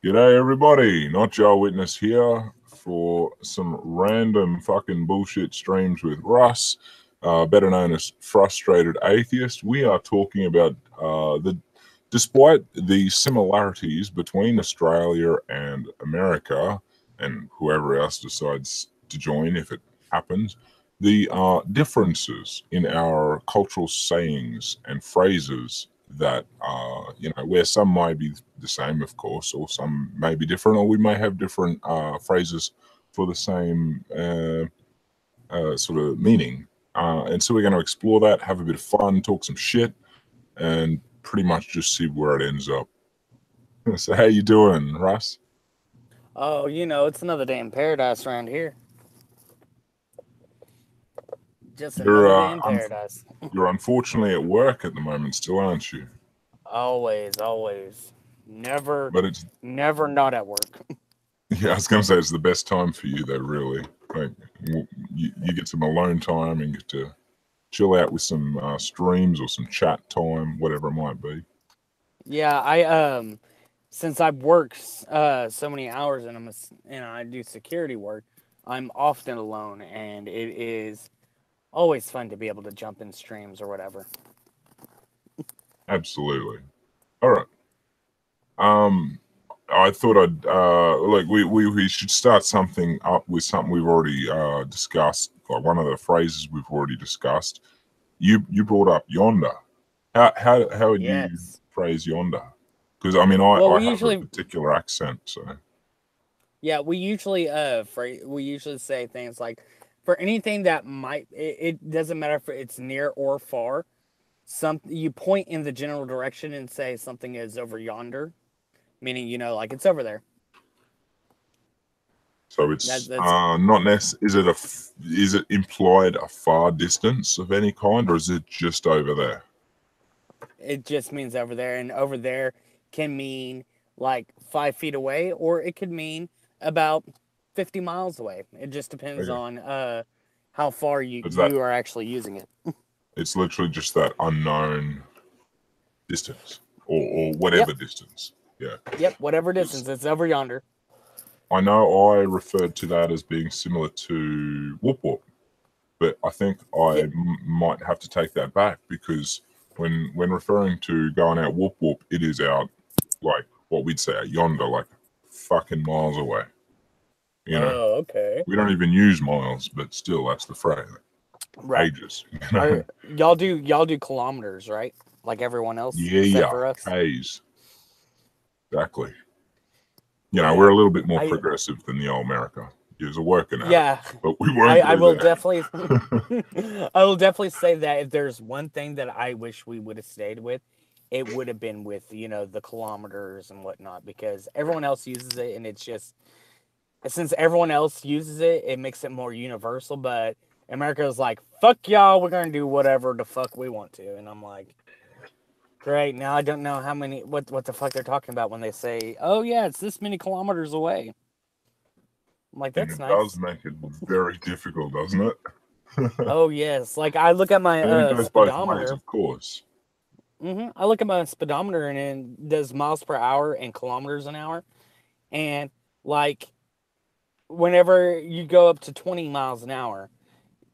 G'day everybody, NotJah Witness here for some random fucking bullshit streams with Russ, better known as Frustrated Atheist. We are talking about despite the similarities between Australia and America, and whoever else decides to join if it happens, the differences in our cultural sayings and phrases that where some might be the same, of course, or some may be different, or we may have different phrases for the same sort of meaning. And so we're going to explore that, have a bit of fun, talk some shit, and pretty much just see where it ends up. So how you doing, Russ? Oh, it's another day in paradise around here. Just You're another day in paradise. you're unfortunately at work at the moment still, aren't you? Always, always. Never, But it's never not at work. yeah, I was going to say it's the best time for you though, really. Like you get some alone time and get to chill out with some streams or some chat time, whatever it might be. Yeah, since I work so many hours and I do security work, I'm often alone, and it is always fun to be able to jump in streams or whatever. Absolutely. All right. I thought I'd we should start something up with something we've already discussed. Like one of the phrases we've already discussed. You brought up yonder. How would you Yes. phrase yonder? Because I mean Well, I we have a usually, particular accent, so yeah, we usually say things like, for anything that it doesn't matter if it's near or far. You point in the general direction and say something is over yonder, meaning like it's over there. so it's not necessarily. Is it implied a far distance of any kind, or is it just over there? It just means over there, and over there can mean like 5 feet away, or it could mean about 50 miles away. It just depends Okay. on how far Is that you are actually using it. it's literally just that unknown distance or Yep, whatever distance. Yeah. yep. Whatever distance, 'Cause it's over yonder. I know I referred to that as being similar to whoop whoop, but I think I Yeah. might have to take that back because when referring to going out whoop whoop, it is out like what we'd say out yonder, like fucking miles away. You know, Oh, okay. we don't even use miles, but still, that's the phrase. Right. Ages. Are y'all do kilometers, right? Like everyone else, Yeah, except yeah. for us. K's. Exactly. We're Yeah. a little bit more I progressive than the old America. You're working at it, Yeah. but we I won't I go will there. definitely I will definitely say that if there's one thing that I wish we would have stayed with, it would have been with, the kilometers and whatnot, because everyone else uses it, and it's just, since everyone else uses it, it makes it more universal. But America is like, fuck y'all, we're gonna do whatever the fuck we want to. And I'm like, great, now I don't know what the fuck they're talking about when they say, oh yeah, it's this many kilometers away. I'm like, And that's it does nice. make it very difficult, doesn't it? Oh yes, like I look at my And it goes both ways, speedometer. of course. I look at my speedometer, and it does miles per hour and kilometers an hour. And like, whenever you go up to 20 miles an hour,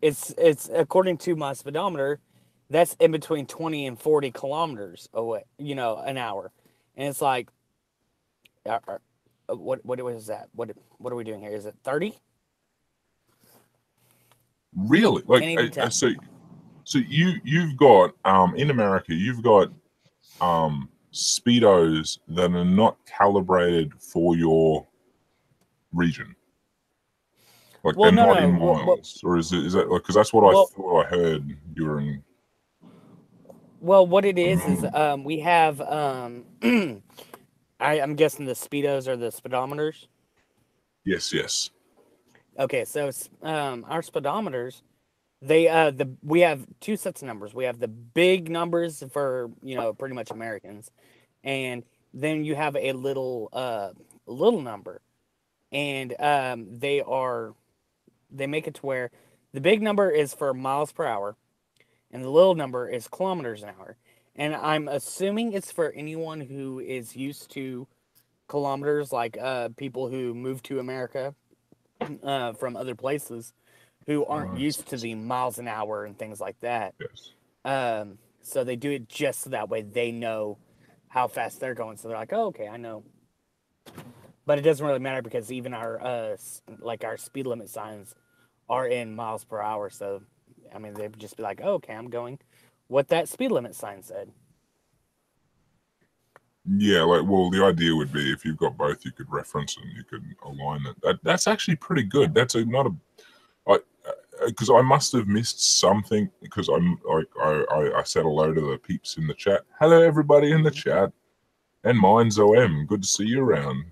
it's according to my speedometer, that's in between 20 and 40 kilometers away, an hour. And it's like, what is that? What are we doing here? Is it 30? Really, Can't even tell. so you've got in America, you've got speedos that are not calibrated for your region. Like they're Well, no, not in no. miles, or is that like because that's what I Well, thought I heard you were in. what it is we have I'm guessing the speedos are the speedometers. Yes, yes. Okay, so our speedometers, we have two sets of numbers. We have the big numbers for pretty much Americans, and then you have a little number, and they make it to where the big number is for miles per hour, and the little number is kilometers an hour. And I'm assuming it's for anyone who is used to kilometers, like people who move to America from other places who aren't used to the miles an hour and things like that. Yes. So they do it just so that way they know how fast they're going. So they're like, oh, okay, I know. But it doesn't really matter because even our like our speed limit signs are in miles per hour. So I mean, they'd just be like, oh, okay, I'm going what that speed limit sign said. Yeah, like, well, the idea would be if you've got both, you could reference and you could align it. That's actually pretty good. That's not a, because I must have missed something because I said hello to the peeps in the chat. Hello, everybody in the chat, and mine's OM. Good to see you around.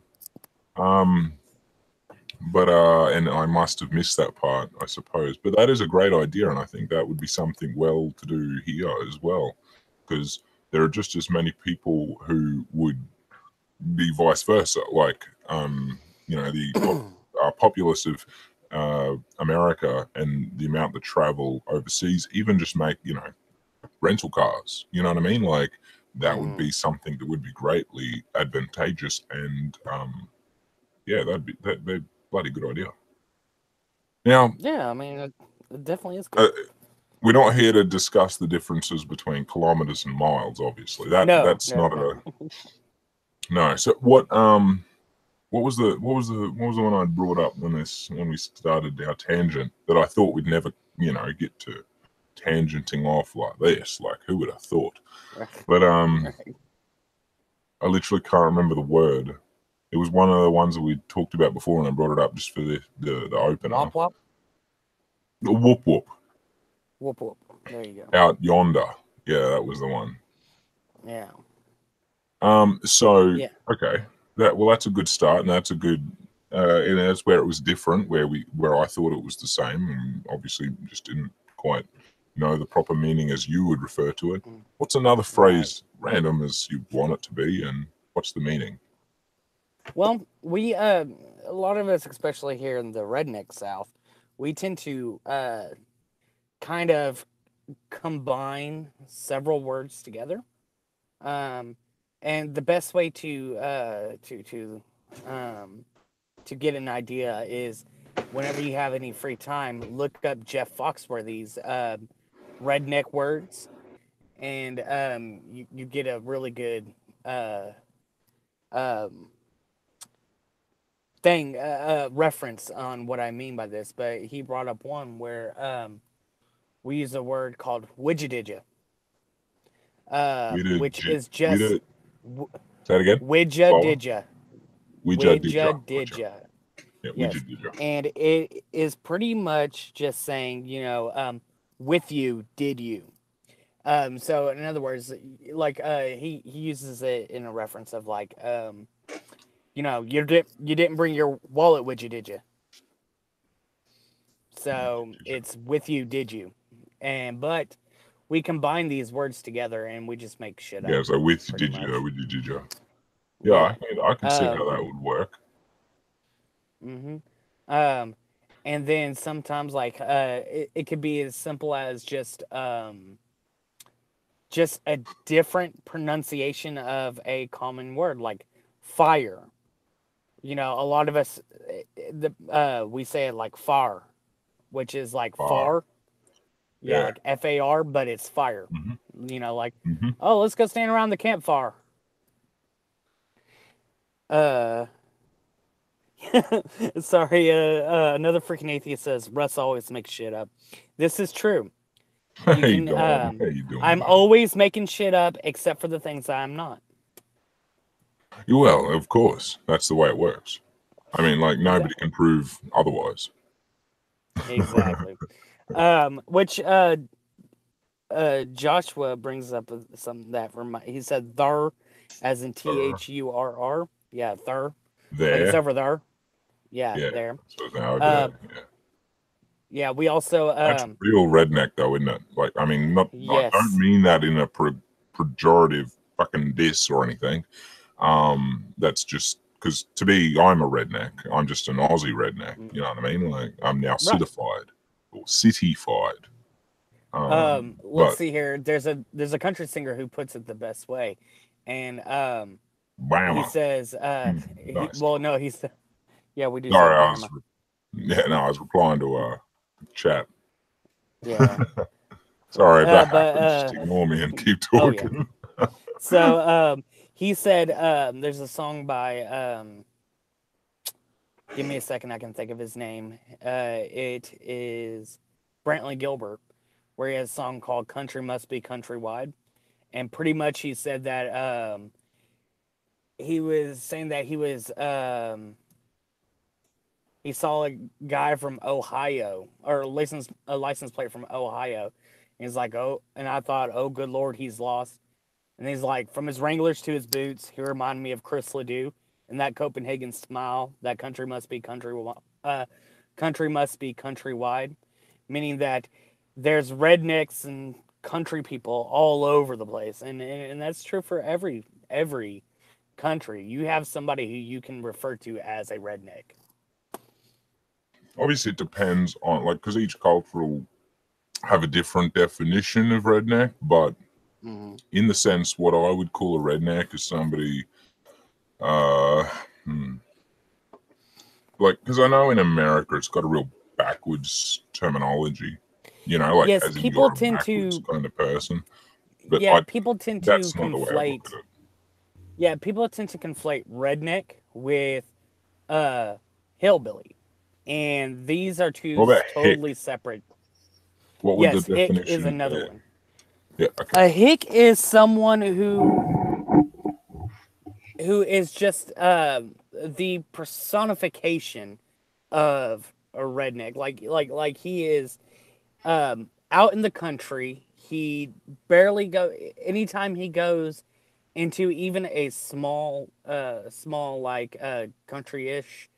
But and I must have missed that part, I suppose. But that is a great idea, and I think that would be something well to do here as well, because there are just as many people who would be vice versa. Like, you know, the populace of America and the amount that travel overseas, even just make, you know, rental cars. You know what I mean? Like, that would be something that would be greatly advantageous, and yeah, that'd be bloody good idea. Now, yeah, I mean, it definitely is good. We're not here to discuss the differences between kilometers and miles. Obviously, that's not a no. So what was the one I brought up when we started our tangent that I thought we'd never, you know, get to tangenting off like this? Like, who would have thought? But I literally can't remember the word. It was one of the ones that we talked about before, and I brought it up just for the opener. Wop wop. Whoop whoop. Whoop whoop. There you go. Out yonder. Yeah, that was the one. Yeah. So yeah. Okay, that's a good start, and that's a good, and that's where it was different, where I thought it was the same, and obviously just didn't quite know the proper meaning as you would refer to it. What's another phrase, random as you want it to be, and what's the meaning? Well, we a lot of us, especially here in the redneck South, we tend to kind of combine several words together. And the best way to get an idea is whenever you have any free time, look up Jeff Foxworthy's redneck words, and you get a really good reference on what I mean by this. But he brought up one where we use a word called widgetidja, which is just say it again. Widgetidja. Widgetidja. Yeah, yes. And it is pretty much just saying, you know, with you, did you? So in other words, like he uses it in a reference of like, you know, you didn't bring your wallet with you, did you? So it's with you, did you? But we combine these words together and we just make shit up. Yeah, so with you, did you? With you, did you? Yeah, I can see how that would work. And then sometimes like it could be as simple as just a different pronunciation of a common word, like fire. You know, a lot of us we say it like far, which is like far. Yeah, like FAR, but it's fire. You know, like oh, let's go stand around the campfire. Sorry, another freaking atheist says Russ always makes shit up. This is true. I'm always making shit up, except for the things I'm not. Well, of course, that's the way it works. I mean, like nobody can prove otherwise. Exactly. Which Joshua brings up something that he said "thur" as in THURR. Yeah, thur. There. Like it's over there. Yeah, there. So yeah, we also that's real redneck though, isn't it? Like, I mean, not I don't mean that in a pejorative fucking diss or anything. That's just because to me, I'm a redneck. I'm just an Aussie redneck. You know what I mean? Like, I'm now citified or cityfied. Let's see here. There's a country singer who puts it the best way, and Bama. He says, Nice. well, no, he's, yeah, we do Sorry, say Bama. I was replying to chat. Yeah. Sorry, that but happens. Just ignore me and keep oh yeah. talking. So he said there's a song by give me a second, I can think of his name. It is Brantley Gilbert, where he has a song called "Country Must Be Countrywide," and pretty much he said that he was saying that he saw a guy from Ohio, or a license plate from Ohio. And he's like, oh, and I thought, oh, good Lord, he's lost. And he's like, from his Wranglers to his boots, he reminded me of Chris Ledoux and that Copenhagen smile. That country must be countrywide, meaning that there's rednecks and country people all over the place, and that's true for every country. You have somebody who you can refer to as a redneck. Obviously, it depends on, like, because each culture will have a different definition of redneck, but in the sense, what I would call a redneck is somebody, like, because I know in America it's got a real backwards terminology, you know, like, yes, as in people you're a tend backwards to kind of person. But yeah, people tend to that's not the way I conflate. look at it. Yeah, people tend to conflate redneck with hillbilly, and these are two What about totally hick? separate. What would Yes, the hick definition is another be? one. Yeah, okay. A hick is someone who is just the personification of a redneck. Like he is out in the country. He barely go. Anytime he goes into even a small like country-ish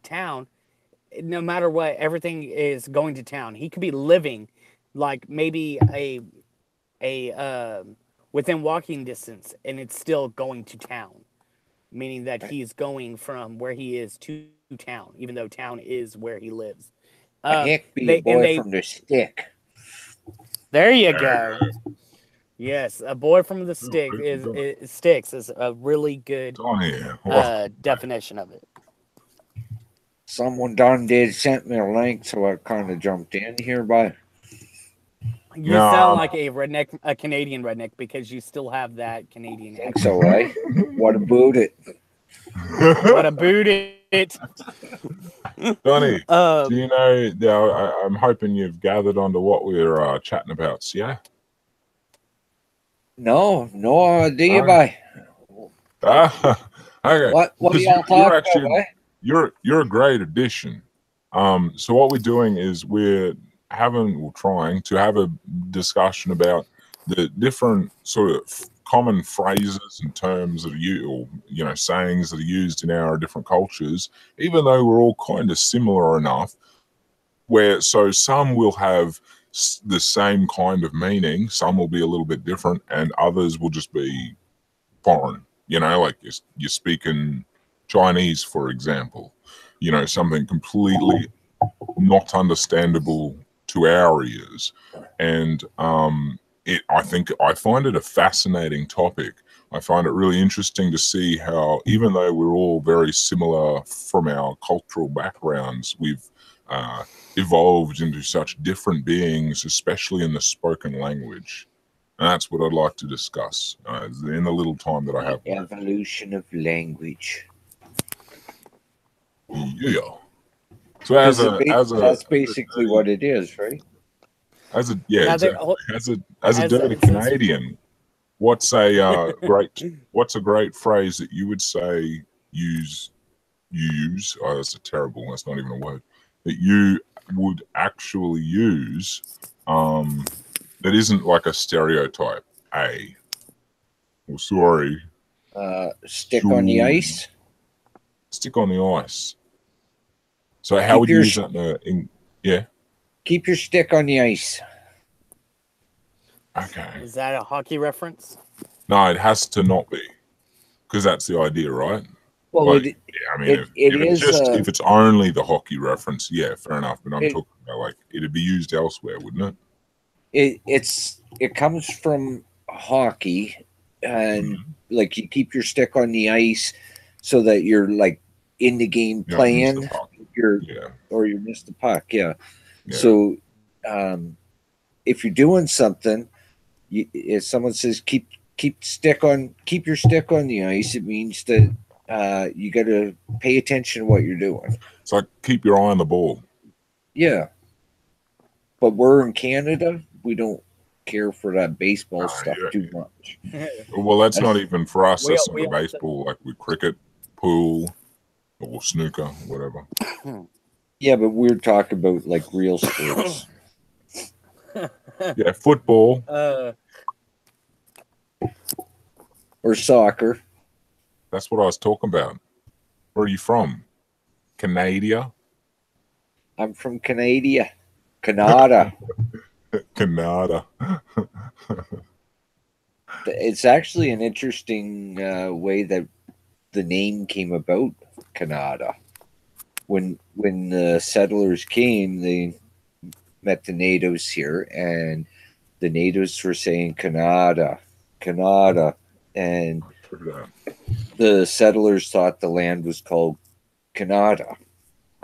town, no matter what, everything is going to town. He could be living like maybe a within walking distance, and it's still going to town, meaning that he's going from where he is to town, even though town is where he lives. A hick be a boy from the stick. There you go. Yes, a boy from the stick sticks is a really good definition of it. Someone done did sent me a link, so I kind of jumped in here, but you sound like a redneck, a Canadian redneck, because you still have that Canadian accent. So, right? What about it? What about it? Donnie, do you know, I'm hoping you've gathered onto what we're chatting about, yeah? No idea, bye. Okay. What are y'all talking about, You're a great addition. So what we're doing is we're trying to have a discussion about the different sort of common phrases and terms that are used, or, you know, sayings that are used in our different cultures, even though we're all kind of similar enough, where so some will have the same kind of meaning, some will be a little bit different, and others will just be foreign. You know, like you're speaking Chinese, for example, you know, something completely not understandable to our ears. And I find it a fascinating topic. I find it really interesting to see how, even though we're all very similar from our cultural backgrounds, we've evolved into such different beings, especially in the spoken language. And that's what I'd like to discuss in the little time that I have. Evolution of language. Yeah. So that's basically what it is, right? As a dirty Canadian, what's a great phrase that you would say use? Oh, that's not even a word. That you would actually use, that isn't like a stereotype. Stick on the ice. Stick on the ice. So how would you use that yeah? Keep your stick on the ice. Okay. Is that a hockey reference? No, it has to not be, because that's the idea, right? Well, like, if it's only the hockey reference, yeah, fair enough. But I'm talking about, like, it'd be used elsewhere, wouldn't it? It comes from hockey, and like you keep your stick on the ice so that you're like in the game You playing. miss the puck. Or you miss the puck. Yeah. Yeah. So if you're doing something, if someone says keep your stick on the ice, it means that you got to pay attention to what you're doing. It's like keep your eye on the ball. Yeah. But we're in Canada. We don't care for that baseball stuff too much. Well, that's not even for us. That's we not the baseball, like with cricket, pool, or snooker, whatever. Yeah, but we're talking about like real sports. Yeah, football. Or soccer. That's what I was talking about. Where are you from? Canada? I'm from Canada. Canada. Canada. It's actually an interesting way that the name came about, Canada. When the settlers came, they met the natives here, and the natives were saying Canada, Canada, and the settlers thought the land was called Canada,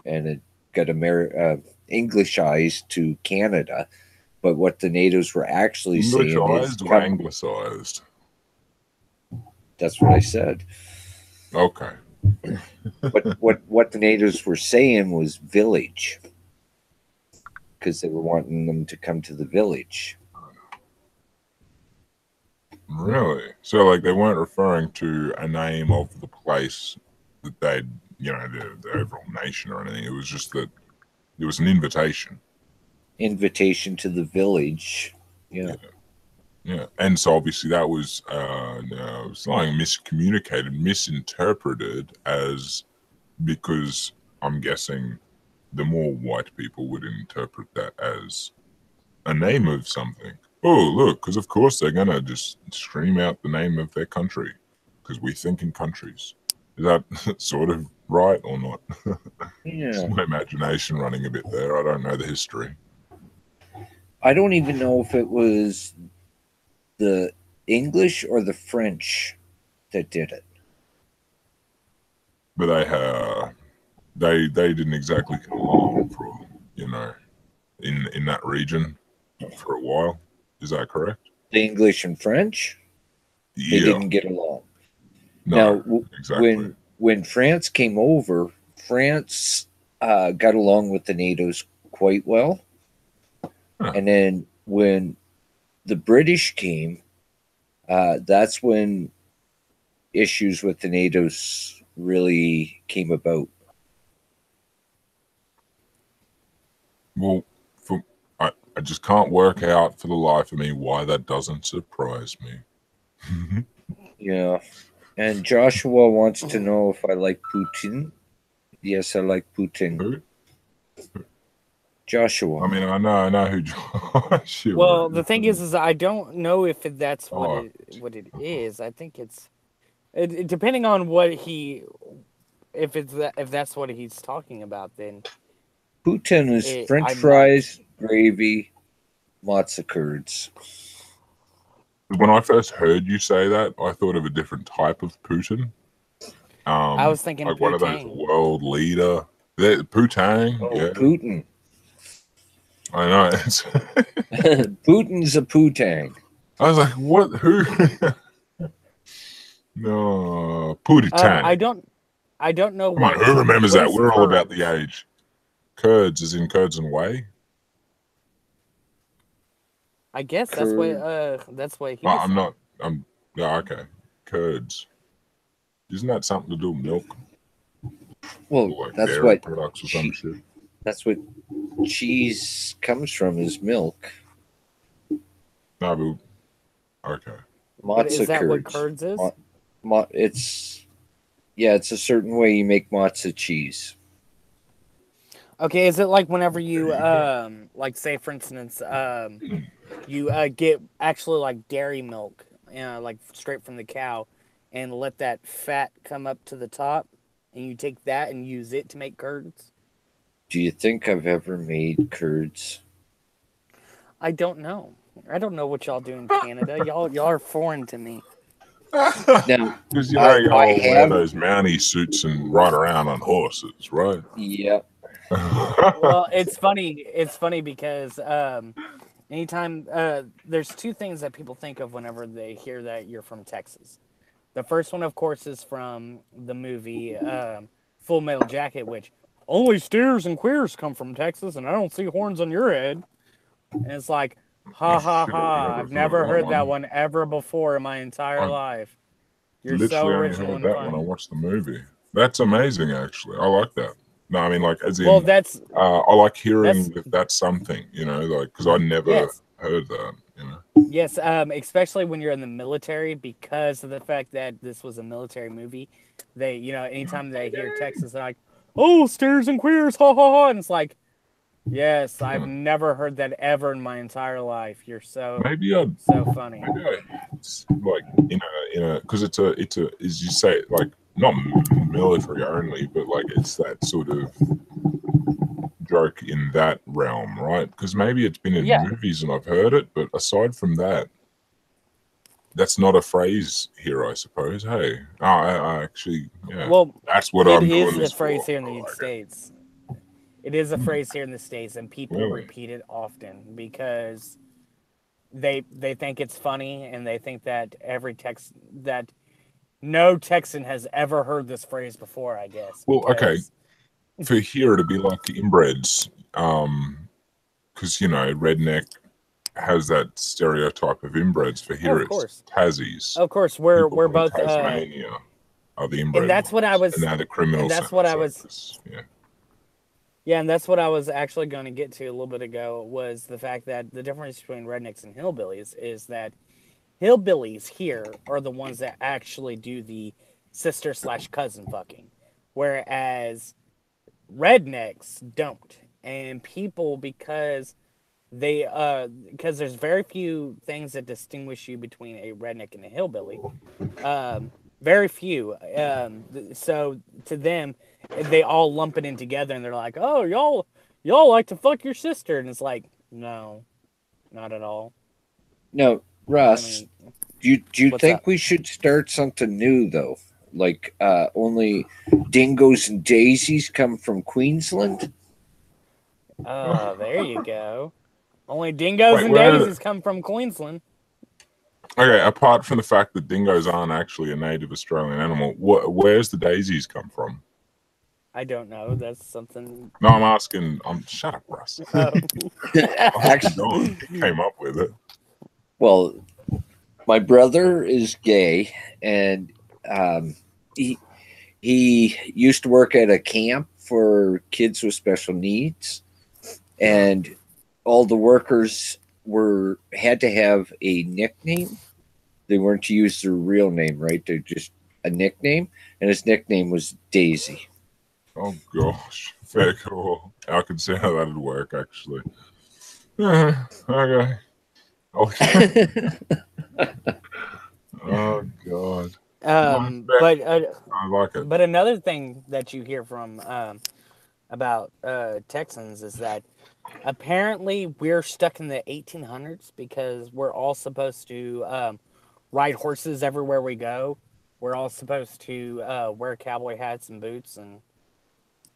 and it got Englishized to Canada. But what the natives were actually saying is Englishized or anglicized? That's what I said. Okay. But what the natives were saying was village, because they were wanting them to come to the village. Really? So, like, they weren't referring to a name of the place that they'd, you know, the overall nation or anything. It was just that it was an invitation. Invitation to the village. Yeah. Yeah. And so, obviously, that was something miscommunicated, misinterpreted as, because I'm guessing the more white people would interpret that as a name of something. Oh, look, because of course they're going to just scream out the name of their country because we think in countries. Is that sort of right or not? Yeah. It's my imagination running a bit there. I don't know the history. I don't even know if it was the English or the French that did it. But they didn't exactly get along for, you know, in that region for a while. Is that correct? The English and French? Yeah. They didn't get along. No, now, exactly. when France came over, France got along with the natives quite well. Huh. And then when the British came, that's when issues with the natives really came about. Well, I just can't work out for the life of me why that doesn't surprise me. Yeah. And Joshua wants to know if I like Putin. Yes, I like Putin. Who? Joshua. I mean, I know who Joshua. Well, the thing is I don't know if that's Oh. what it is. I think it's depending on what if that's what he's talking about, then Putin is French fries, gravy, matzo curds. When I first heard you say that, I thought of a different type of Putin. I was thinking like Putang. one of those world leader. Putang, Oh, yeah. Putin. I know. Putin's a Putang. I was like, what? Who? No, Putang. I don't know. Come on, who remembers that? We're all about the age. Kurds, as in curds and whey. I guess that's what he. I'm not. Yeah, okay. Kurds. Isn't that something to do with milk? Well, like that's dairy what products or some shit. That's what cheese comes from, is milk. No, but okay. Matzo is that curds. what curds is? It's a certain way you make matzo cheese. Okay, is it like whenever you like say for instance you get actually like dairy milk, like straight from the cow, and let that fat come up to the top, and you take that and use it to make curds? Do you think I've ever made curds? I don't know. I don't know what y'all do in Canada. Y'all are foreign to me. Now, Because you know you I all wear have- those Mountie suits and ride around on horses, right? yeah. Well, it's funny. It's funny because anytime there's two things that people think of whenever they hear that you're from Texas. The first one, of course, is from the movie Full Metal Jacket, which only steers and queers come from Texas, and I don't see horns on your head. And it's like, ha ha Shit, ha! I've never heard that one ever before in my entire life. You're so Literally only original heard and that funny. when I watched the movie. That's amazing, actually. I like that. No, I mean, like, as in, Well, that's I like hearing that's something, you know, like, because I never heard that, you know. Yes, especially when you're in the military, because of the fact that this was a military movie. They, you know, anytime they hear Texas, they're like, "Oh, steers and queers, ha ha ha!" And it's like, yes, I've never heard that ever in my entire life. You're so so funny. Maybe it's like in a because it's a as you say, like, not military only, but like it's that sort of joke in that realm, right? Because maybe it's been in movies and I've heard it, but aside from that, that's not a phrase here, I suppose. Hey, I actually, Well, that's what I'm doing. It is a phrase here in the United States. It is a phrase here in the States, and people repeat it often because they think it's funny, and they think that that no Texan has ever heard this phrase before, I guess. Well, okay. For here to be like inbreds, because, you know, redneck has that stereotype of inbreds. For here, it's Tassies. Of course, we're both Tasmania are the inbred, and that's what I was. And now the criminal. And that's what I was. Yeah, and that's what I was actually going to get to a little bit ago, was the fact that the difference between rednecks and hillbillies is that hillbillies here are the ones that actually do the sister/cousin fucking, whereas rednecks don't. And people, because there's very few things that distinguish you between a redneck and a hillbilly, very few. So to them, they all lump it in together, and they're like, "Oh, y'all like to fuck your sister," and it's like, no, not at all. No, Russ, do you think up? we should start something new though? Like only dingoes and daisies come from Queensland? Oh, there you go. Only dingoes and daisies come from Queensland. Okay, apart from the fact that dingoes aren't actually a native Australian animal, where's the daisies come from? I don't know. That's something. No, I'm asking. Shut up, Russ. Actually, came up with it. Well, my brother is gay, and he used to work at a camp for kids with special needs, and all the workers had to have a nickname. They weren't to use their real name, right? They're just a nickname, and his nickname was Daisy. Oh gosh, very cool. I can see how that'd work, actually. Okay. Oh god. But I like it. But another thing that you hear from about Texans is that apparently we're stuck in the 1800s because we're all supposed to ride horses everywhere we go. We're all supposed to wear cowboy hats and boots and,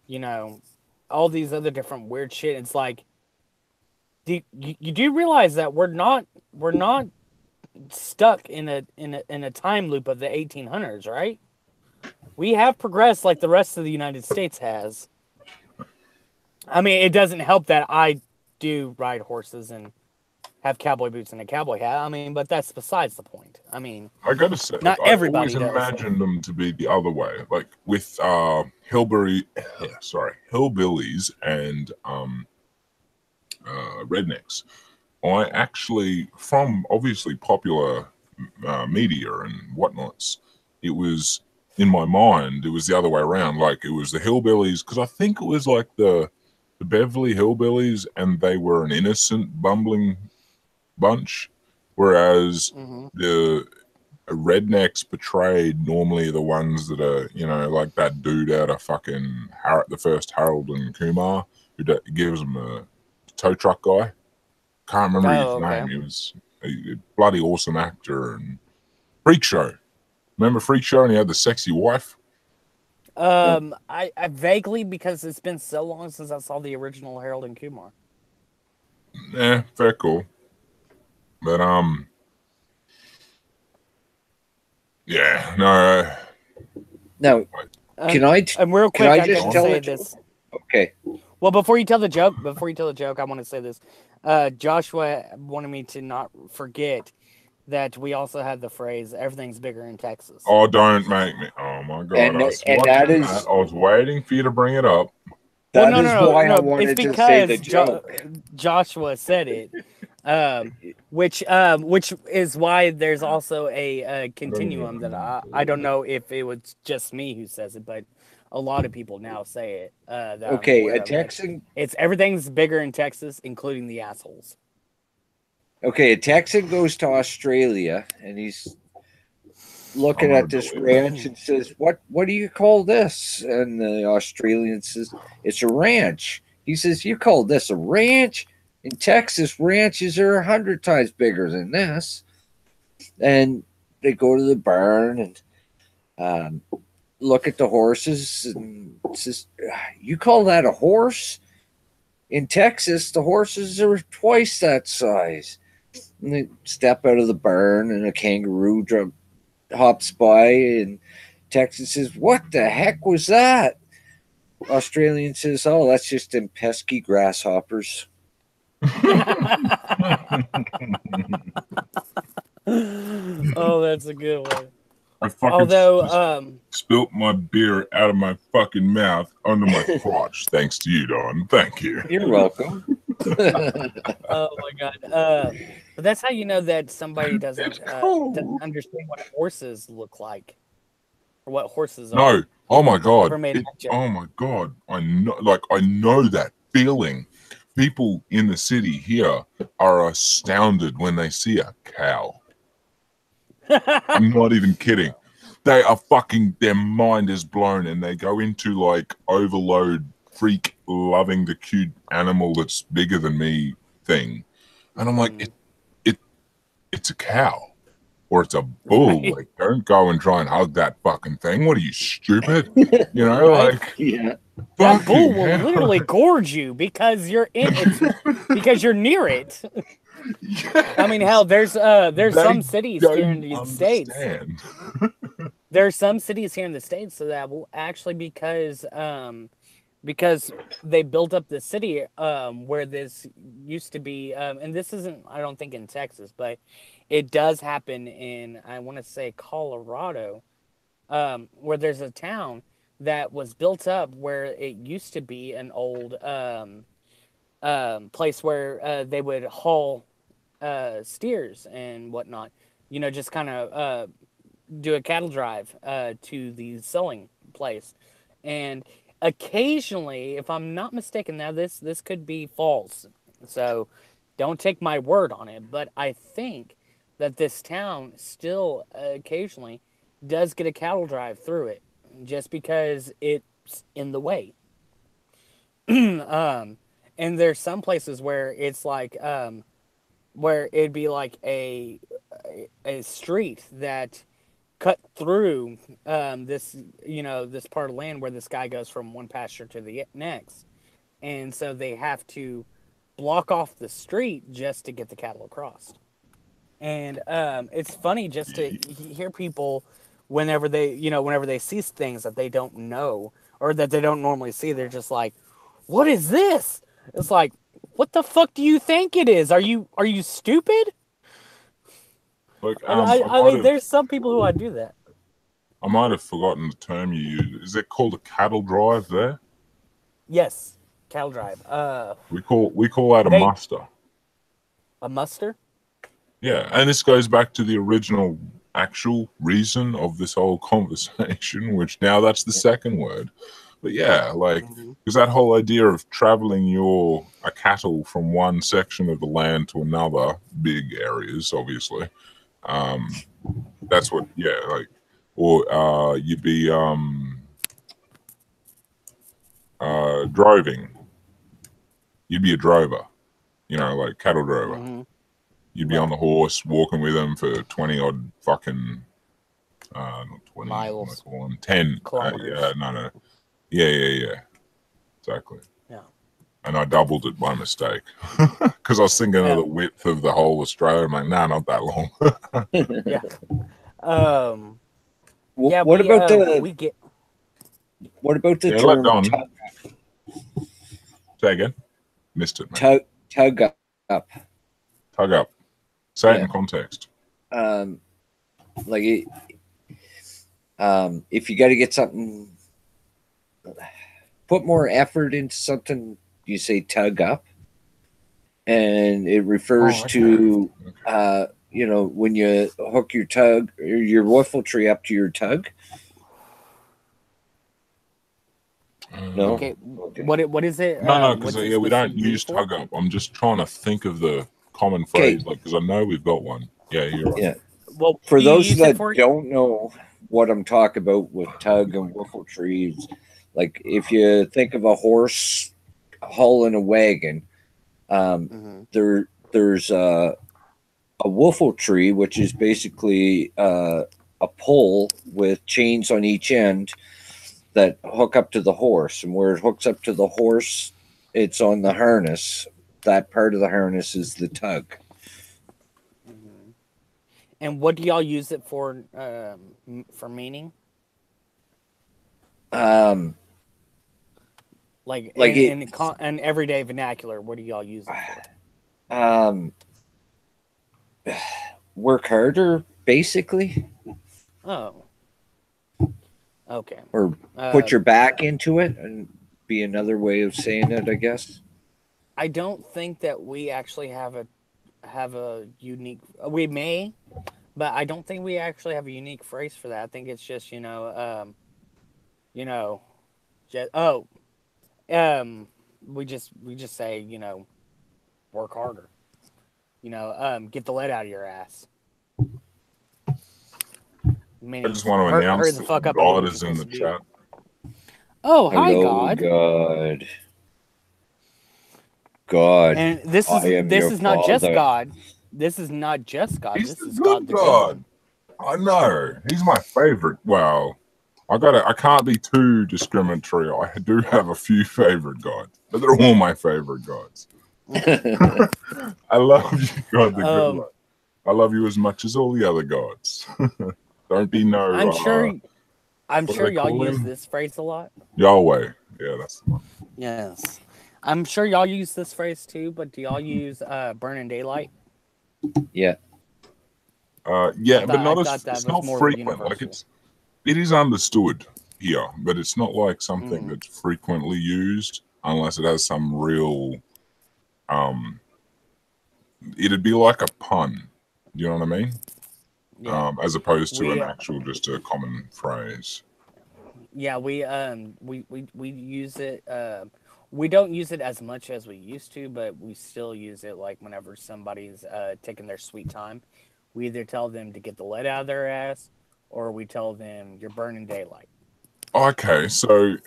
you know, all these other different weird shit. It's like, you do realize that we're not stuck in a time loop of the 1800s, right? We have progressed like the rest of the United States has. I mean, it doesn't help that I do ride horses and have cowboy boots and a cowboy hat. I mean, but that's besides the point. I mean, I gotta say, not everybody I always imagined them to be the other way, like with hillbillies and rednecks. I actually, from obviously popular media and whatnots, it was in my mind, it was the other way around. Like, it was the hillbillies, because I think it was like the Beverly Hillbillies, and they were an innocent, bumbling bunch, whereas the rednecks portrayed normally the ones that are, you know, like that dude out of fucking the first Harold and Kumar, who gives them a tow truck guy. Can't remember his name. He was a bloody awesome actor and freak show. Remember Freak Show and he had the sexy wife? I vaguely, because it's been so long since I saw the original Harold and Kumar. Yeah, fair cool. But yeah, no. Now, can I? And real quick, I just tell say it? this. Okay. Well, before you tell the joke, I want to say this. Joshua wanted me to not forget that we also have the phrase "everything's bigger in Texas." Oh, don't make me! Oh my god! And I was waiting for you to bring it up. Well, That is why I wanted to say the joke. Joshua said it, which is why there's also a continuum that I don't know if it was just me who says it, but a lot of people now say it. Okay, a Texan. It's everything's bigger in Texas, including the assholes. Okay, a Texan goes to Australia and he's looking at this ranch and says, "What do you call this?" And the Australian says, "It's a ranch." He says, "You call this a ranch? In Texas, ranches are 100 times bigger than this." And they go to the barn and look at the horses and says, "You call that a horse? In Texas, the horses are twice that size." And they step out of the barn and a kangaroo hops by and Texan says, "What the heck was that?" Australian says, "Oh, that's just them pesky grasshoppers." Oh, that's a good one. I fucking spilt my beer out of my fucking mouth onto my crotch. Thanks to you, Don. Thank you. You're welcome. Oh my god. But that's how you know that somebody doesn't understand what horses look like, or what horses are. No. Oh my god. Oh my god. I know that feeling. People in the city here are astounded when they see a cow. I'm not even kidding. They are fucking, their mind is blown and they go into like overload, freak, loving the cute animal that's bigger than me thing. And I'm like, it's a cow or it's a bull. Right. Like, don't go and try and hug that fucking thing. What are you, stupid? You know, right? Like, yeah. That bull will literally gorge you because you're in it, because you're near it. Yeah. I mean, hell, there's some cities here in the States. There's some cities here in the States so that will actually because they built up the city where this used to be, and this isn't, I don't think, in Texas, but it does happen in, I want to say, Colorado, where there's a town that was built up where it used to be an old place where they would haul steers and whatnot, you know, just kind of do a cattle drive to the selling place. And occasionally, if I'm not mistaken, now this could be false, so don't take my word on it, but I think that this town still occasionally does get a cattle drive through it, just because it's in the way. And there's some places where it's like where it'd be like a street that cut through this, you know, this part of land where this guy goes from one pasture to the next, and so they have to block off the street just to get the cattle across. And it's funny just to hear people whenever they see things that they don't know or that they don't normally see, they're just like, "What is this?" It's like, what the fuck do you think it is? Are you stupid? Like, I mean, there's some people who do that. I might have forgotten the term you used. Is it called a cattle drive there? Yes, cattle drive. We call that a muster. A muster? Yeah, and this goes back to the original actual reason of this whole conversation, which now that's the second word. But yeah, like, because that whole idea of traveling a cattle from one section of the land to another, big areas, obviously, that's what, yeah, like, or you'd be driving. You'd be a drover, you know, like cattle drover. You'd be on the horse, walking with them for 20 odd fucking Not 20. Miles. 10. Kilometers. No. Yeah. Exactly. Yeah. And I doubled it by mistake because I was thinking of the width of the whole Australia. I'm like, nah, not that long. Yeah. What about the term Say again. Missed it, man. Tug up. Tug up. Say it in context. Like if you got to get something, put more effort into something, you say tug up, and it refers to when you hook your tug or your wiffle tree up to your tug. No. Okay. What is it? No, because we don't use tug up. I'm just trying to think of the common phrase, because I know we've got one. Yeah, you're right. Yeah. Well, for those that don't know what I'm talking about with tug and wiffle trees, like if you think of a horse hauling a wagon, there's a wiffle tree, which is basically a pole with chains on each end that hook up to the horse, and where it hooks up to the horse, it's on the harness. That part of the harness is the tug. And what do y'all use it for meaning? Like in everyday vernacular, what do y'all use it for? Work harder, basically. Oh. Okay. Or put your back into it, and be another way of saying it, I guess. I don't think that we actually have a unique. We may, but I don't think we actually have a unique phrase for that. I think it's just we just say work harder. Get the lead out of your ass. Meaning, I just want to announce that God is in the chat. Oh, hi, God. God. And this is not just God. This is not just God. This is God. God. I know. He's my favorite. Well, I can't be too discriminatory. I do have a few favorite gods, but they're all my favorite gods. I love you, God, the good one. I love you as much as all the other gods. Don't be no. I'm sure y'all use this phrase a lot. Yahweh. Yeah, that's the one. Yes. I'm sure y'all use this phrase too, but do y'all use burning daylight? Yeah. But it's not frequent. Like it is understood here, but it's not like something that's frequently used unless it has some real it'd be like a pun. You know what I mean? Yeah. As opposed to an actual just a common phrase. Yeah, we use it. We don't use it as much as we used to, but we still use it like whenever somebody's taking their sweet time. We either tell them to get the lead out of their ass, or we tell them you're burning daylight. Okay, so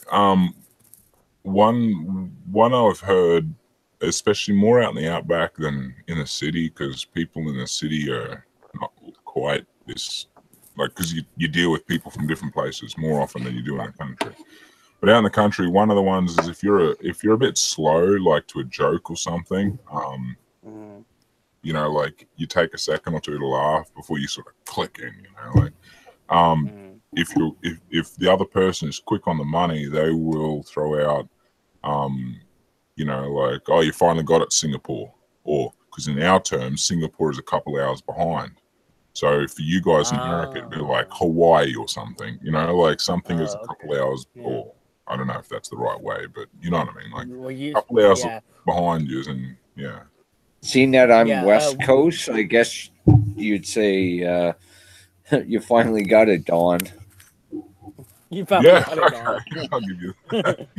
one I've heard, especially more out in the outback than in the city, because people in the city are not quite this, like, because you deal with people from different places more often than you do in the country. But out in the country, one of the ones is if you're a bit slow, like to a joke or something, like you take a second or two to laugh before you sort of click in, if the other person is quick on the money, they will throw out, like, oh, you finally got it, Singapore, or because in our terms, Singapore is a couple hours behind. So for you guys in America, it'd be like Hawaii or something, like something is a couple hours, or I don't know if that's the right way, but you know what I mean, like a couple hours behind you, and Seeing that I'm West Coast, I guess you'd say you finally got it, Dawn. You finally got it, Dawn. Okay. I'll give you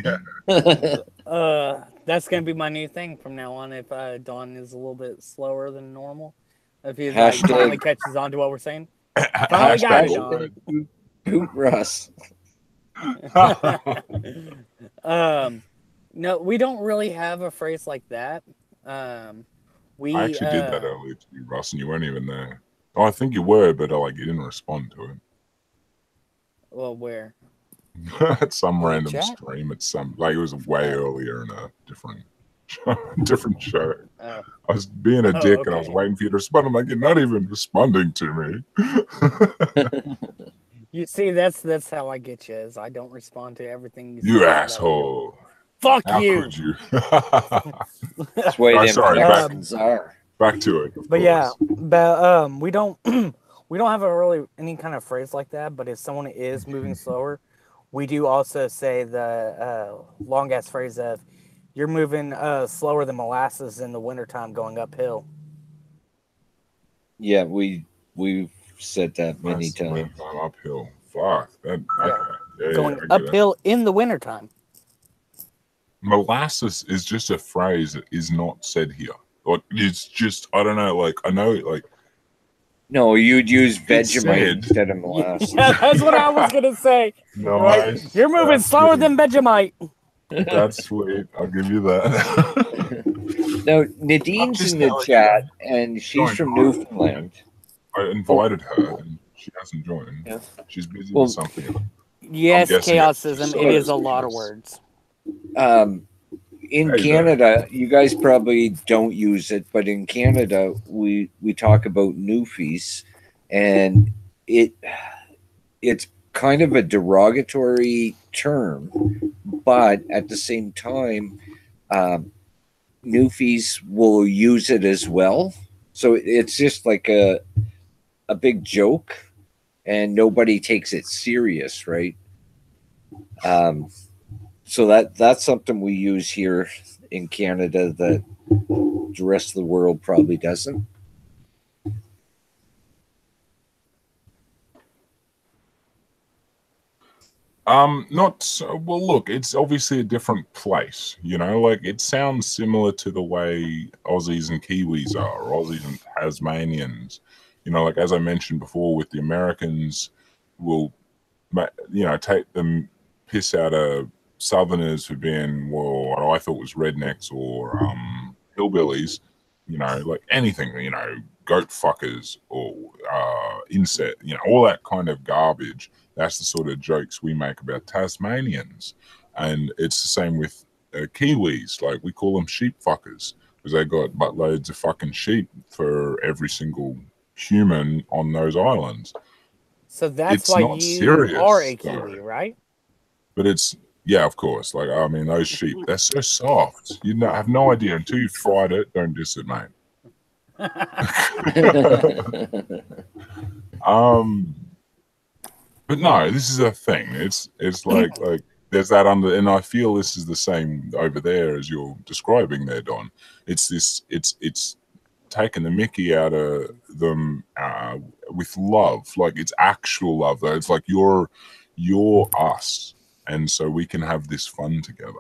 that. That's gonna be my new thing from now on. If Dawn is a little bit slower than normal, if he finally catches on to what we're saying, finally got it, Dawn. Poop Russ. No, we don't really have a phrase like that. I actually did that earlier to you, Russ, and you weren't even there. Oh, I think you were, but you didn't respond to it. Well, where? At some In the random chat? stream. At some like it was way earlier in a different show. Oh. I was being a dick and I was Okay. waiting for you to respond. I'm like, you're not even responding to me. You see, that's how I get you. Is I don't respond to everything you say. You so that way asshole. Fuck How you. could you? That's why them sorry, Texans are. back to it. Of But course. yeah, but we don't we don't have a really any kind of phrase like that. But if someone is moving slower, we do also say the long ass phrase of "You're moving slower than molasses in the wintertime going uphill." Yeah, we've said that many That's when times. I'm uphill. Fuck. That, Yeah. okay. Yeah, Going I get it. uphill in the wintertime. Molasses is just a phrase that is not said here. Like it's just I don't know. Like I know like No, you'd use It's Vegemite said. instead of molasses. Yeah, that's what I was gonna say. Right? nice. You're moving That's slower good. than Vegemite. That's sweet. I'll give you that. Now, Nadine's just in the telling chat, and she's Join from mine. Newfoundland. I invited her and she hasn't joined. Yeah. She's busy Well, with something. Yes, guessing chaosism. It is a it's- lot of words. In Hey, Canada, you guys probably don't use it, but in Canada, we talk about newfies, and it's kind of a derogatory term, but at the same time, newfies will use it as well. So it's just like a big joke, and nobody takes it serious, right? So that's something we use here in Canada that the rest of the world probably doesn't. Not so, well. Look, it's obviously a different place. You know, like it sounds similar to the way Aussies and Kiwis are, or Aussies and Tasmanians. You know, like as I mentioned before, with the Americans, will take them piss out of Southerners for being what I thought was rednecks or hillbillies. You know, like anything. You know, goat fuckers or insect. You know, all that kind of garbage. That's the sort of jokes we make about Tasmanians. And it's the same with Kiwis. Like, we call them sheep fuckers because they got buttloads of fucking sheep for every single human on those islands. So that's It's why not you serious, are a though. Kiwi, right? But it's, yeah, of course. Like, I mean, those sheep, they're so soft. You have no idea until you've tried it. Don't diss it, mate. But no, this is a thing. It's like there's that under, and I feel this is the same over there as you're describing there, Don. It's taking the mickey out of them with love, like it's actual love though. It's like you're us, and so we can have this fun together,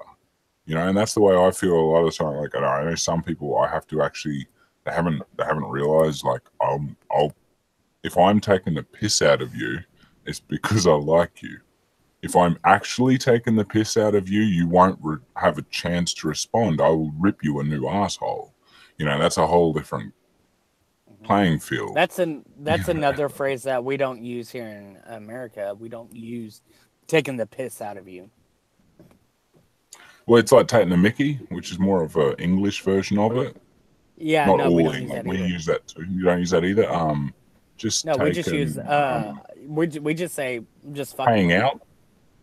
you know. And that's the way I feel a lot of the time. Like I know some people, I have to actually they haven't realized like if I'm taking the piss out of you, it's because I like you. If I'm actually taking the piss out of you, you won't have a chance to respond. I will rip you a new asshole. You know, that's a whole different playing field. That's another phrase that we don't use here in America. We don't use taking the piss out of you. Well, it's like taking the mickey, which is more of an English version of it. Yeah, Not no, all we don't use English. that We either. use that too. You don't use that either. Just No, we just taking, use we just say just fucking hanging out.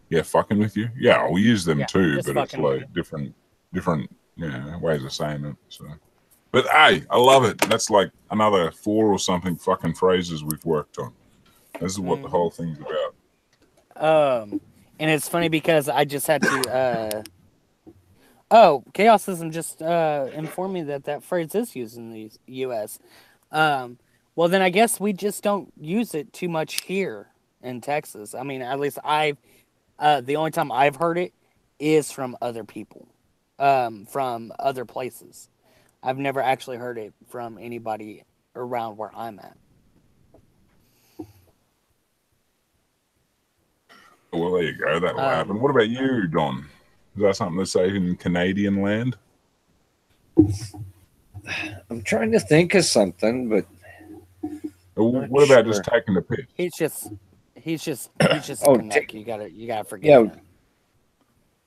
Yeah, fucking with you. Yeah, we use them Yeah, too, just but it's fucking with like different ways of saying it. So, but hey, I love it. That's like another 4 or something fucking phrases we've worked on. This is what the whole thing's about. And it's funny because I just had to oh, Chaosism just informed me that phrase is used in the US. Well, then I guess we just don't use it too much here in Texas. I mean, at least the only time I've heard it is from other people, from other places. I've never actually heard it from anybody around where I'm at. Well, there you go. That'll happen. What about you, Don? Is that something to say in Canadian land? I'm trying to think of something, but What about just taking the piss? He's just a Canuck. You gotta forget. Yeah, that.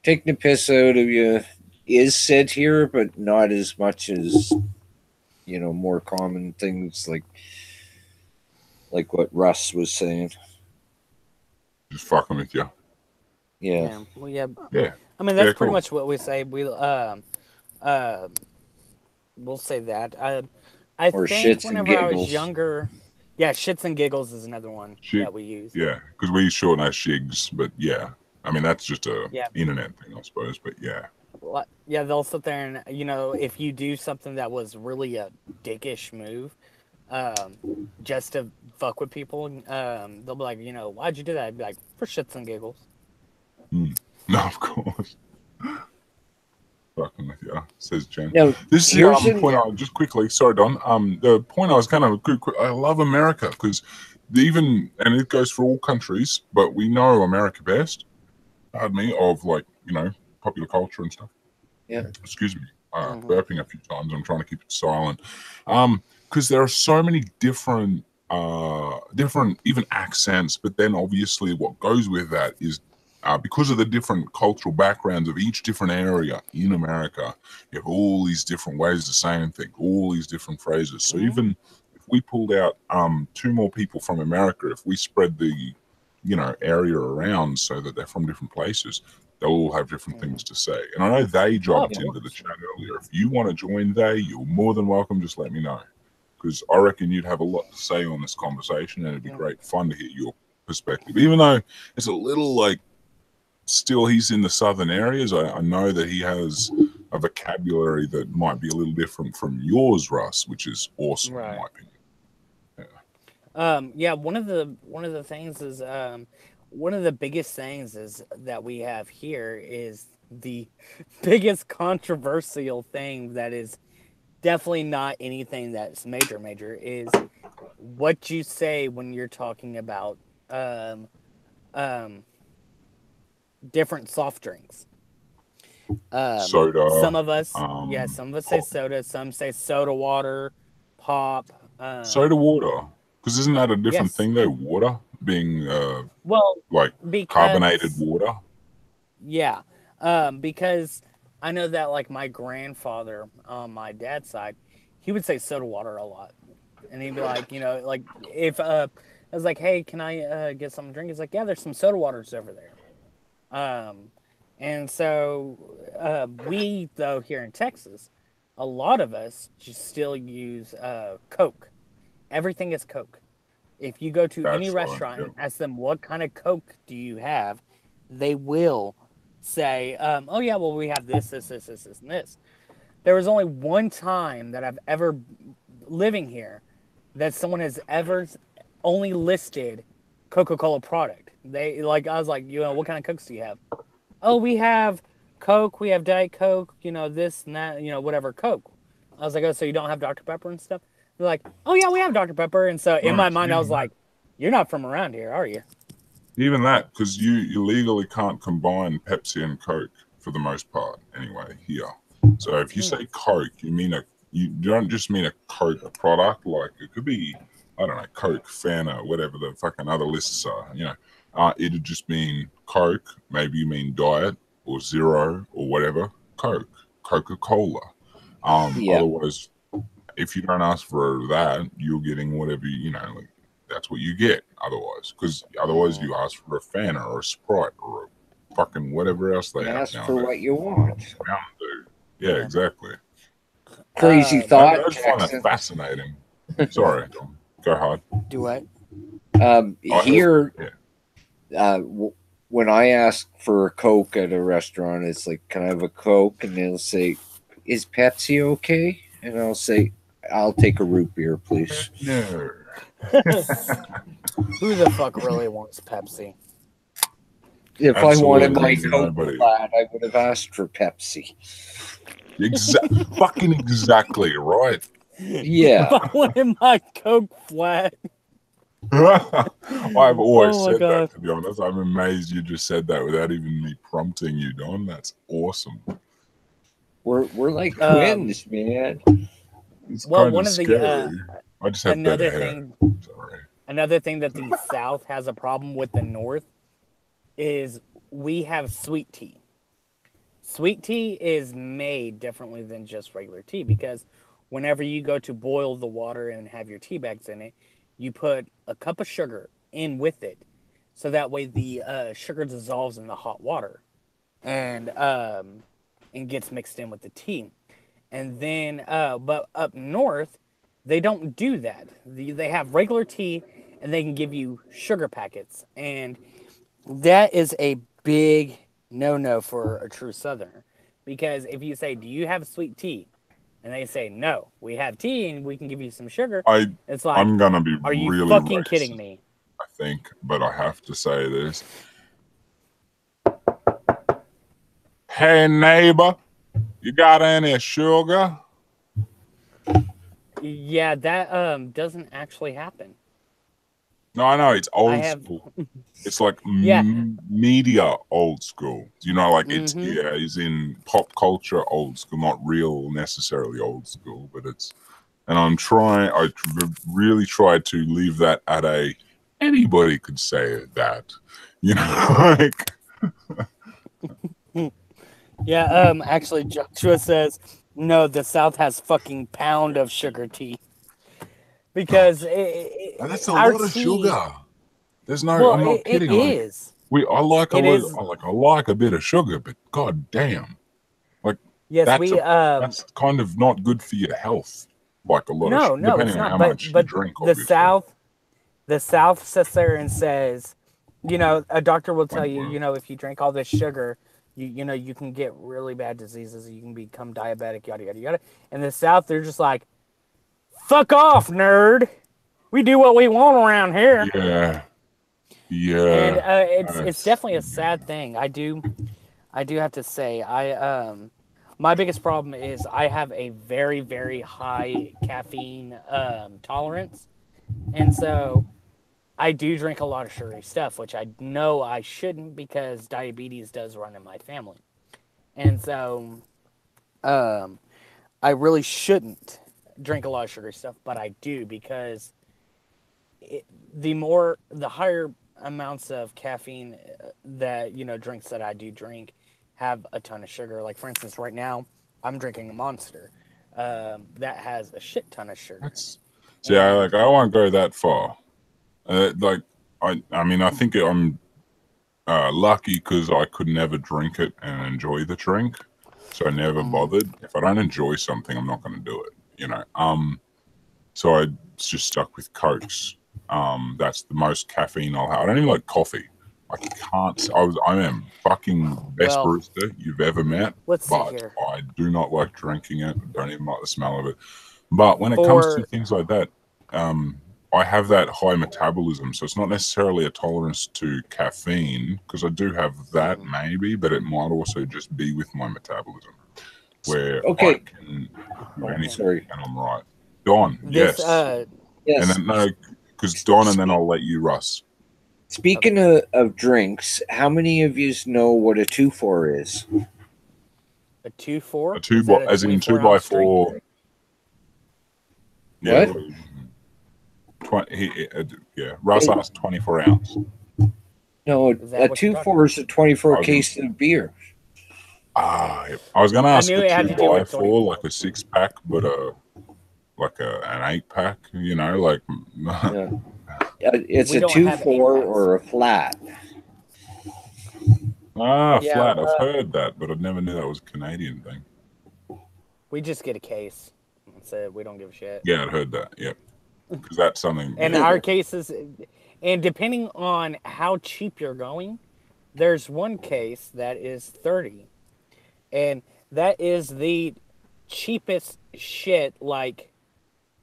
taking the piss out of you is said here, but not as much as more common things like what Russ was saying. Just fucking with you. Yeah. Well, yeah. Yeah. I mean, that's pretty cool. much what we say. We'll say that. I Or think shits and whenever I was giggles. younger, yeah, shits and giggles is another one that we use. Yeah, because we shorten our shigs, but yeah. I mean, that's just a Yeah. internet thing, I suppose, but yeah. Well, yeah, they'll sit there and, if you do something that was really a dickish move, just to fuck with people, they'll be like, why'd you do that? I'd be like, for shits and giggles. No, of course. Fucking with you, says Jen. Now, This is the point just quickly, sorry, Don. The point I was kind of, I love America because and it goes for all countries, but we know America best, pardon me, of popular culture and stuff. Yeah. Excuse me. Burping a few times. I'm trying to keep it silent. Because there are so many different even accents, but then obviously what goes with that is because of the different cultural backgrounds of each different area in America, you have all these different ways of saying things, all these different phrases. So even if we pulled out 2 more people from America, if we spread the area around so that they're from different places, they'll all have different things to say. And I know they dropped into the chat earlier. If you want to join you're more than welcome. Just let me know, because I reckon you'd have a lot to say on this conversation, and it'd be great fun to hear your perspective. Even though it's a little still he's in the southern areas, I know that he has a vocabulary that might be a little different from yours, Russ, which is awesome in my opinion. Yeah, one of the things is one of the biggest things is that we have here is the biggest controversial thing that is definitely not anything that's major is what you say when you're talking about different soft drinks. Soda. Some of us say soda, some say soda water, pop. Soda water. Because isn't that a different thing though? Water being carbonated water. Yeah, because I know that my grandfather on my dad's side, he would say soda water a lot, and he'd be like, if I was like, hey, can I get something to drink? He's like, yeah, there's some soda waters over there. And so we though here in Texas, a lot of us just still use Coke. Everything is Coke. If you go to any restaurant and ask them what kind of Coke do you have, they will say, oh yeah, well we have this, and this. There was only one time that I've ever living here that someone has ever only listed Coca-Cola product. I was like, what kind of Cokes do you have? Oh, we have Coke, we have Diet Coke, this and that, whatever Coke. I was like, oh, so you don't have Dr. Pepper and stuff? They're like, oh yeah, we have Dr. Pepper. And so in my mind, I was like, you're not from around here, are you? Even that, because you legally can't combine Pepsi and Coke for the most part anyway here. So if you say Coke, you don't just mean a Coke product. Like it could be, I don't know, Coke, Fanta, whatever the fucking other lists are, it'd just mean Coke, maybe you mean Diet or Zero or whatever, Coke, Coca-Cola. Otherwise, if you don't ask for that, you're getting whatever, that's what you get otherwise. Because otherwise you ask for a Fanta or a Sprite or a fucking whatever else they have. Ask for what you want. Yeah, exactly. Crazy thought. I just find that fascinating. Sorry, Tom. Go hard. Do what? Here, when I ask for a Coke at a restaurant, it's like, can I have a Coke? And they'll say, is Pepsi okay? And I'll say, I'll take a root beer, please. No. Who the fuck really wants Pepsi? If I wanted my Coke flat, I would have asked for Pepsi. Fucking exactly, right? Yeah. If I wanted my Coke flat. I've always said that, to be honest. I'm amazed you just said that without even me prompting you, Don. That's awesome. We're like twins, man. It's kind of scary. I just have better hair. Sorry. another thing that the South has a problem with the North is we have sweet tea. Sweet tea is made differently than just regular tea because whenever you go to boil the water and have your tea bags in it, you put a cup of sugar in with it, so that way the sugar dissolves in the hot water and gets mixed in with the tea. And then, but up north, they don't do that. They have regular tea, and they can give you sugar packets, and that is a big no for a true Southerner, because if you say, "Do you have sweet tea?" and they say, "No, we have tea, and we can give you some sugar," it's like, I'm gonna be are you really fucking racist, kidding me? I think, but I have to say this. Hey neighbor, you got any sugar? Yeah, that doesn't actually happen. No, I know it's old school. It's like media old school. You know, like it's is in pop culture old school, not real necessarily old school, but it's. And I'm trying. I really tried to leave that at a. Anybody could say that, you know, like. Yeah. Actually, Joshua says no. The South has fucking pound of sugar tea. Because that's a lot of sugar. There's no. Well, I'm not kidding. It is. I like I like a bit of sugar, but god damn, like that's kind of not good for your health. Like a lot of sugar, depending on how much you drink. The South sits there and says, you know, a doctor will tell you, you know, if you drink all this sugar, you know, you can get really bad diseases. You can become diabetic, yada yada yada. In the South, they're just like, fuck off, nerd. We do what we want around here. Yeah. And it's definitely a sad thing. I do have to say, my biggest problem is I have a very, very high caffeine tolerance, and so I do drink a lot of sugary stuff, which I know I shouldn't because diabetes does run in my family, and so I really shouldn't drink a lot of sugary stuff, but I do because the higher amounts of caffeine that, you know, drinks that I do drink have a ton of sugar. Like, for instance, right now I'm drinking a Monster that has a shit ton of sugar. I won't go that far. I mean, I think I'm lucky because I could never drink it and enjoy the drink, so I never bothered. If I don't enjoy something, I'm not going to do it, you know. So I just stuck with Cokes. That's the most caffeine I'll have. I don't even like coffee. I can't. I am fucking best barista you've ever met. But I do not like drinking it. Don't even like the smell of it. But when it comes to things like that, I have that high metabolism, so it's not necessarily a tolerance to caffeine, because I do have that maybe, but it might also just be with my metabolism, where I can do anything and I'm right. Don, yes. Yes. And then because Don, and then I'll let you, Russ. Speaking of drinks, how many of you know what a 2-4 is? A 2-4? A 2 as in 2x4. Yeah. What? 20, Russ asked 24 ounce. No, a 2-4 is a 24 case of beer. I was going to ask a 2x4, like a 6-pack, but an 8-pack, you know, like. It's a 2-4 or a flat. Flat. I've heard that, but I never knew that was a Canadian thing. We just get a case. So we don't give a shit. Yeah, I heard that. Yep. Because that's something. And in our cases, and depending on how cheap you're going, there's one case that is 30. And that is the cheapest shit. Like,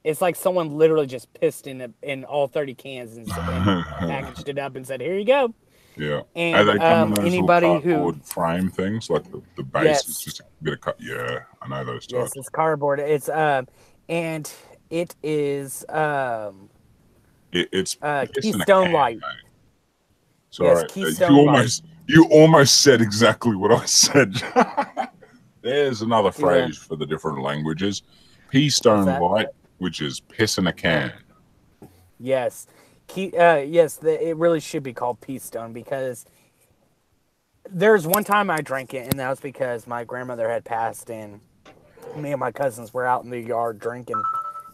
it's like someone literally just pissed in all 30 cans and packaged it up and said, "Here you go." Yeah. And they come in those anybody cardboard frame things, like the base is just a bit of cut. Yeah, I know those types. Yes, it's cardboard. It's and it is it's Keystone Light. Sorry, yes, Keystone you almost said exactly what I said. There's another phrase for the different languages. Keystone Light, which is piss in a can. Yes. Yes, it really should be called Peastone, because there's one time I drank it, and that was because my grandmother had passed, and me and my cousins were out in the yard drinking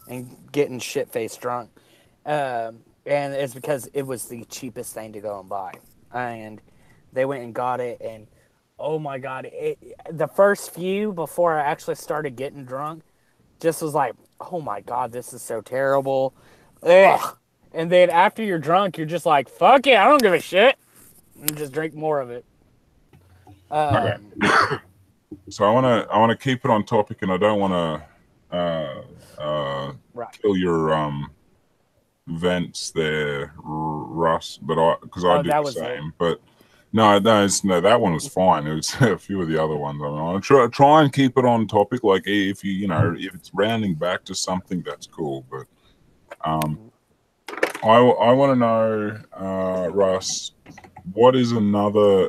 and getting shit-faced drunk. And it's because it was the cheapest thing to go and buy. And they went and got it, and oh my God, the first few before I actually started getting drunk just was like, oh my God, this is so terrible. Ugh. And then after you're drunk, you're just like, fuck it, I don't give a shit. And just drink more of it. Okay. So I wanna keep it on topic, and I don't want to kill your vents there, Russ. But because I do the same. It. But no, that one was fine. It was a few of the other ones. I mean, I'll try and keep it on topic. Like if if it's rounding back to something, that's cool. But I want to know, Russ, what is another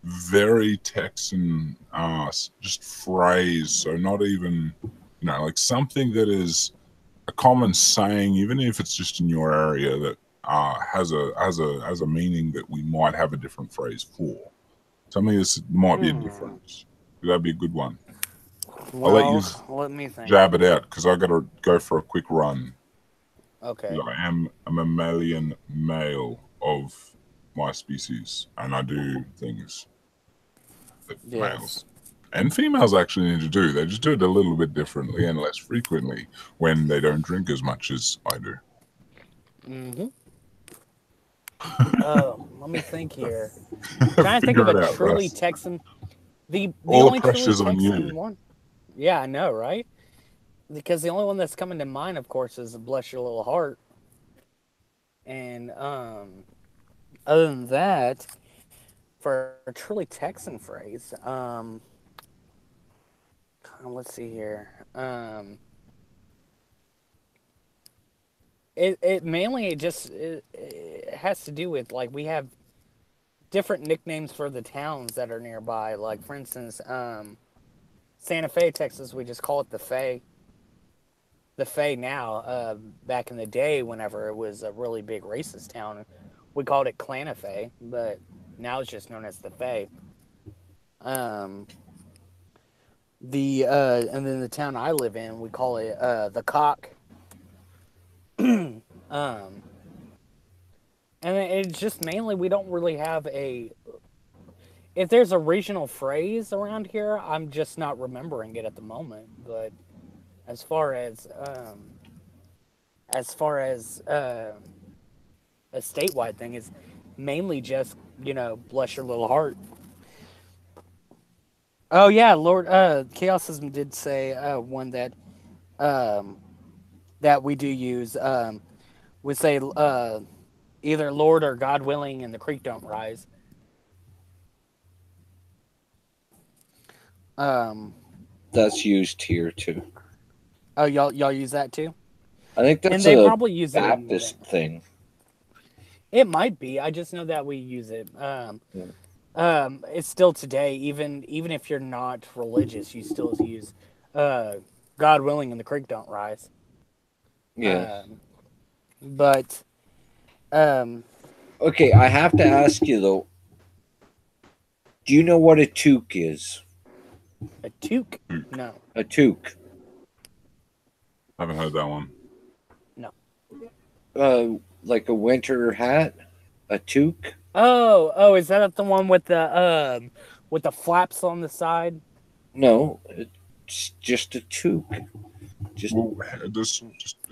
very Texan just phrase? So not even like something that is a common saying, even if it's just in your area, that has a meaning that we might have a different phrase for. Something that might be a difference. That'd be a good one. Well, I'll let you let me think. jab it out, because I got to go for a quick run. Okay. I am a mammalian male of my species, and I do things that males and females actually need to do. They just do it a little bit differently and less frequently when they don't drink as much as I do. Let me think here. I'm trying to think of a truly Texan. The all only the pressure's truly on Texan you. one. Yeah, I know, right? Because the only one that's coming to mind, of course, is "Bless Your Little Heart." And other than that, for a truly Texan phrase, let's see here. It mainly it has to do with, like, we have different nicknames for the towns that are nearby. Like, for instance, Santa Fe, Texas, we just call it the Fe. The Fe now. Back in the day, whenever it was a really big racist town, we called it Clanafe, but now it's just known as the Fe. And then the town I live in, we call it the Cock. And it's just mainly, we don't really have if there's a regional phrase around here, I'm just not remembering it at the moment. But as far as a statewide thing, is mainly just, bless your little heart. Oh yeah, Lord Chaosism did say one that we do use. We say either Lord or God willing, and the creek don't rise. That's used here too. Oh, y'all use that too? I think that's and they probably use Baptist thing. It might be. I just know that we use it. It's still today, even if you're not religious, you still use God willing and the creek don't rise. Yeah. But okay, I have to ask you though. Do you know what a toque is? A toque? No. A toque. I haven't heard that one. No. Like a winter hat? A toque? Oh, is that the one with the flaps on the side? No, it's just a toque. Just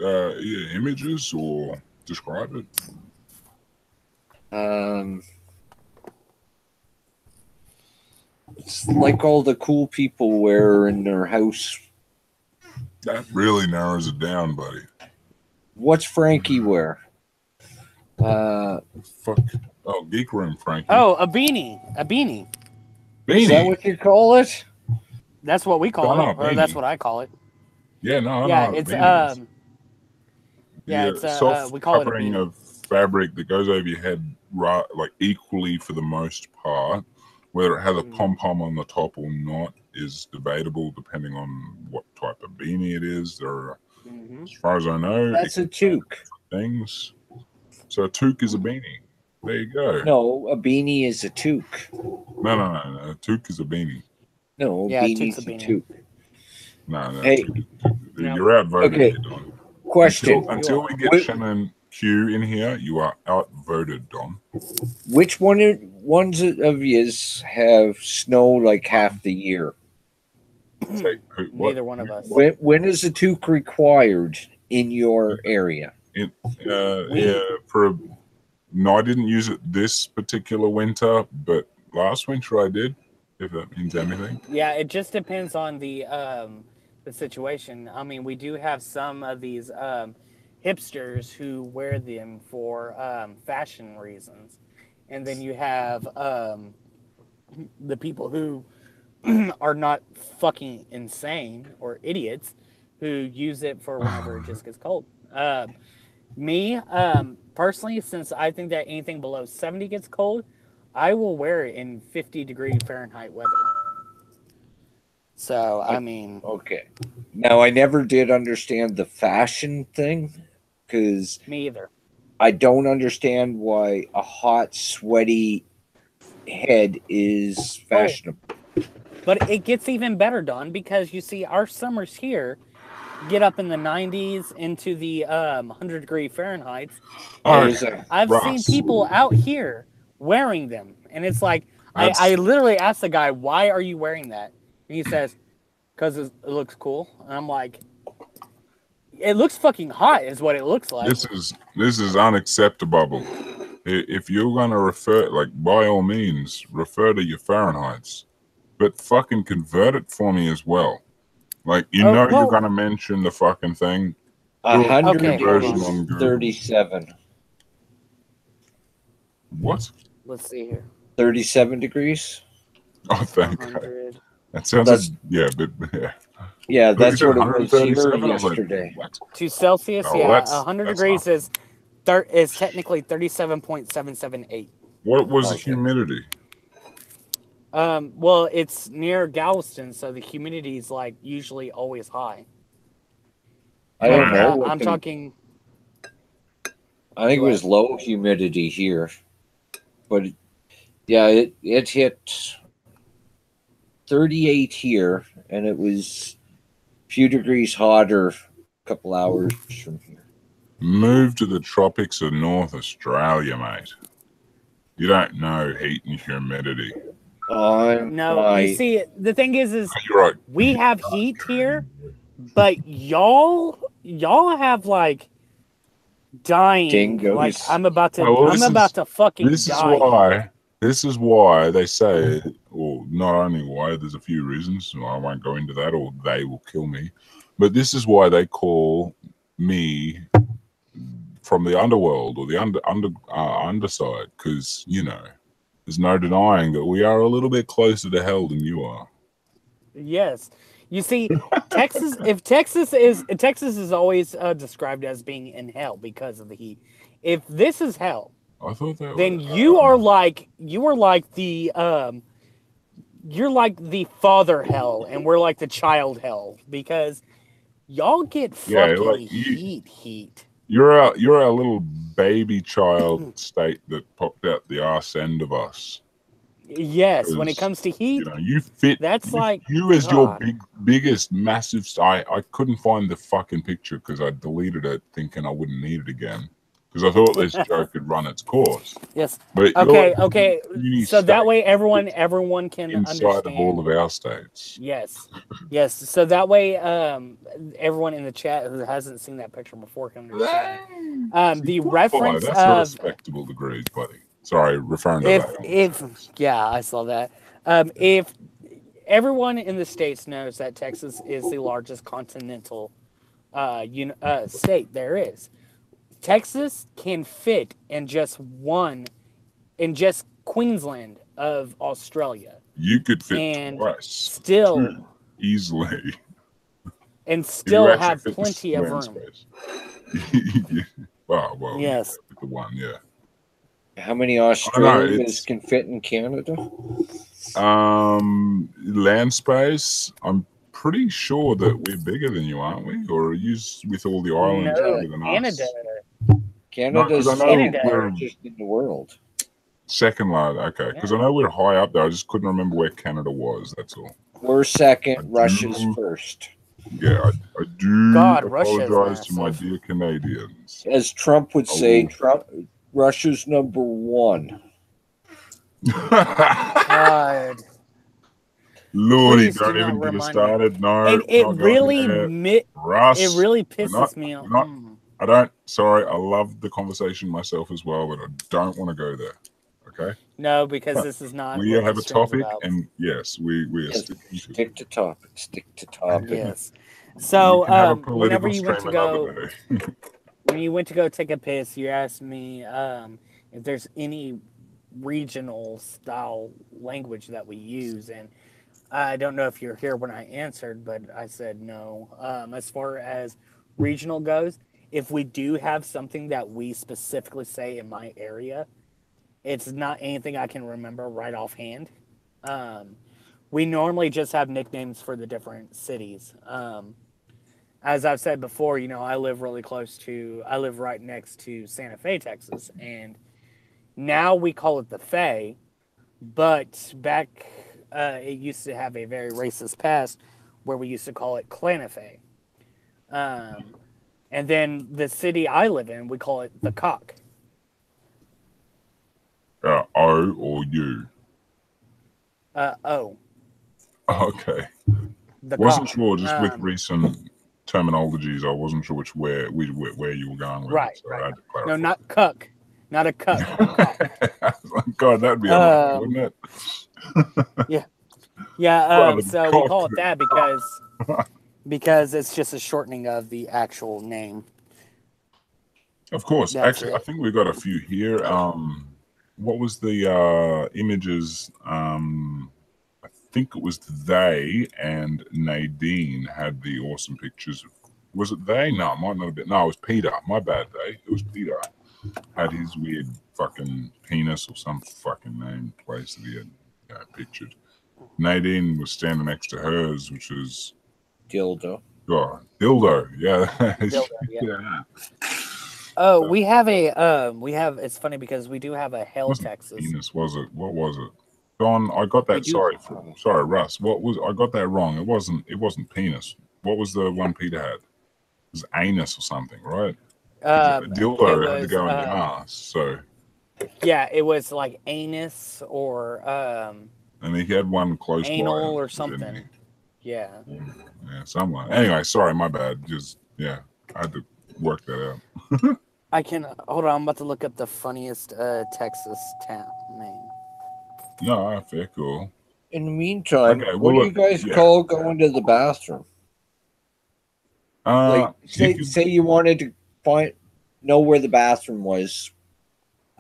images or describe it. It's like all the cool people wear in their house. That really narrows it down, buddy. What's Frankie wear? Fuck. Oh, Geek Room, Frankie. Oh, a beanie. A beanie. Beanie. Is that what you call it? That's what we call it, or that's what I call it. Yeah, no, yeah, no. It's it's soft we call it a covering beanie. of fabric that goes over your head, right, like equally for the most part. Whether it has a pom pom on the top or not is debatable, depending on what type of beanie it is. There are, as far as I know, that's a toque. Things. So a toque is a beanie. There you go. No, a beanie is a toque. No. A toque is a beanie. No, Yeah, beanie's toque's a a beanie. toque. No. Hey. You're outvoted Okay. here, Don. Question. Until we get Wait. Shannon Q in here, you are outvoted, Don. Which ones of yous have snow like half the year? Say, what? Neither one of us. When is a toque required in your area? No, I didn't use it this particular winter, but last winter I did. If that means anything. Yeah, it just depends on the situation. I mean, we do have some of these hipsters who wear them for fashion reasons, and then you have the people who are not fucking insane or idiots who use it for whenever it just gets cold. Me, personally, since I think that anything below 70 gets cold, I will wear it in 50-degree Fahrenheit weather. So, I mean... Okay. Now, I never did understand the fashion thing, because... Me either. I don't understand why a hot, sweaty head is fashionable. But it gets even better, Don, because you see, our summers here get up in the 90s into the 100-degree Fahrenheit. I've seen people out here wearing them, and it's like, I literally asked the guy, why are you wearing that? And he says, because it looks cool. And I'm like, it looks fucking hot is what it looks like. This is unacceptable. If you're gonna refer, like, by all means, refer to your Fahrenheits, but fucking convert it for me as well. Like, you're gonna mention the fucking thing. 137. What? Let's see here. 37 degrees. Oh, thank God. That sounds yeah. Yeah, that's what it was here yesterday. Like, to Celsius, oh, yeah, 100 degrees is technically 37.778. What was the humidity? Well, it's near Galveston, so the humidity is like usually always high. I don't know. I'm talking. I think it was low humidity here, but yeah, it hit 38 here, and it was a few degrees hotter a couple hours from here. Move to the tropics of North Australia, mate. You don't know heat and humidity. No, you see, the thing is you're right. We have heat here, but y'all have like dying. Dingoes. Like I'm about to fucking die. This is why they say, or not only why, there's a few reasons. I won't go into that, or they will kill me. But this is why they call me from the underworld or the underside, because there's no denying that we are a little bit closer to hell than you are. Yes. You see, Texas is always described as being in hell because of the heat. If this is hell, I thought that then you are like the father hell, and we're like the child hell, because y'all get fucking heat. You're our little baby child state that popped out the arse end of us. Yes, when it comes to heat, you fit. That's you as your biggest massive. I couldn't find the fucking picture because I deleted it, thinking I wouldn't need it again, because I thought this joke had run its course. Yes. But okay. So that way everyone can inside understand. of all of our states. Yes. So that way everyone in the chat who hasn't seen that picture before can understand. The reference that's not respectable degrees, buddy. Sorry, referring to that. I saw that. If everyone in the States knows that Texas is the largest continental state there is, Texas can fit in just Queensland of Australia. You could fit and twice. Still easily. And still have plenty of room. Well, yes. The one, yeah. How many Australians can fit in Canada? Land space. I'm pretty sure that we're bigger than you, aren't we? Or are you with all the islands bigger than us? Canada's 'cause I know second we're largest in the world. second large. Okay, because I know we're high up there. I just couldn't remember where Canada was. That's all. We're second. Russia's do- first. Yeah, I do God, Russia's apologize to my massive. dear Canadians. As Trump would say, Oh. Russia's number one. God. Lordy, Please do don't not even get us remind me. started. No, And it not going really, there. Russ, it really we're pisses me off. not- I don't. Sorry, I love the conversation myself as well, but I don't want to go there. Okay. No, because this is not. We what have the a stream's topic, about. and yes, we are Yes, sticking to stick to topic. Stick to topic. Yes. So, We can have a whenever political you went to stream go, another day. when you went to go take a piss, you asked me if there's any regional style language that we use, and I don't know if you're here when I answered, but I said no. As far as regional goes, if we do have something that we specifically say in my area, it's not anything I can remember right offhand. We normally just have nicknames for the different cities. As I've said before, you know, I live right next to Santa Fe, Texas, and now we call it the Fe, but back it used to have a very racist past where we used to call it Clanafe. And then the city I live in, we call it the Cock. O or U? O. Okay. The Wasn't Cock. sure, just with recent terminologies, I wasn't sure where you were going with Right, it. So I right. had to clarify. No, not cuck. Not a cuck. Cock. God, that'd be unlucky, wouldn't it? Yeah. Yeah, Rather so cock we call it than- that because it's just a shortening of the actual name. Of course. That's Actually, it. I think we've got a few here. What was the images? I think it was they and Nadine had the awesome pictures. Was it they? No, it might not have been. No, it was Peter. My bad, they. It was Peter. Had his weird fucking penis or some fucking name place that he had pictured. Nadine was standing next to hers, which was Dildo. dildo. Yeah. Dildo, yeah. Yeah. Oh, we have it's funny because we do have a Hell Wasn't Texas. penis, was it? What was it? Don, I got that. Sorry, Russ. I got that wrong. It wasn't penis. What was the one Peter had? It was anus or something, right? Dildo had to go in the ass. So yeah, it was like anus or and he had one close anal by or didn't something. Yeah. Yeah, somewhere. Anyway, sorry, my bad. Just I had to work that out. I can hold on. I'm about to look up the funniest Texas town name. No, fair, cool. In the meantime, Okay, what do you guys call going to the bathroom? Like, say you wanted to know where the bathroom was.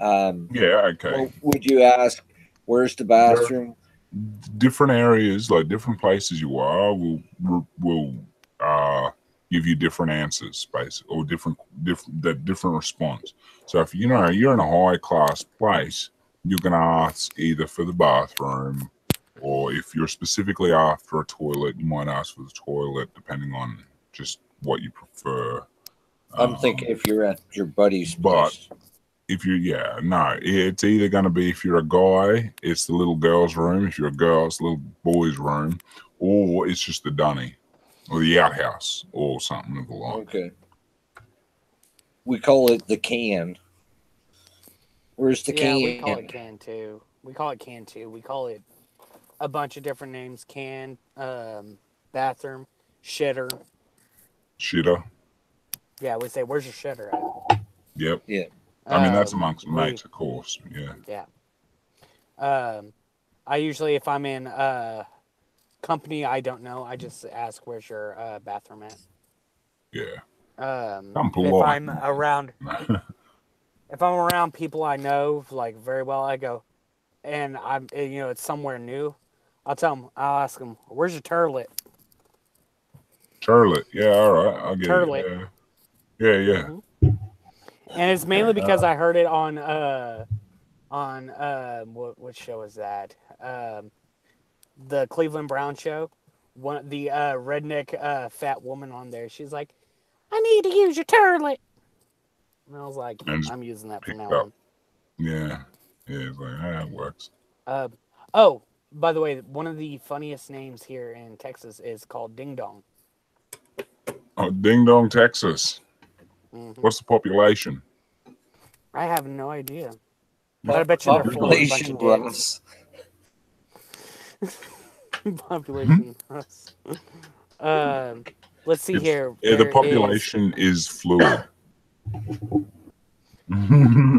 Okay. What would you ask? Where's the bathroom? Different areas, like different places you are, will give you different answers, basically, or different response. So if you're in a high class place, you're gonna ask either for the bathroom, or if you're specifically after a toilet, you might ask for the toilet, depending on just what you prefer. I'm thinking if you're at your buddy's place. But if it's either going to be, if you're a guy, it's the little girl's room. If you're a girl, it's the little boy's room, or it's just the dunny or the outhouse or something of the like. Okay. We call it the can. Where's the can? We call it can too. We call it a bunch of different names. Can, bathroom, shitter. Shitter. Yeah, we say, where's your shitter at? Yep. Yeah. I mean, that's amongst mates, of course. Yeah. Yeah. I usually, if I'm in company I don't know, I just ask, where's your bathroom at? Yeah. If I'm around people I know, like, very well, I go, and it's somewhere new, I'll ask them, where's your turlet? Turlet. Yeah, all right. I'll get turlet. it. Yeah. Mm-hmm. And it's mainly because I heard it on what show is that? The Cleveland Brown show. The redneck fat woman on there. She's like, I need to use your turlet. And I was like, And I'm using that from picked now up. on. Yeah. It's like, it works. Oh, by the way, one of the funniest names here in Texas is called Ding Dong. Oh, Ding Dong, Texas. Mm-hmm. What's the population? I have no idea. But I bet you they're full of a bunch of dicks. Population. Let's see here. Yeah, the population is fluid.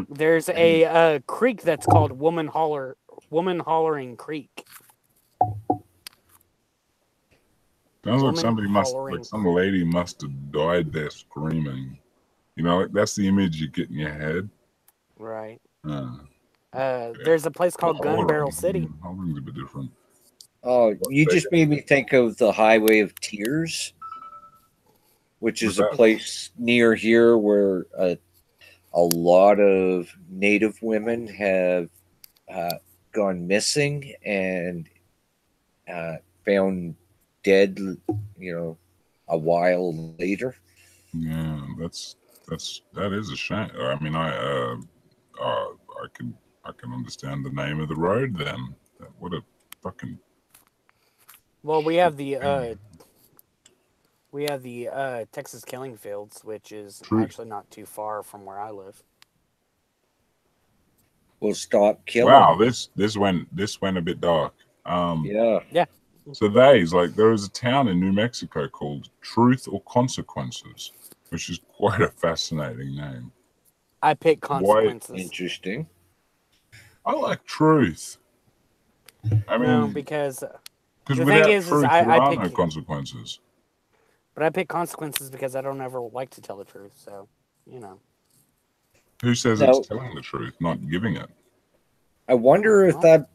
There's a creek that's called Woman Hollering Creek. Sounds like somebody some lady must have died there screaming. You know, like that's the image you get in your head. Right. Yeah. There's a place called Gun Barrel City. Hollering's a bit different. Oh, you just made me think of the Highway of Tears, which is a place near here where a lot of Native women have gone missing and found dead, a while later. Yeah, that is a shame. I mean, I can understand the name of the road then. What a fucking. Well, we have the Texas Killing Fields, which is actually not too far from where I live. We'll stop killing. Wow, this went a bit dark. Yeah. So there is a town in New Mexico called Truth or Consequences, which is quite a fascinating name. I pick Consequences. Why? Interesting. I like Truth. I mean, no, because the thing is truth, there are no consequences. But I pick Consequences because I don't ever like to tell the truth. So, Who says it's telling the truth, not giving it? I wonder if that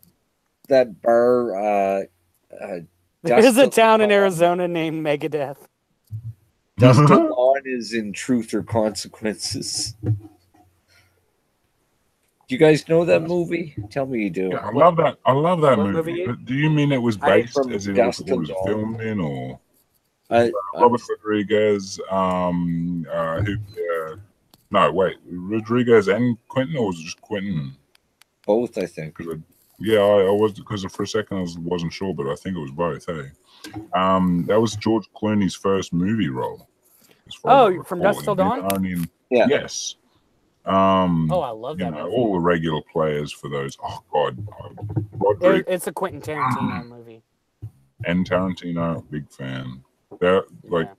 bar. There's a town in Arizona named Megadeth. Dustin Lawn is in Truth or Consequences. Do you guys know that movie? Tell me you do. Yeah, I love that movie. But do you mean it was based as in it was filmed in, or Robert Rodriguez? Rodriguez and Quentin, or was it just Quentin? Both, I think. I was, because for a second I wasn't sure, but I think it was both. Hey, that was George Clooney's first movie role. From Dusk Till Dawn. Yeah. Yes. I love that movie. All the regular players for those. Oh God, it's a Quentin Tarantino movie. And Tarantino, big fan. They're like,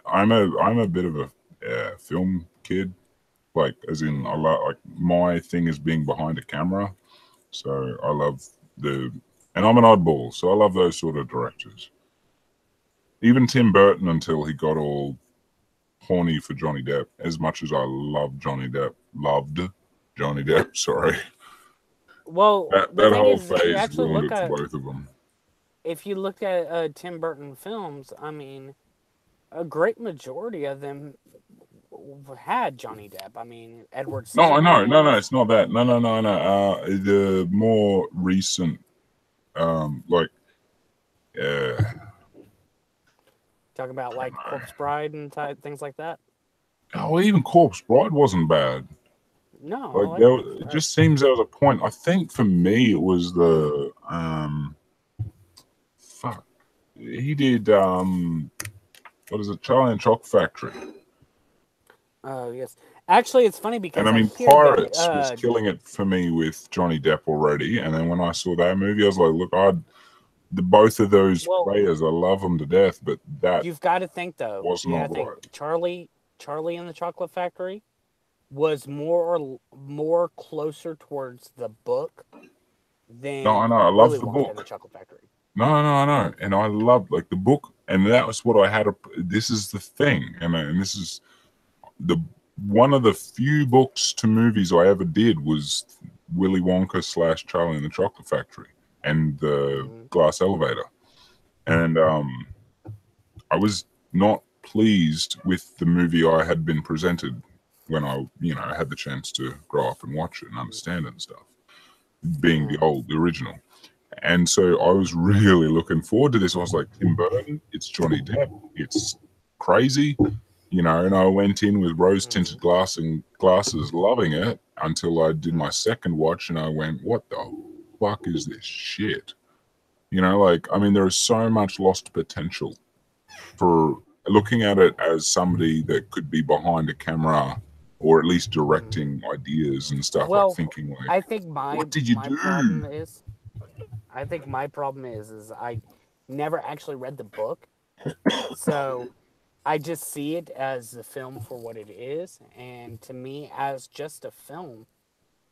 I'm a bit of a film kid. Like, as in, my thing is being behind a camera. So I love and I'm an oddball, so I love those sort of directors. Even Tim Burton, until he got all horny for Johnny Depp, as much as I loved Johnny Depp, sorry. Well, that whole phase ruined it for both of them. If you look at Tim Burton films, I mean, a great majority of them had Johnny Depp. I mean, Edward Scissorhands. No, it's not that. No. The more recent, talking about like Corpse Bride and things like that. Oh, even Corpse Bride wasn't bad. No, it just seems there was a point. I think for me it was the he did what is it? Charlie and Chocolate Factory. Oh yes, actually, it's funny because Pirates was killing it for me with Johnny Depp already, and then when I saw that movie, I was like, look, both of those players, I love them to death, but that you've got to think though. Was not right. Charlie and the Chocolate Factory was more closer towards the book than I know. I love the book. And the Chocolate Factory. No, I know, and I loved the book, and that was what I had. This is the thing, and this is one of the few books to movies I ever did was Willy Wonka / Charlie and the Chocolate Factory and the Glass Elevator, and I was not pleased with the movie I had been presented when I had the chance to grow up and watch it and understand it and stuff, being the original. And so I was really looking forward to this. I was like, Tim Burton, it's Johnny Depp, it's crazy, you know, and I went in with rose-tinted glasses, loving it, until I did my second watch, and I went, what the fuck is this shit? You know, like, I mean, there is so much lost potential for looking at it as somebody that could be behind a camera or at least directing ideas and stuff, Well, like thinking like, I think what did you do? I think my problem is I never actually read the book, so I just see it as the film for what it is, and to me, as just a film,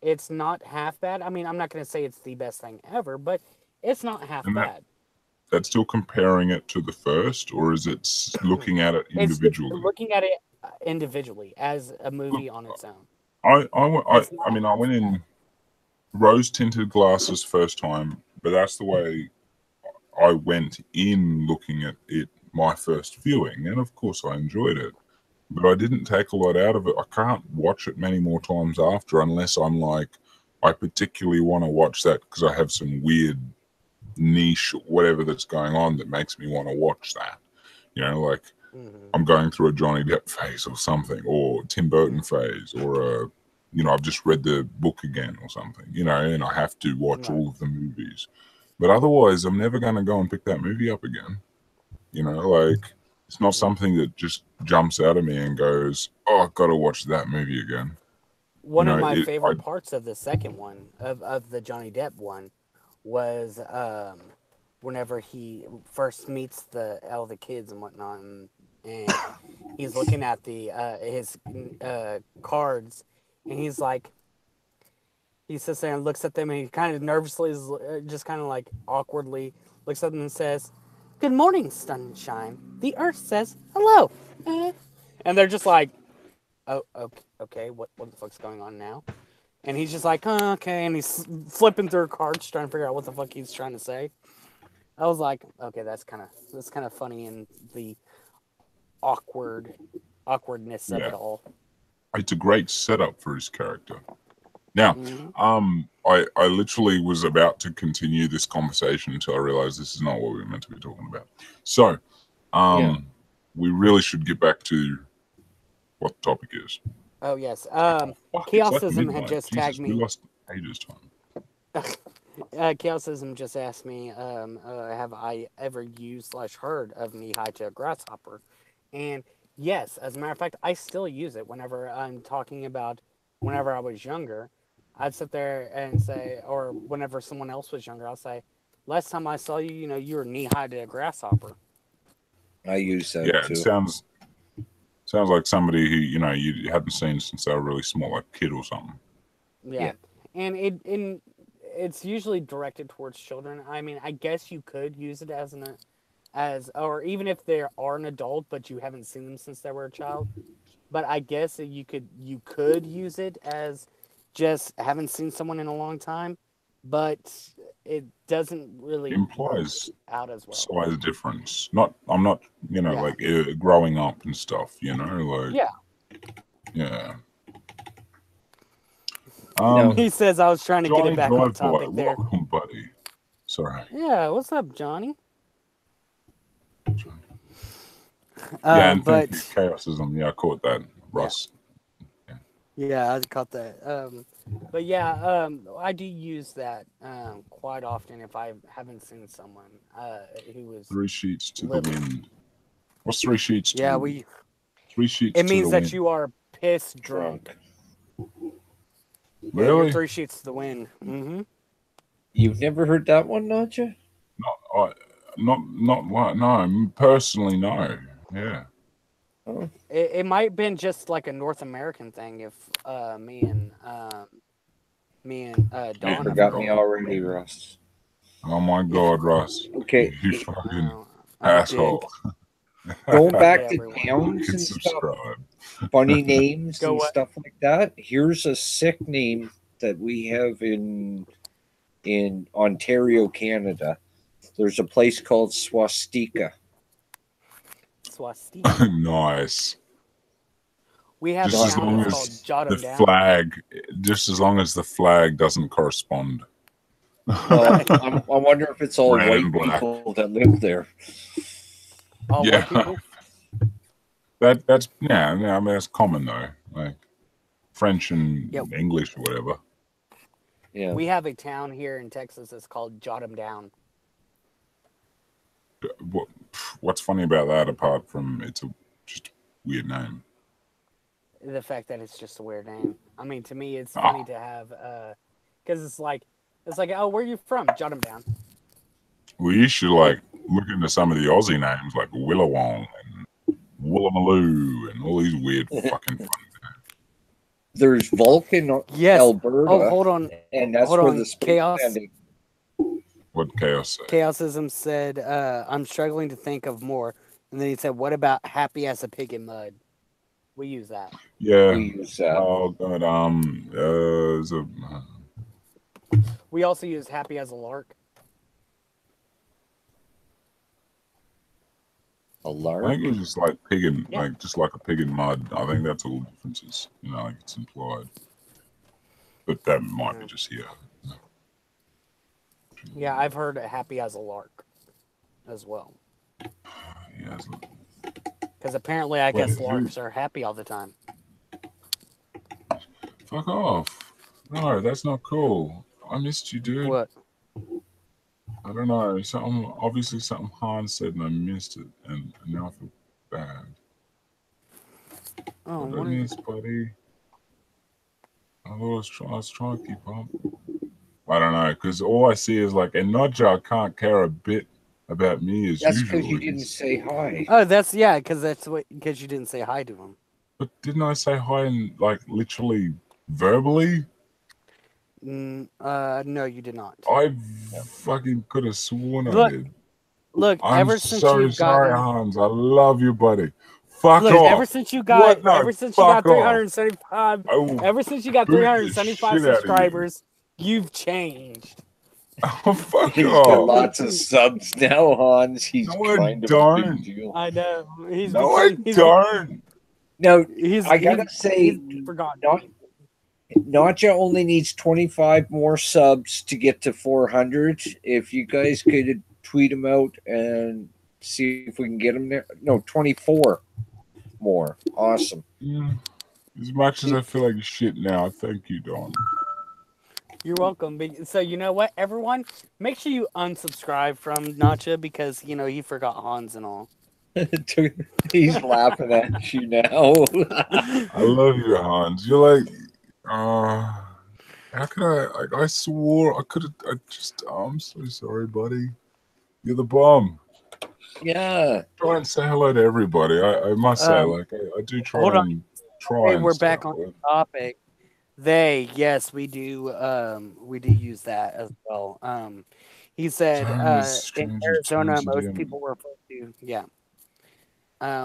it's not half bad. I mean, I'm not going to say it's the best thing ever, but it's not half bad. That's still comparing it to the first, or is it looking at it individually? It's looking at it individually as a movie on its own. I mean, I went in rose-tinted glasses first time, but that's the way I went in looking at it my first viewing, and of course I enjoyed it, but I didn't take a lot out of it. I can't watch it many more times after, unless I'm like, I particularly want to watch that because I have some weird niche or whatever that's going on that makes me want to watch that. You know, like I'm going through a Johnny Depp phase or something, or Tim Burton phase, or you know, I've just read the book again or something, you know, and I have to watch all of the movies. But otherwise, I'm never going to go and pick that movie up again. You know, like, it's not something that just jumps out of me and goes, oh, I've got to watch that movie again. One of my favorite parts of the second one, of the Johnny Depp one, was whenever he first meets all the kids and whatnot, and he's looking at his cards, and he's like, he sits there and looks at them, and he kind of nervously, just kind of like awkwardly looks at them and says, "Good morning, sunshine. The earth says hello." And they're just like, "Oh, okay, what the fuck's going on now?" And he's just like, "Oh, okay," and he's flipping through cards trying to figure out what the fuck he's trying to say. I was like, okay, that's kind of funny, in the awkwardness of it all. It's a great setup for his character. Now, I literally was about to continue this conversation until I realized this is not what we were meant to be talking about. So, we really should get back to what the topic is. Oh, yes. Chaosism had just tagged me. We lost ages time. Chaosism just asked me, have I ever used / heard of knee-high to a grasshopper? And yes, as a matter of fact, I still use it whenever I'm talking about whenever I was younger. I'd sit there and say, or whenever someone else was younger, I'll say, last time I saw you, you were knee-high to a grasshopper. I use that too. It sounds like somebody who, you hadn't seen since they were really small, like a kid or something. Yeah. And it's usually directed towards children. I mean, I guess you could use it or even if they are an adult, but you haven't seen them since they were a child. But I guess that you could use it as just haven't seen someone in a long time, but it doesn't really implies out as well. Size difference. I'm not, like growing up and stuff. Like yeah. He says I was trying to get it back on topic there. Welcome, buddy. Sorry. Yeah, what's up, Johnny? And thank you, Chaosism. Yeah, I caught that, Russ. Yeah, I caught that. But yeah, I do use that quite often if I haven't seen someone who was 3 sheets to the wind. What's 3 sheets? Yeah, 3 sheets. It means that you are piss drunk. Really? Yeah, 3 sheets to the wind. Mm-hmm. You've never heard that one, NotJah? Not what? No, personally, no. Yeah. Oh. It might have been just like a North American thing. If me and Dawn. You forgot me already, Russ. Oh my God, Russ. Okay. You fucking asshole. Going back to towns and stuff, funny names and stuff like that. Here's a sick name that we have in Ontario, Canada. There's a place called Swastika. Nice. We have just as long as the flag, just as long as the flag doesn't correspond. I wonder if it's all white people that live there. All white people? That's yeah. I mean that's common though, like French and English or whatever. Yeah. We have a town here in Texas that's called Jot 'em Down. What's funny about that, apart from it's just a weird name? The fact that it's just a weird name. I mean, to me, it's funny to have, because it's like, oh, where are you from? Jot 'em Down. We should like look into some of the Aussie names like Willawong and Woollamaloo and all these weird fucking fun names. There's Vulcan, Alberta. Oh, hold on. And that's hold where on. the space Chaos. landing. What Chaos say? Chaosism said, I'm struggling to think of more. And then he said, what about happy as a pig in mud? We use that. Yeah. We use that. Oh god. We also use happy as a lark. A lark? I think it's just like pig in, like just like a pig in mud. I think that's all the differences. You know, like it's implied. But that might be just here. Yeah, I've heard happy as a lark as well. Yeah. Because apparently, I guess larks are happy all the time. Fuck off. No, that's not cool. I missed you, dude. What? I don't know. Obviously something Hans said and I missed it, and now I feel bad. Oh, what did I miss, buddy? I was trying to keep up. I don't know, because all I see is like, and NotJah can't care a bit about me as usual. That's because you didn't say hi. Oh, because you didn't say hi to him. But didn't I say hi and like literally verbally? No, you did not. I fucking could have sworn I did. Look, I'm so sorry, Hans. I love you, buddy. Fuck off. Ever since you got, ever since you got 375, ever since you got boot the 375 shit out of you. subscribers, you've changed. Oh, fuck He's off. got lots of subs now, Hans. He's No, I kind of a don't. big deal. I know. I don't. No, I gotta say, he's forgotten. NotJah only needs 25 more subs to get to 400. If you guys could tweet him out and see if we can get him there. No, 24 more. Awesome. Yeah. As much as I feel like shit now, thank you, Don. You're welcome. So you know what, everyone? Make sure you unsubscribe from NotJah because, you know, he forgot Hans and all. He's laughing at you now. I love you, Hans. You're like, how could I swore I could have, I'm so sorry, buddy. You're the bomb. Yeah. Try and say hello to everybody. I must say, like, I do try and try. Hey, and we're back on the topic. Yes, we do use that as well. He said in Arizona, most people refer to,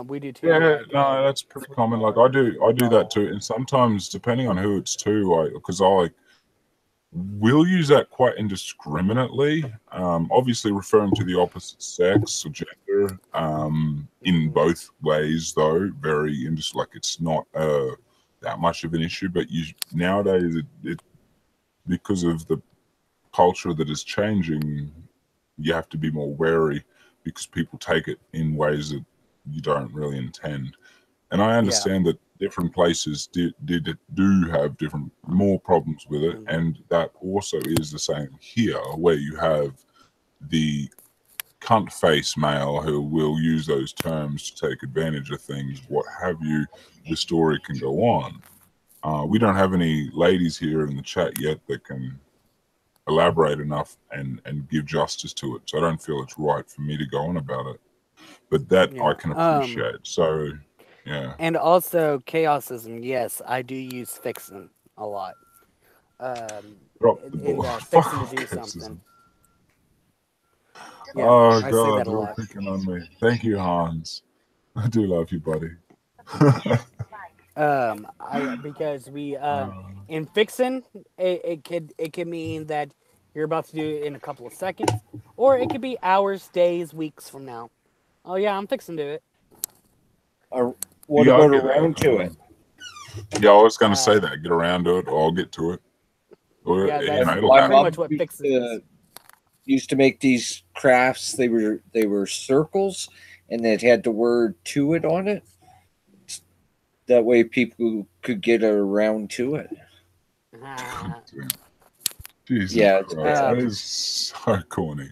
we do too. Yeah, no, that's pretty common. Like I do that too, and sometimes depending on who it's to, because I will use that quite indiscriminately. Obviously, referring to the opposite sex or gender, in both ways, though, very like it's not that much of an issue. But nowadays, it because of the culture that is changing, you have to be more wary because people take it in ways that you don't really intend. And I understand that different places do have more problems with it, and that also is the same here, where you have the cunt face male who will use those terms to take advantage of things, what have you. The story can go on. We don't have any ladies here in the chat yet that can elaborate enough and give justice to it, so I don't feel it's right for me to go on about it. But that I can appreciate. So, yeah. And also, chaosism. Yes, I do use fixing a lot. Drop the ball. Fixing to do something. Yeah, oh, I God, say that a you're lot. picking on me. Thank you, Hans. I do love you, buddy. Because we in fixing, it could mean that you're about to do it in a couple of seconds, or it could be hours, days, weeks from now. Oh yeah, I'm fixing to do it. What about around to it? Yeah, I was going to say that. Get around to it, or I'll get to it. Or, Yeah, that's pretty much what fixing is. Used to make these crafts. They were circles, and it had the word "to it" on it. That way people could get around to it. Jesus Yeah, Christ, that is so corny.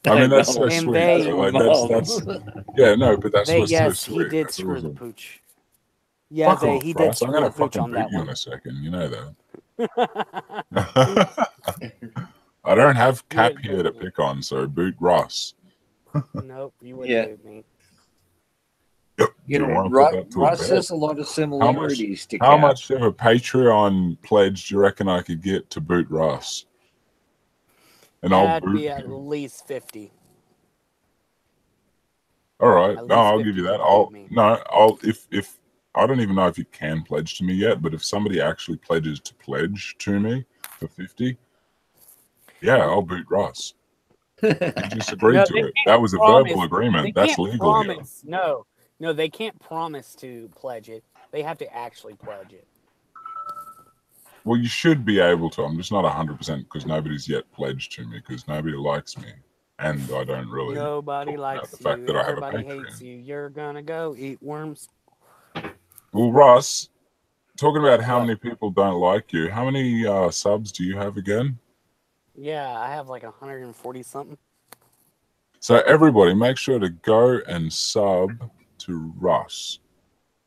I I mean, that's know. so And sweet. they- though. Like, that's yeah, no, but that's what's yes, so sweet. he did That's screw awesome. the pooch. Yeah, Fuck off, he did Russ. I'm screw gonna the pooch fucking on beat that you in one. a second. You know that. I don't have Cap You here to wouldn't pick on, so boot Ross. Nope, you wouldn't Yeah. boot me. Yep. You Do know, want to put that to a Ross bed? has a lot of similarities to How Cap. much of a Patreon pledge do you reckon I could get to boot Ross? And I'll That'd boot be at him. least 50. All right. At No, least I'll 50 give you that. to boot me. I'll if I don't even know if you can pledge to me yet, but if somebody actually pledges to pledge to me for 50, yeah, I'll boot Ross. You just agreed No, to they it. That was a promise. verbal agreement. They That's can't legal here. promise. No, they can't promise to pledge it. They have to actually pledge it. Well, you should be able to. I'm just not 100% because nobody's yet pledged to me because nobody likes me. And I don't really Nobody talk about likes the fact you. that I have a Everybody Patreon. hates you. You're gonna go eat worms. Well, Ross, talking about how What? many people don't like you, how many subs do you have again? Yeah, I have like 140 something. So everybody, make sure to go and sub to Ross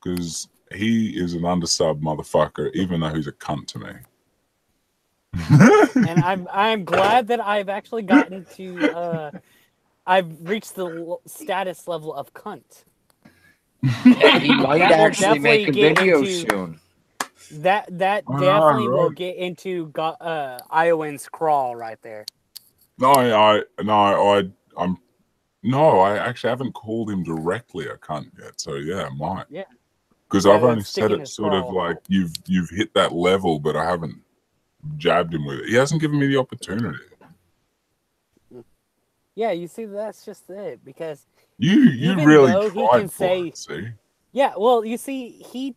because he is an undersub motherfucker, even though he's a cunt to me. And I'm glad that I've actually gotten to I've reached the status level of cunt. He might That will actually make a definitely get video into- soon. That Oh, definitely will right. get into Iowans crawl right there. I actually haven't called him directly a cunt yet. So yeah, I might. Yeah. Because Yeah, I've only it's said sticking it his sort of crawl. like you've hit that level, but I haven't jabbed him with it. He hasn't given me the opportunity. Yeah, you see, that's just it because You even really though he tried can for say- it, see? yeah, well, you see, he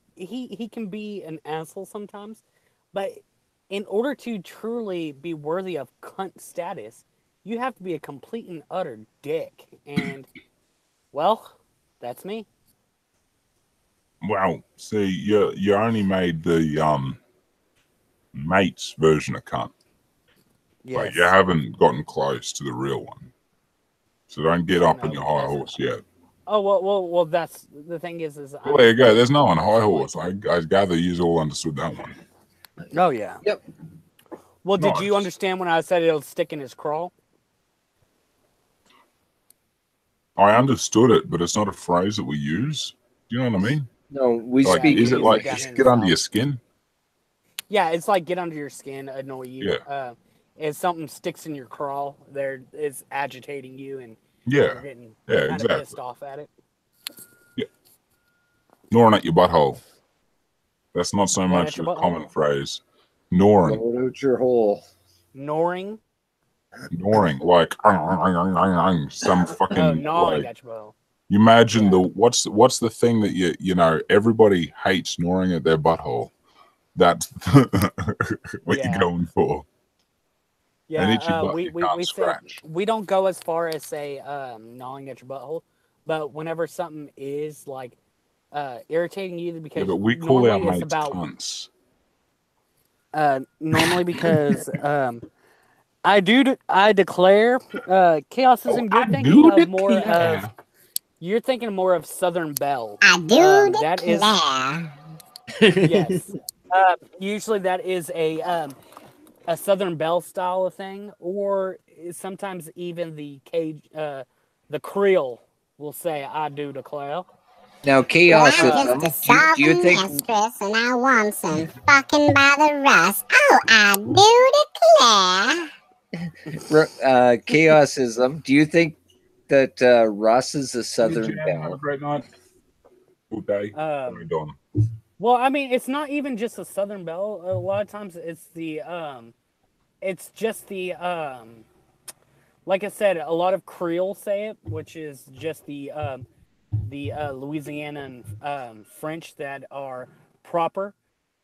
can be an asshole sometimes, but in order to truly be worthy of cunt status, you have to be a complete and utter dick. And well, that's me. Wow. See, you only made the mates version of cunt. Like you haven't gotten close to the real one. So don't get up on No, your high because- horse yet. Oh well. That's the thing is Well, there you go. There's no one high horse. I gather you all understood that one. Oh yeah. Yep. Well, did you Nice. understand when I said it'll stick in his crawl? I understood it, but it's not a phrase that we use. Do you know what I mean? No, we Like, speak. is it like down just in get the under your South. skin? Yeah, it's like get under your skin, annoy you. Yeah. If something sticks in your crawl, there it's agitating you, and Yeah. you're getting Yeah, kind of exactly. pissed off at it. Gnawing at your butthole. That's not so Gnawing much at a your common butthole. phrase. Gnawing. Blow it out your hole. Gnawing. Gnawing. Like some fucking Oh, gnawing like, at your butthole. you imagine Yeah. what's the thing that you know everybody hates gnawing at their butthole. That's what Yeah. you're going for. An itchy Yeah, butt we you can't we say scratch. we don't go as far as say gnawing at your butthole, but whenever something is like irritating you because Yeah, but we call our normally it's mates about cunts. normally because I declare chaos isn't good thinking of more of you're thinking more of Southern Belle. I do That is declare. yes. Usually that is a Southern Belle style of thing, or sometimes even the Creole will say, "I do declare." Now, Well, chaos I'm just a do you sovereign think? mistress, and I want some fucking by the rust. Oh, I do declare. Chaosism. Do you think that Russ is a Southern Have a Belle? great night. Good day. Um, Done. Well, I mean, it's not even just a Southern Belle. A lot of times, it's just the like I said, a lot of Creole say it, which is just the Louisiana French that are proper.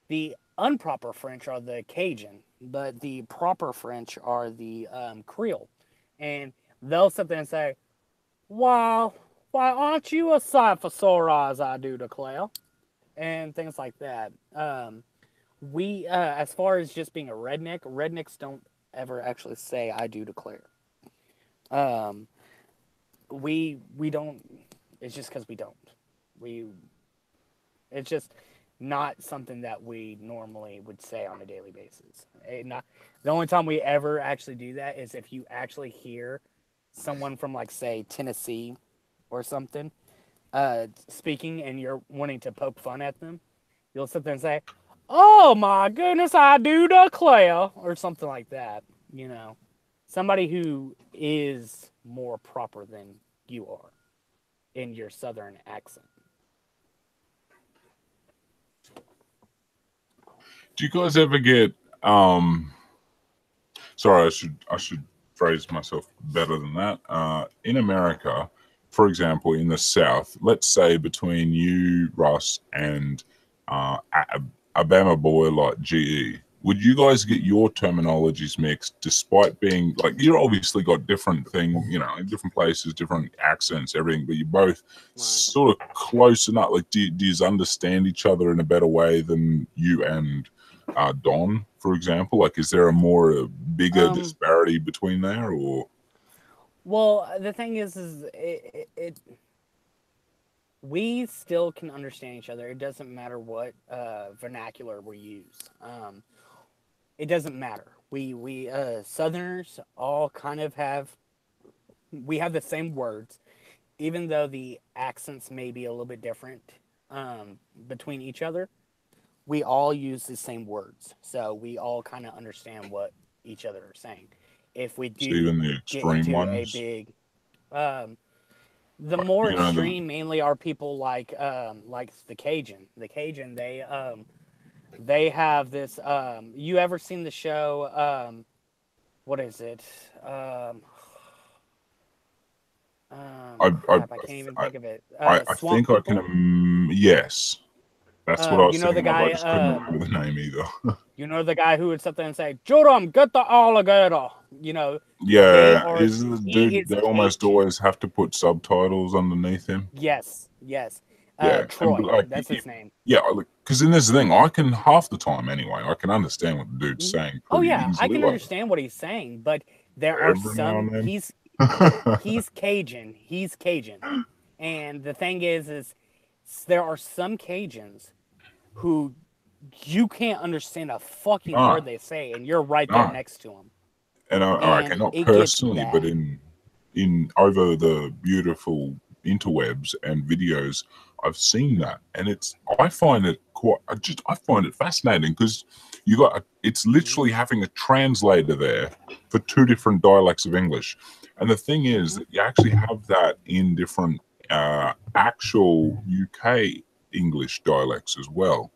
The improper French are the Cajun, but the proper French are the Creole, and they'll sit there and say, "Why aren't you a cipher, as I do declare?" and things like that. We, as far as just being a redneck, rednecks don't ever actually say "I do declare." Um, we don't. It's just because we don't. We. It's just not something that we normally would say on a daily basis. The only time we ever actually do that is if you actually hear someone from, like, say, Tennessee or something speaking, and you're wanting to poke fun at them. You'll sit there and say, "Oh my goodness, I do declare," or something like that. You know, somebody who is more proper than you are in your southern accent. Do you guys ever get sorry, I should phrase myself better than that. In America, for example, in the South, let's say between you, Russ, and a Bama boy like GE, would you guys get your terminologies mixed despite being, like, you're obviously got different things, you know, in different places, different accents, everything, but you're both sort of close enough. Like, do you understand each other in a better way than you and Don, for example? Like, is there a bigger disparity between there, or? Well, the thing is we still can understand each other. It doesn't matter what vernacular we use. It doesn't matter. We Southerners all kind of have the same words, even though the accents may be a little bit different between each other. We all use the same words, so we all kind of understand what each other are saying. If we do even the get extreme into ones, a big, the more extreme mainly are people like the Cajun. The Cajun, they have this. You ever seen the show? What is it? Crap, I can't even think of it. I think People? I can. Yes. That's what I was you know thinking the of. guy. I just couldn't remember the name either. You know the guy who would sit there and say, "Joram, get the alligator." You know. Yeah, is the He dude? is They almost Cajun. always have to put subtitles underneath him. Yes. Yeah, Troy. and, like, That's his name. Yeah, because then there's the thing. I can, half the time anyway, I can understand what the dude's saying. Oh Pretty yeah, I easily, can like, understand what he's saying, but there are every now and some. then. He's Cajun. He's Cajun, and the thing is there are some Cajuns who you can't understand a fucking No, word they say, and you're right there no. next to them. And okay, not it gets personally, but bad. in over the beautiful interwebs and videos, I've seen that, and I find it fascinating, because it's literally having a translator there for two different dialects of English, and the thing is that you actually have that in different actual UK English dialects as well.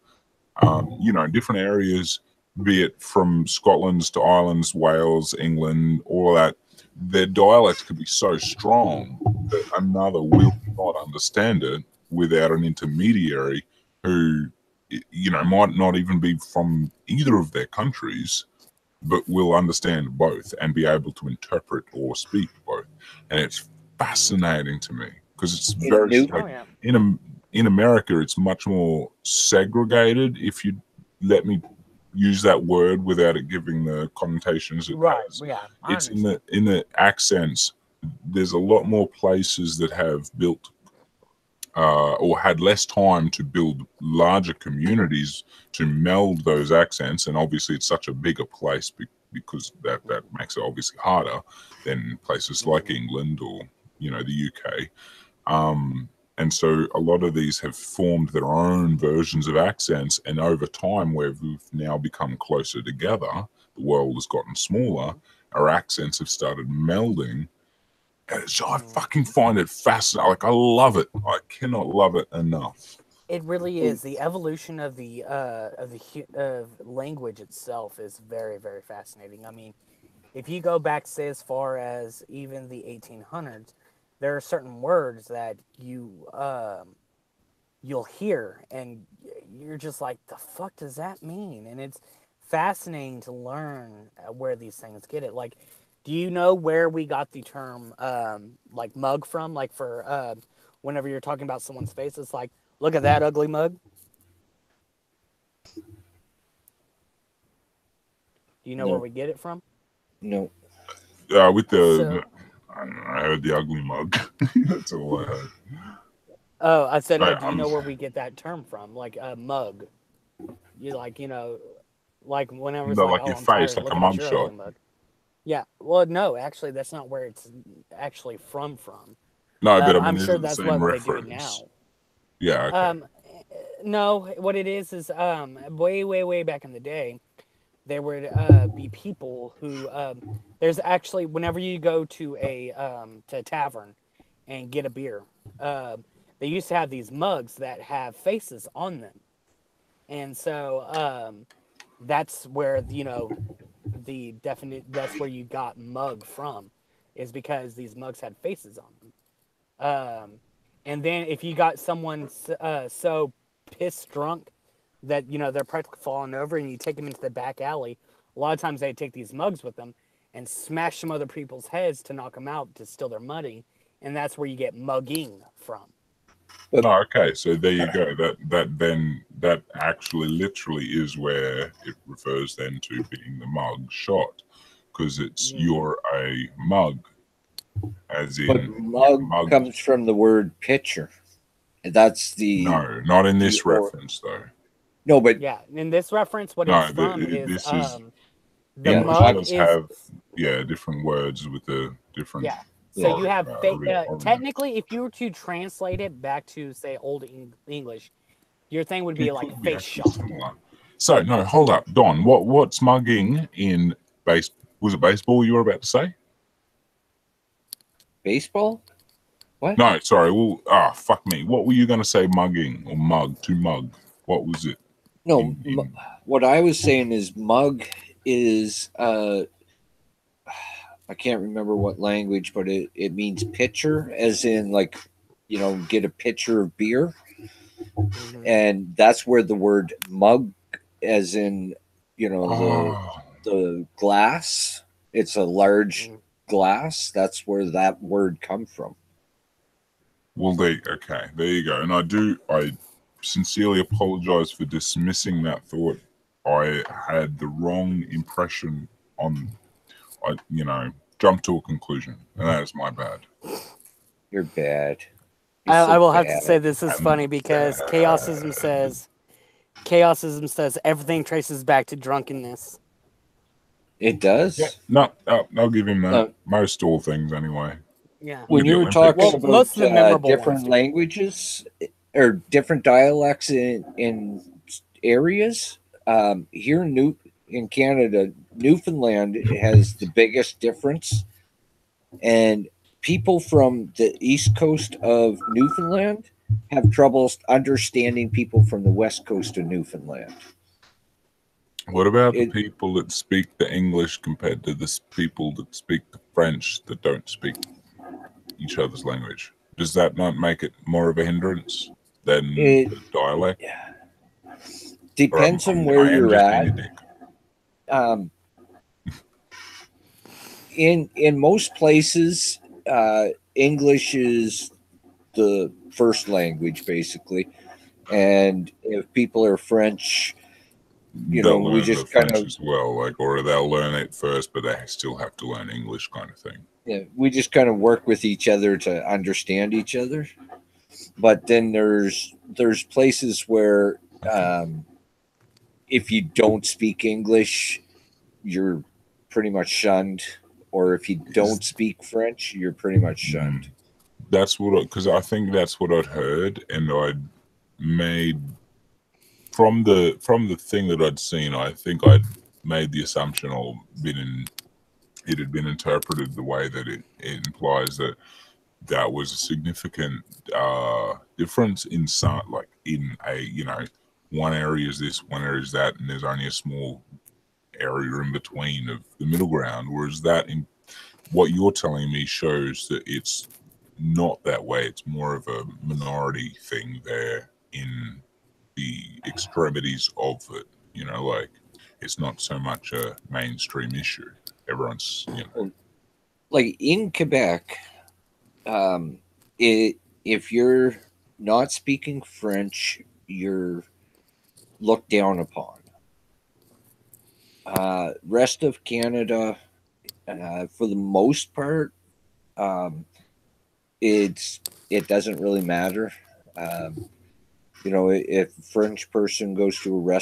You know, different areas, be it from Scotland to Ireland, Wales, England, all of that, their dialects could be so strong that another will not understand it without an intermediary who, you know, might not even be from either of their countries, but will understand both and be able to interpret or speak both. And it's fascinating to me, because it's very in America, it's much more segregated, if you let me use that word without it giving the connotations it has. Yeah, It's in the accents. There's a lot more places that have built or had less time to build larger communities to meld those accents, and obviously it's such a bigger place because that makes it obviously harder than places like England or, you know, the UK. And so a lot of these have formed their own versions of accents, and over time, where we've now become closer together, the world has gotten smaller, our accents have started melding. And so I fucking find it fascinating. Like, I love it. I cannot love it enough. It really is. The evolution of the language itself is very, very fascinating. I mean, if you go back, say, as far as even the 1800s, there are certain words that you'll hear, and you're just like, the fuck does that mean? And it's fascinating to learn where these things get it. Like, do you know where we got the term like mug from? Like, for whenever you're talking about someone's face, it's like, look at that ugly mug. Do you know No. where we get it from? No. With the, So- I don't know, I heard the ugly mug. That's all I heard. Oh, I said, no, Right, do you know I'm- where we get that term from? Like a mug. You like, like whenever it's No, like, like oh, your I'm face, tired like a looking at your mugshot. ugly mug. Yeah. Well, no, actually, that's not where it's actually from. No, but I mean, I'm is sure it the that's same what they reference? do now. Yeah. Okay. No, what it is way back in the day, there would be people who there's actually whenever you go to a tavern and get a beer, they used to have these mugs that have faces on them, and so that's where the definite that's where you got mug from, is because these mugs had faces on them. And then if you got someone so pissed drunk that they're practically falling over, and you take them into the back alley, a lot of times they take these mugs with them and smash some other people's heads to knock them out to steal their money, and that's where you get mugging from. No, okay, so there you go. That actually literally is where it refers then to being the mug shot, because it's you're a mug, as in But mug comes from the word pitcher. That's the no, not in this or- reference though. no, but Yeah, in this reference, what No, it's from is this is the Yeah, English mug does is have different words with the different. yeah. So you have origin. technically, if you were to translate it back to say old English, your thing would be It like could be face actually shot. similar. So no, hold up, Don. What's mugging in base? Was it baseball you were about to say? baseball? What? No, sorry. Well, fuck me. What were you going to say? Mugging or mug to mug? What was it? No, what I was saying is mug is I can't remember what language, but it means pitcher, as in like, get a pitcher of beer. Mhm. And that's where the word mug, as in, the glass, it's a large glass. That's where that word come from. Well, okay, there you go. And I sincerely apologize for dismissing that thought. I had the wrong impression I jumped to a conclusion, and that is my bad. You're bad. You're I so will have to bad. say this is funny because Chaosism says everything traces back to drunkenness. It does. Yeah, no, I'll give him that. Most all things, anyway. Yeah. When you were Olympics. talking Well, about most of the memorable different ones do. languages or different dialects in areas, here in Canada, Newfoundland has the biggest difference, and people from the east coast of Newfoundland have trouble understanding people from the west coast of Newfoundland. What about the people that speak the English compared to the people that speak the French that don't speak each other's language? Does that not make it more of a hindrance than the dialect? Depends on where you're at. In most places, English is the first language, basically, and if people are French, They'll we learn just the kind French of as well, or they'll learn it first, but they still have to learn English, kind of thing. we just kind of work with each other to understand each other. But then there's places where if you don't speak English, you're pretty much shunned, or if you don't speak French, you're pretty much shunned. That's because I think that's what I'd heard, and I'd made from the thing that I'd seen. I think I'd made the assumption, or it had been interpreted the way that it implies that was a significant difference in some, like in a one area is this, one area is that, and there's only a small area in between of the middle ground. Whereas that, in what you're telling me, shows that it's not that way. It's more of a minority thing there in the extremities of it. Like it's not so much a mainstream issue. Everyone's, Like in Quebec, if you're not speaking French, you're looked down upon. Rest of Canada, for the most part, it doesn't really matter. You know, if a French person goes to a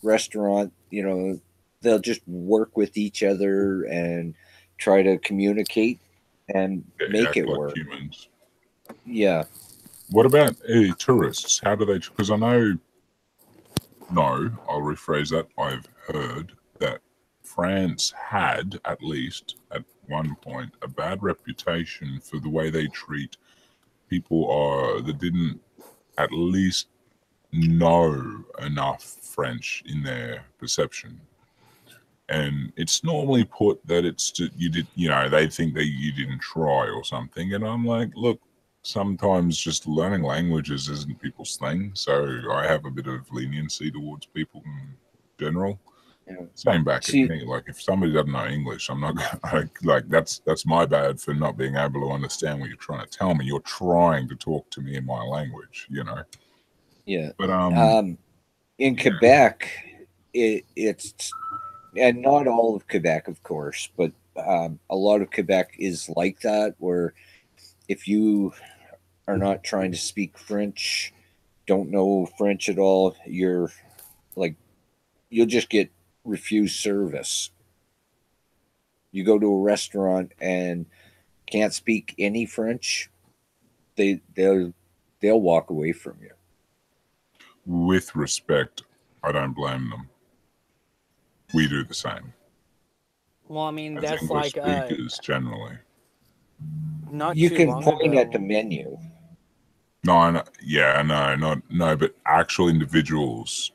restaurant, you know, they'll just work with each other and try to communicate and make it like work. Humans. Yeah. What about tourists? How do they? Because I know. No, I'll rephrase that. I've heard that France had, at least at one point, a bad reputation for the way they treat people that didn't at least know enough French in their perception. And it's normally put that it's they think that you didn't try or something. And I'm like, look, sometimes just learning languages isn't people's thing. So I have a bit of leniency towards people in general. Yeah. Same back at me. Like if somebody doesn't know English, I'm not gonna like that's my bad for not being able to understand what you're trying to tell me. You're trying to talk to me in my language, you know. Yeah. But in Quebec, it's, and not all of Quebec, of course, but a lot of Quebec is like that, where if you are not trying to speak French, don't know French at all, you'll just get refused service. You go to a restaurant and can't speak any French, they'll walk away from you. With respect, I don't blame them. We do the same. Well, I mean, As that's English like speakers generally. not You too can long point ago, at the menu. No, but actual individuals.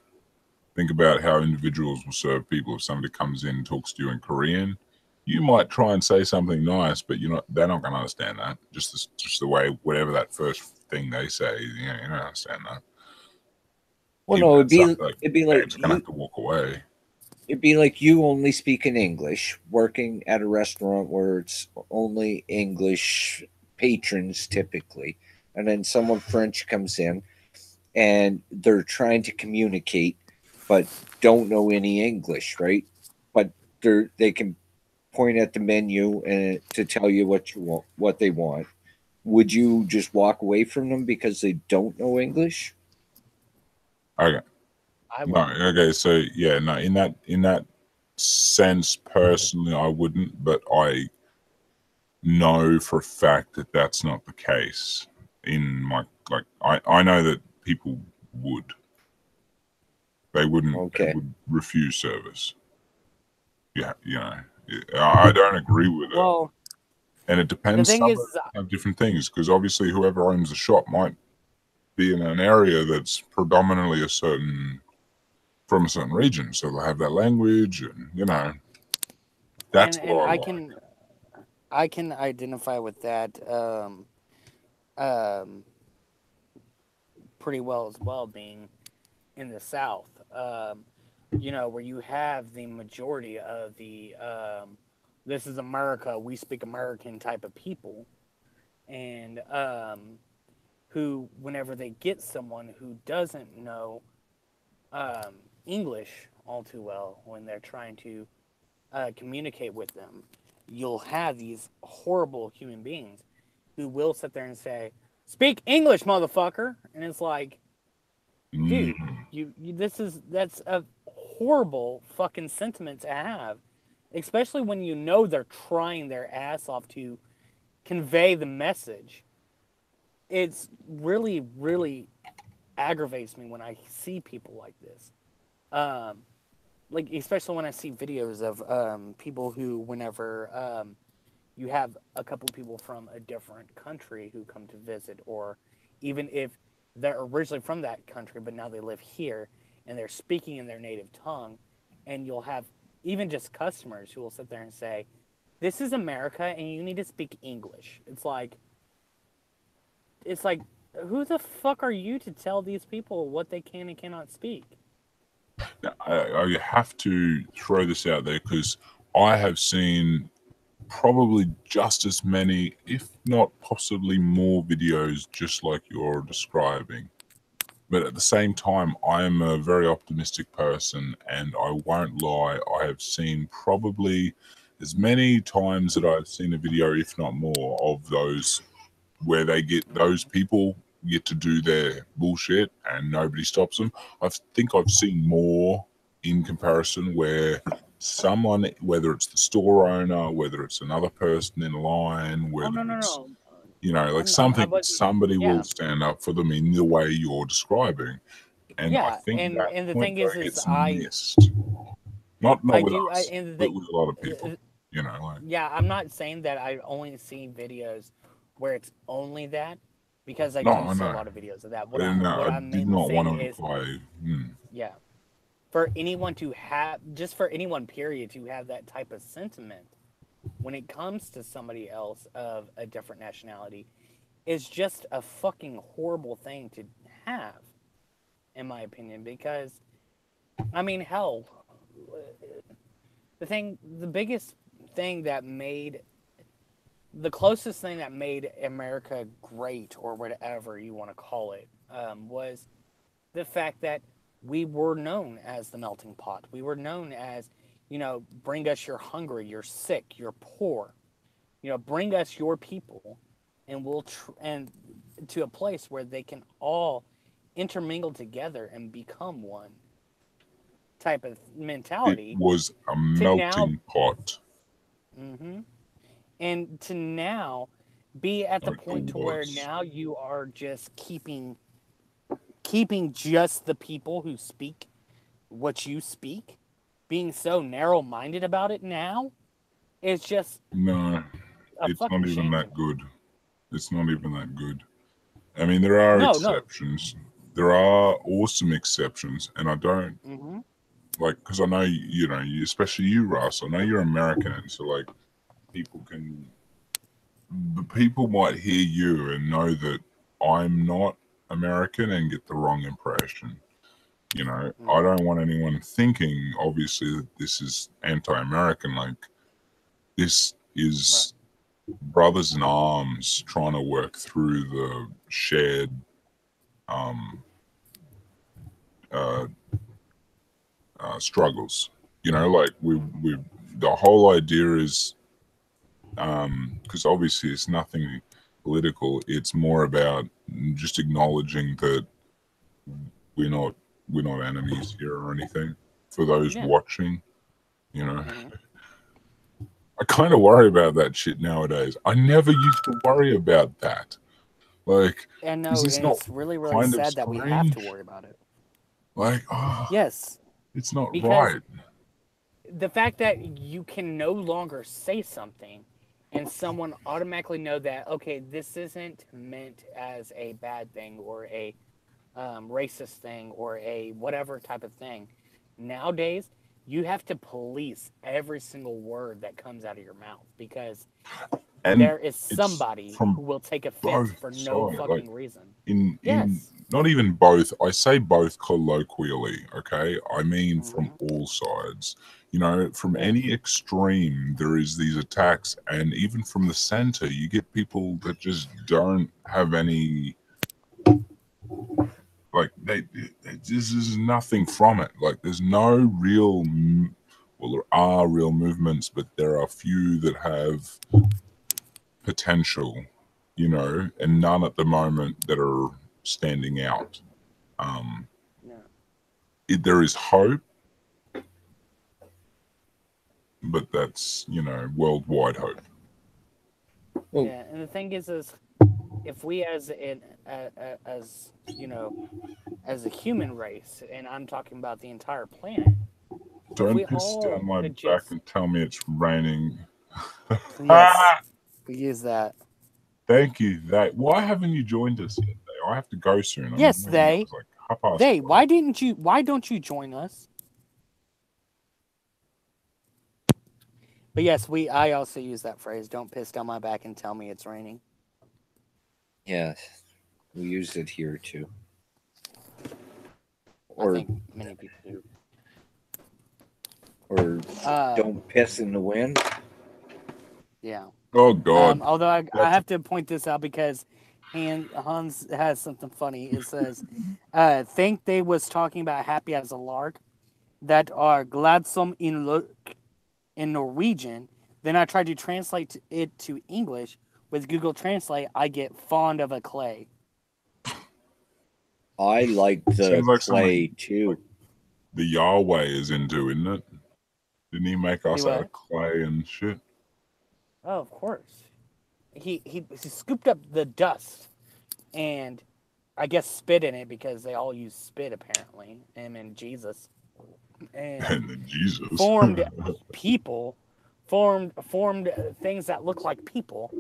Think about how individuals will serve people. If somebody comes in and talks to you in Korean, you might try and say something nice, but they're not going to understand that. Just the way, whatever that first thing they say, you don't understand that. Well, no, it'd be like they're just going to have to walk away. It'd be like you only speaking English, working at a restaurant where it's only English patrons typically, and then someone French comes in and they're trying to communicate but don't know any English, right? But they can point at the menu and to tell you what they want. Would you just walk away from them because they don't know English? Okay. Okay. So yeah, no. In that sense, personally, I wouldn't. But I know for a fact that that's not the case. In my I know that people would. They wouldn't. Okay. They would refuse service. Yeah, I don't agree with it. well, And it depends. the thing Some is, have different things because obviously, whoever owns the shop might be in an area that's predominantly from a certain region, so they'll have that language, and that's and what I can identify with that pretty well as well, being in the South, where you have the majority of the this is America, we speak American type of people, and who, whenever they get someone who doesn't know English all too well, when they're trying to communicate with them, you'll have these horrible human beings who will sit there and say, "Speak English, motherfucker," and it's like, dude, that's a horrible fucking sentiment to have, especially when you know they're trying their ass off to convey the message. It's really, really aggravates me when I see people like this. Especially when I see videos of people who, whenever you have a couple people from a different country who come to visit, or even if they're originally from that country, but now they live here and they're speaking in their native tongue, and you'll have even just customers who will sit there and say, "This is America and you need to speak English." It's like, who the fuck are you to tell these people what they can and cannot speak? I have to throw this out there because I have seen probably just as many, if not possibly more videos just like you're describing, But at the same time, I am a very optimistic person, and I won't lie. I have seen probably as many times that I've seen a video, if not more, of those where those people get to do their bullshit and nobody stops them. I think I've seen more in comparison where someone, whether it's the store owner, whether it's another person in line, whether it's you know, like somebody will stand up for them in the way you're describing. And I think and the thing is it's I missed. Not I with do, us, and the but thing, with a lot of people. You know, like yeah, I'm not saying that I only see videos where it's only that, because I no, do I see a know. lot of videos of that. What I did not want to imply. Yeah, for anyone to have, just for anyone, period, to have that type of sentiment when it comes to somebody else of a different nationality is just a fucking horrible thing to have, in my opinion. Because, I mean, hell, the biggest thing that made, the closest thing that made America great, or whatever you want to call it, was the fact that we were known as the melting pot. We were known as, you know, bring us your hungry, you're sick, you're poor. You know, bring us your people, and we'll and to a place where they can all intermingle together and become one type of mentality. It was a melting pot. Mm-hmm. And to now be at the point to where now you are just keeping just the people who speak what you speak, being so narrow-minded about it now, is just it's not even that good. It's not even that good. I mean, there are exceptions. No. There are awesome exceptions, and I don't like, because I know you know, especially you, Russ. I know you're American, and so like people might hear you and know that I'm not American and get the wrong impression. You know, I don't want anyone thinking, obviously, that this is anti-American. Like, this is brothers in arms trying to work through the shared struggles. You know, like we the whole idea is because obviously it's nothing political. It's more about just acknowledging that we're not enemies here or anything. For those watching, you know. I kind of worry about that shit nowadays. I never used to worry about that. Like, and no, it's really, really sad that we have to worry about it. Like, yes, it's not right. The fact that you can no longer say something and someone automatically know that, okay, this isn't meant as a bad thing or a racist thing or a whatever type of thing. Nowadays, you have to police every single word that comes out of your mouth, because there is somebody who will take offense for no fucking reason. In not even both. I say both colloquially, okay? I mean from all sides. You know, from any extreme, there is these attacks, and even from the center, you get people that just don't have any. Like this is nothing from it. Like there's no real. Well, there are real movements, but there are few that have potential, you know, and none at the moment that are standing out. There is hope, but that's, you know, worldwide hope. Yeah, and the thing is if we as you know, as a human race, and I'm talking about the entire planet. Don't piss down my back and tell me it's raining. Yes, we use that. Thank you. Why haven't you joined us yet? I have to go soon. Yes, why don't you join us? But yes, I also use that phrase. Don't piss down my back and tell me it's raining. Yes, we use it here too. Or I think many people do. Or don't piss in the wind. Yeah. Oh God. Although I have to point this out, because And Hans has something funny. It says, think they was talking about happy as a lark that are gladsome in Norwegian. Then I tried to translate it to English. With Google Translate, I get fond of a clay. I like the Sounds like clay something too. the Yahweh is into, isn't it? Didn't he make us Do out what? of clay and shit? Oh, of course. He scooped up the dust and I guess spit in it because they all use spit apparently. Him and Jesus. And And then Jesus. formed people, formed things that look like people,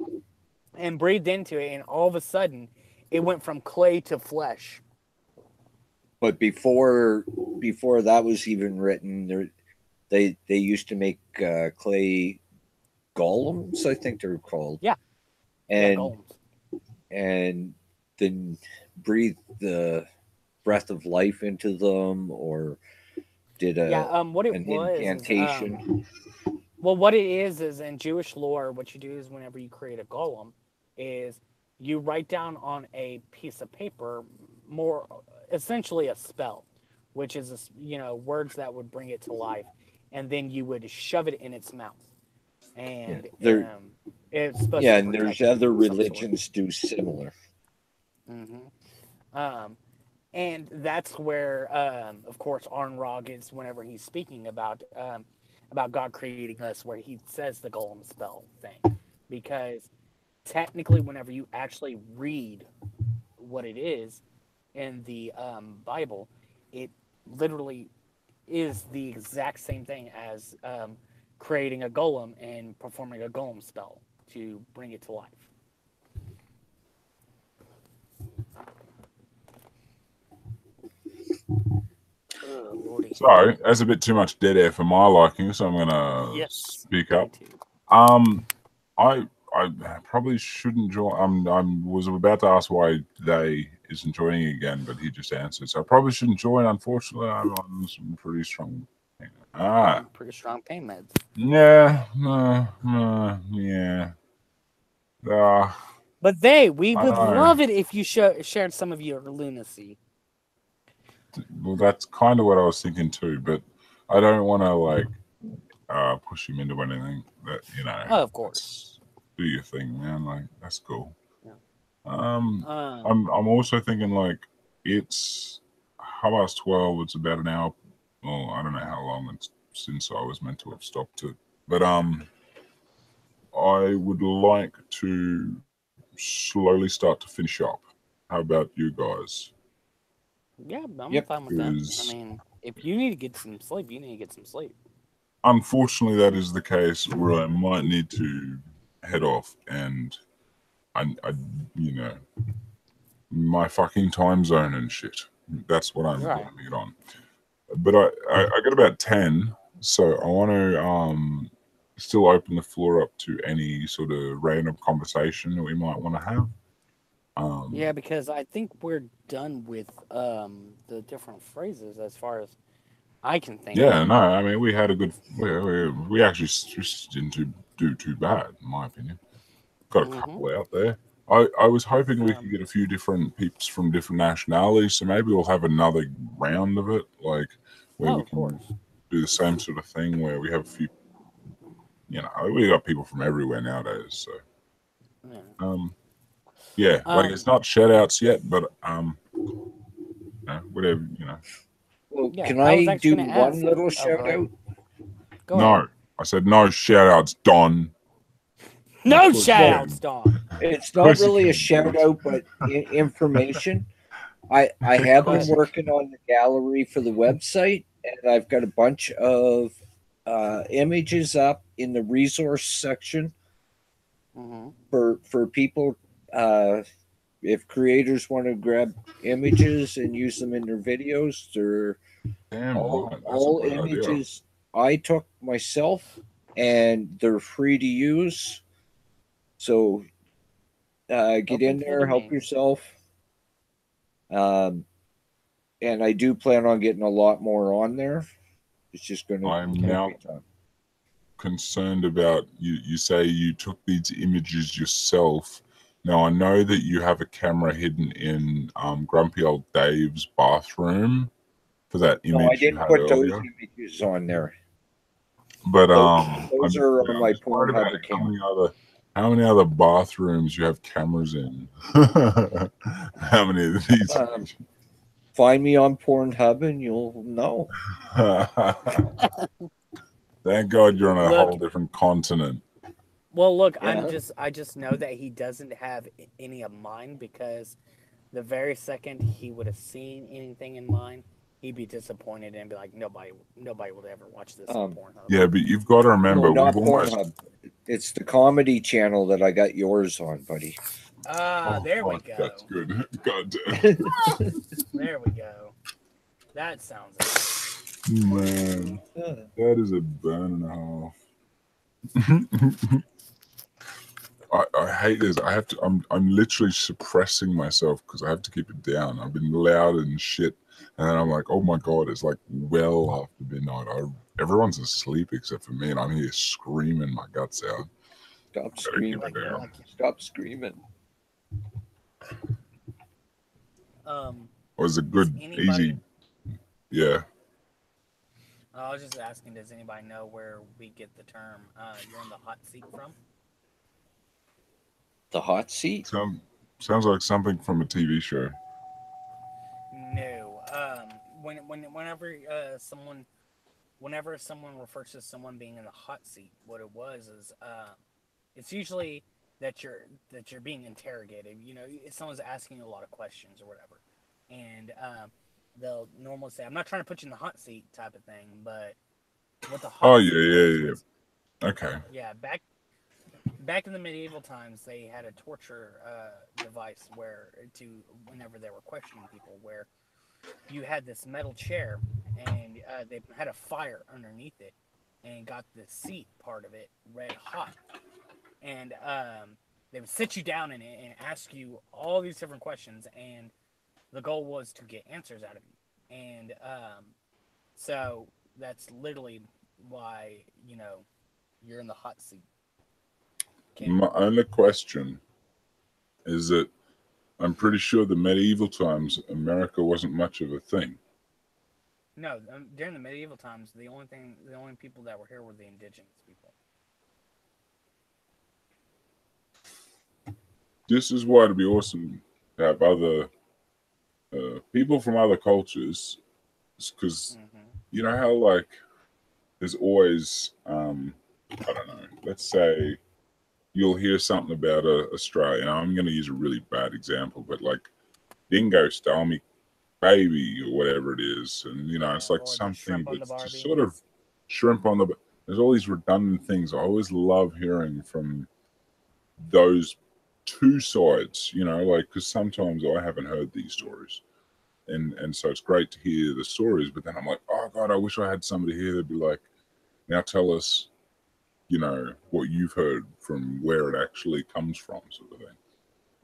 and breathed into it, and all of a sudden, it went from clay to flesh. But before that was even written, they used to make clay golems, I think they're called. Yeah. And golems. and then breathe the breath of life into them, or did what it an was incantation. Well, what it is in Jewish lore, what you do is whenever you create a golem, is you write down on a piece of paper more essentially a spell, which is words that would bring it to life, and then you would shove it in its mouth, and it's supposed to and there's other religions do similar. And that's where, of course, Arnrog is whenever he's speaking about God creating us, where he says the golem spell thing, because technically, whenever you actually read what it is in the Bible, it literally is the exact same thing as creating a golem and performing a golem spell to bring it to life. Oh, Lordy. Sorry, that's a bit too much dead air for my liking, so I'm gonna speak up. I probably shouldn't join. I was about to ask why they isn't joining again, but he just answered. So I probably shouldn't join. Unfortunately, I'm on some pretty strong. Pretty strong pain meds. Yeah, yeah. But we would love it if you shared some of your lunacy. Well, that's kind of what I was thinking too, but I don't want to push him into anything. That Oh, of course. Do your thing, man. Like that's cool. Yeah. I'm also thinking it's 12:30. It's about an hour. Well, I don't know how long it's since I was meant to have stopped it, but I would like to slowly start to finish up. How about you guys? Yeah, I'm fine with that. I mean, if you need to get some sleep, you need to get some sleep. Unfortunately, that is the case where I might need to head off, and I my fucking time zone and shit. That's what I'm blaming it on. But I got about 10, so I want to still open the floor up to any sort of random conversation that we might want to have. Yeah, because I think we're done with the different phrases as far as I can think. Yeah, no, I mean we had a good. We actually just didn't do too bad, in my opinion. Got a couple out there. I was hoping we could get a few different peeps from different nationalities, so maybe we'll have another round of it, where we can do the same sort of thing, where we have a few. We got people from everywhere nowadays, so. Yeah, it's not shout outs yet, but whatever, Well, can I do one little shout out? No, I said no shout outs, Don. No shout outs, Don. It's not really a shout out, but information. I have been working on the gallery for the website, and I've got a bunch of images up in the resource section for people. If creators want to grab images and use them in their videos, they're all images I took myself, and they're free to use. So get in there, help yourself. And I do plan on getting a lot more on there. It's just going to. I'm now concerned about you. You say you took these images yourself. Now, I know that you have a camera hidden in Grumpy Old Dave's bathroom for that image No, I you didn't had put those earlier. images on there. But Those are on my just worried Pornhub about account. how many other bathrooms you have cameras in? How many of these? Find me on Pornhub and you'll know. Thank God you're on a Look. whole different continent. Well, look, Yeah. I just know that he doesn't have any of mine, because the very second he would have seen anything in mine, he'd be disappointed and be like, nobody would ever watch this on Pornhub. Yeah, but you've got to remember, No, not we've almost. Pornhub. It's the comedy channel that I got yours on, buddy. Ah, there we go. That's good. God damn. There we go. That sounds good. Man, that is a burn and a half. I hate this. I have to. I'm literally suppressing myself because I have to keep it down. I've been loud and shit, and then I'm like, oh my God, it's like well after midnight. Everyone's asleep except for me, and I'm here screaming my guts out. Stop screaming. Stop screaming. Was a good, easy. Yeah. I was just asking, does anybody know where we get the term "you're in the hot seat" from? The hot seat? Sounds like something from a TV show. No. Whenever someone refers to someone being in the hot seat, what it was is it's usually that you're being interrogated. You know, if someone's asking you a lot of questions or whatever, and they'll normally say, "I'm not trying to put you in the hot seat," type of thing. But what the hot seat was, okay. Yeah, back in the medieval times, they had a torture device whenever they were questioning people, where you had this metal chair and they had a fire underneath it and got the seat part of it red hot, and they would sit you down in it and ask you all these different questions, and the goal was to get answers out of you. And so that's literally why you're in the hot seat. My only question is that I'm pretty sure the medieval times, America wasn't much of a thing. No, during the medieval times, the only people that were here were the indigenous people. This is why it'd be awesome to have other people from other cultures, because you know how like there's always I don't know. Let's say you'll hear something about Australia. Now, I'm going to use a really bad example, but like dingo stole me baby or whatever it is, and it's like something that's just sort of shrimp on the. There's all these redundant things. I always love hearing from those two sides, like because sometimes I haven't heard these stories, and so it's great to hear the stories. But then I'm like, oh God, I wish I had somebody here that'd be like, now tell us, what you've heard from where it actually comes from, sort of thing.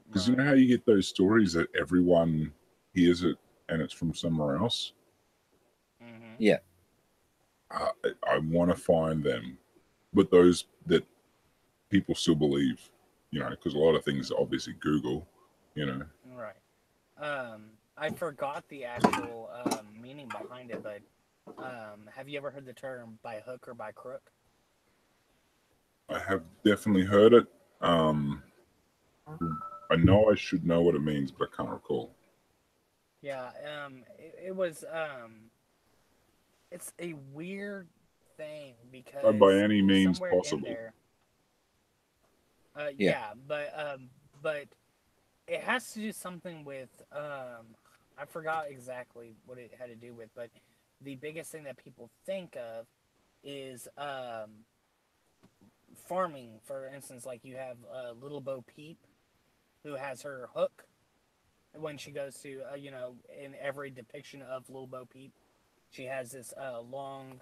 Because you know how you get those stories that everyone hears it and it's from somewhere else? Yeah. I want to find them, but those that people still believe, because a lot of things obviously Google, Right. I forgot the actual meaning behind it, but have you ever heard the term "by hook or by crook"? I have definitely heard it. I know I should know what it means, but I can't recall. Yeah, it was it's a weird thing because By any means possible. Yeah, but it has to do something with I forgot exactly what it had to do with, but the biggest thing that people think of is farming. For instance, like you have Little Bo Peep, who has her hook when she goes to in every depiction of Little Bo Peep, she has this long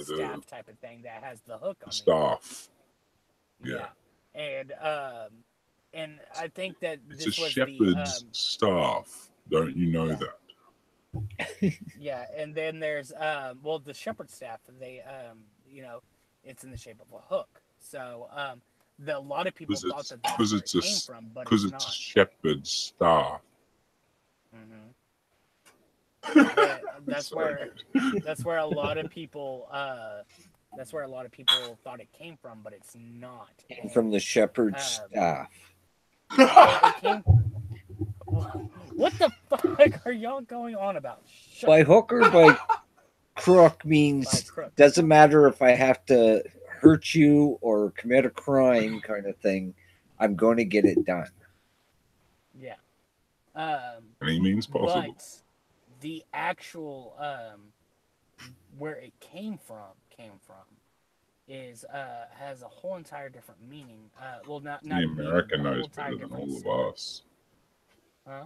staff type of thing that has the hook on staff. Yeah. And I think that it's this a was shepherd's staff. Don't you know that? Yeah, and then there's the shepherd staff. They it's in the shape of a hook. So a lot of people thought that that's because where it's it came from, but because it's it's a not. shepherd's staff. But that's Sorry, where dude. that's where a lot of people thought it came from, but it's not. Came from the shepherd's staff. Well, it came. What the fuck are y'all going on about? Shut By up. hook or by crook By means crook. doesn't matter if I have to hurt you or commit a crime kind of thing. I'm going to get it done. Yeah. Any means possible. But the actual where it came from is has a whole entire different meaning. Well, not The meaning, American but a whole knows entire better than different all story. of us. Huh?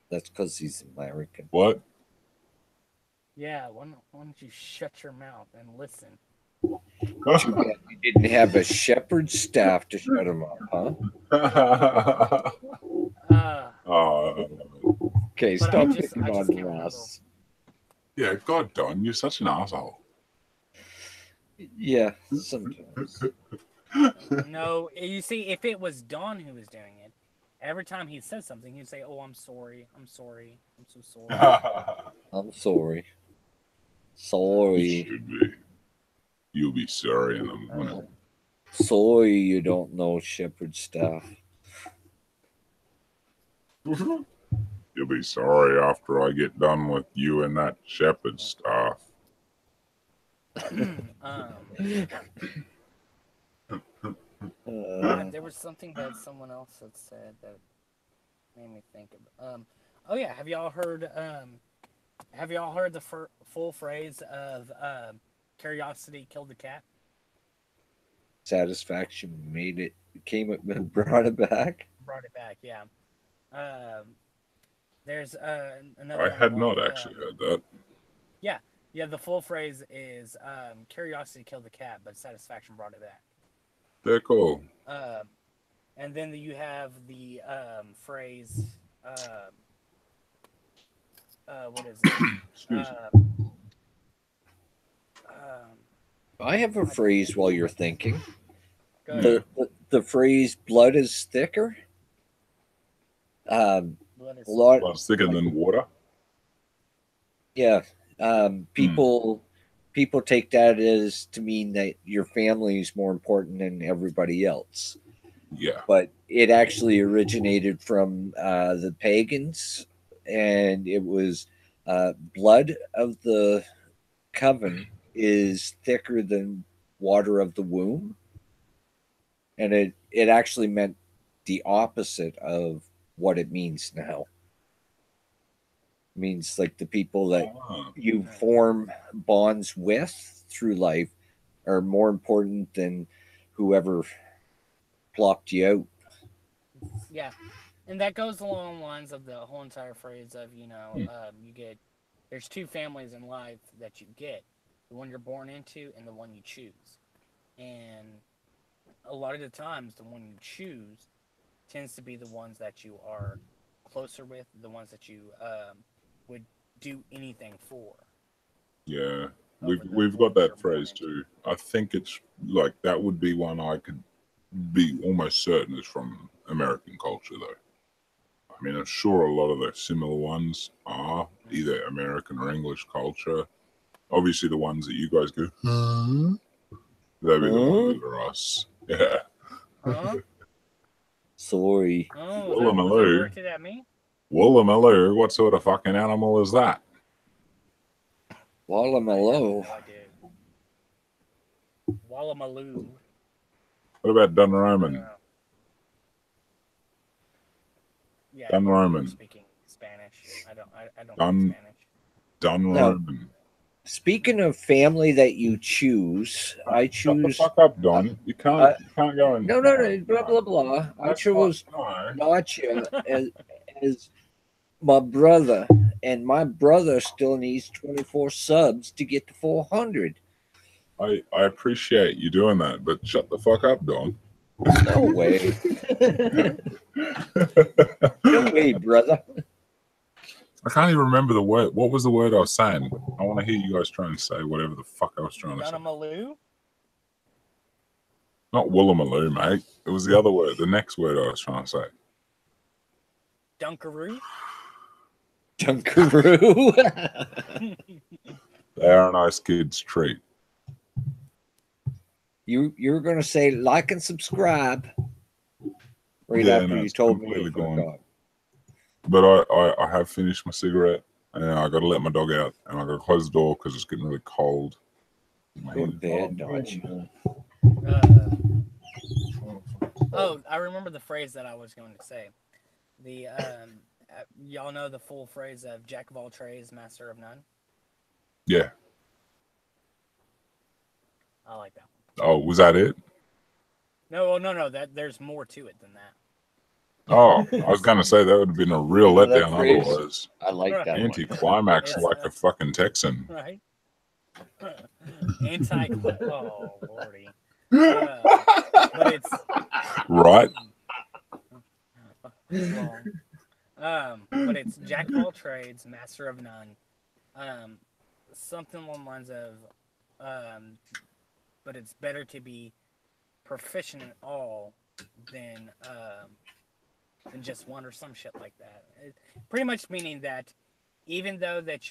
That's because he's American. What? Yeah. Why don't you shut your mouth and listen? You didn't have a shepherd's staff to shut him up, huh? Okay, But stop I just picking can't on remember. Ross. Yeah, God, Don, you're such an asshole. Yeah, sometimes. No, you see, if it was Don who was doing it, every time he said something, he'd say, "Oh, I'm sorry. I'm sorry. I'm so sorry." I'm sorry. You Sorry. should be. You'll be sorry in the morning. Sorry you don't know shepherd's staff. You'll be sorry after I get done with you and that shepherd staff. There was something that someone else had said that made me think of. Oh yeah, have y'all heard the full phrase of "Curiosity killed the cat"? Satisfaction brought it back. Brought it back, yeah. There's another. I one had along, not actually heard that. Yeah. The full phrase is "Curiosity killed the cat, but satisfaction brought it back." They're cool. And then you have the phrase. What is it? Excuse me. I have a phrase while you're thinking. Go ahead. The phrase "blood is thicker." Blood is- A lot. Well, it's thicker than water. Yeah. People take that as to mean that your family is more important than everybody else. Yeah. But it actually originated from the pagans, and it was blood of the coven is thicker than water of the womb. And it actually meant the opposite of what it means now. It means like the people that you form bonds with through life are more important than whoever plopped you out. Yeah, and that goes along the lines of the whole entire phrase of there's two families in life that you get, the one you're born into and the one you choose. And a lot of the times, the one you choose tends to be the ones that you are closer with, the ones that you would do anything for. Yeah. We've got that phrase too. I think it's like that would be one I could be almost certain is from American culture though. I mean, I'm sure a lot of the similar ones are either American or English culture. Obviously the ones that you guys go, they'll be the ones that are us. Yeah. Huh? Sorry. Oh, was Woollamaloo. that directed at me? Woollamaloo, what sort of fucking animal is that? Wallamaloo. No idea. Wallamaloo. What about Dunroman? Yeah, Dunroman. you're speaking Spanish. I don't Dun- know Spanish. Dunroman. Speaking of family that you choose, I Shut the choose. fuck up, Don. You can't go and No, blah blah blah. I chose NotJah as my brother, and my brother still needs 24 subs to get to 400. I appreciate you doing that, but shut the fuck up, Don. No way. No way, brother. I can't even remember the word. What was the word I was saying? I want to hear you guys try and say whatever the fuck I was trying to say. Dunamaloo? Not Woolloomaloo, mate. It was the other word, the next word I was trying to say. Dunkaroo. Dunkaroo. They are a nice kid's treat. You're going to say like and subscribe right Yeah, after no, you it's told me completely you gone. forgot. But I have finished my cigarette, and I got to let my dog out, and I got to close the door because it's getting really cold. Go to bed, Dodge. Oh, I remember the phrase that I was going to say. The y'all know the full phrase of "Jack of all trades, master of none." Yeah. I like that one. Oh, was that it? No. That there's more to it than that. Oh, I was going to say that would have been a real You know that letdown phrase? otherwise. I like that one. Anti-climax It's, like a fucking Texan. Right? Oh, lordy. But it's Right? wrong. But it's Jack of all trades, master of none. Something along the lines of, but it's better to be proficient in all than just one or some shit like that. Pretty much meaning that even though that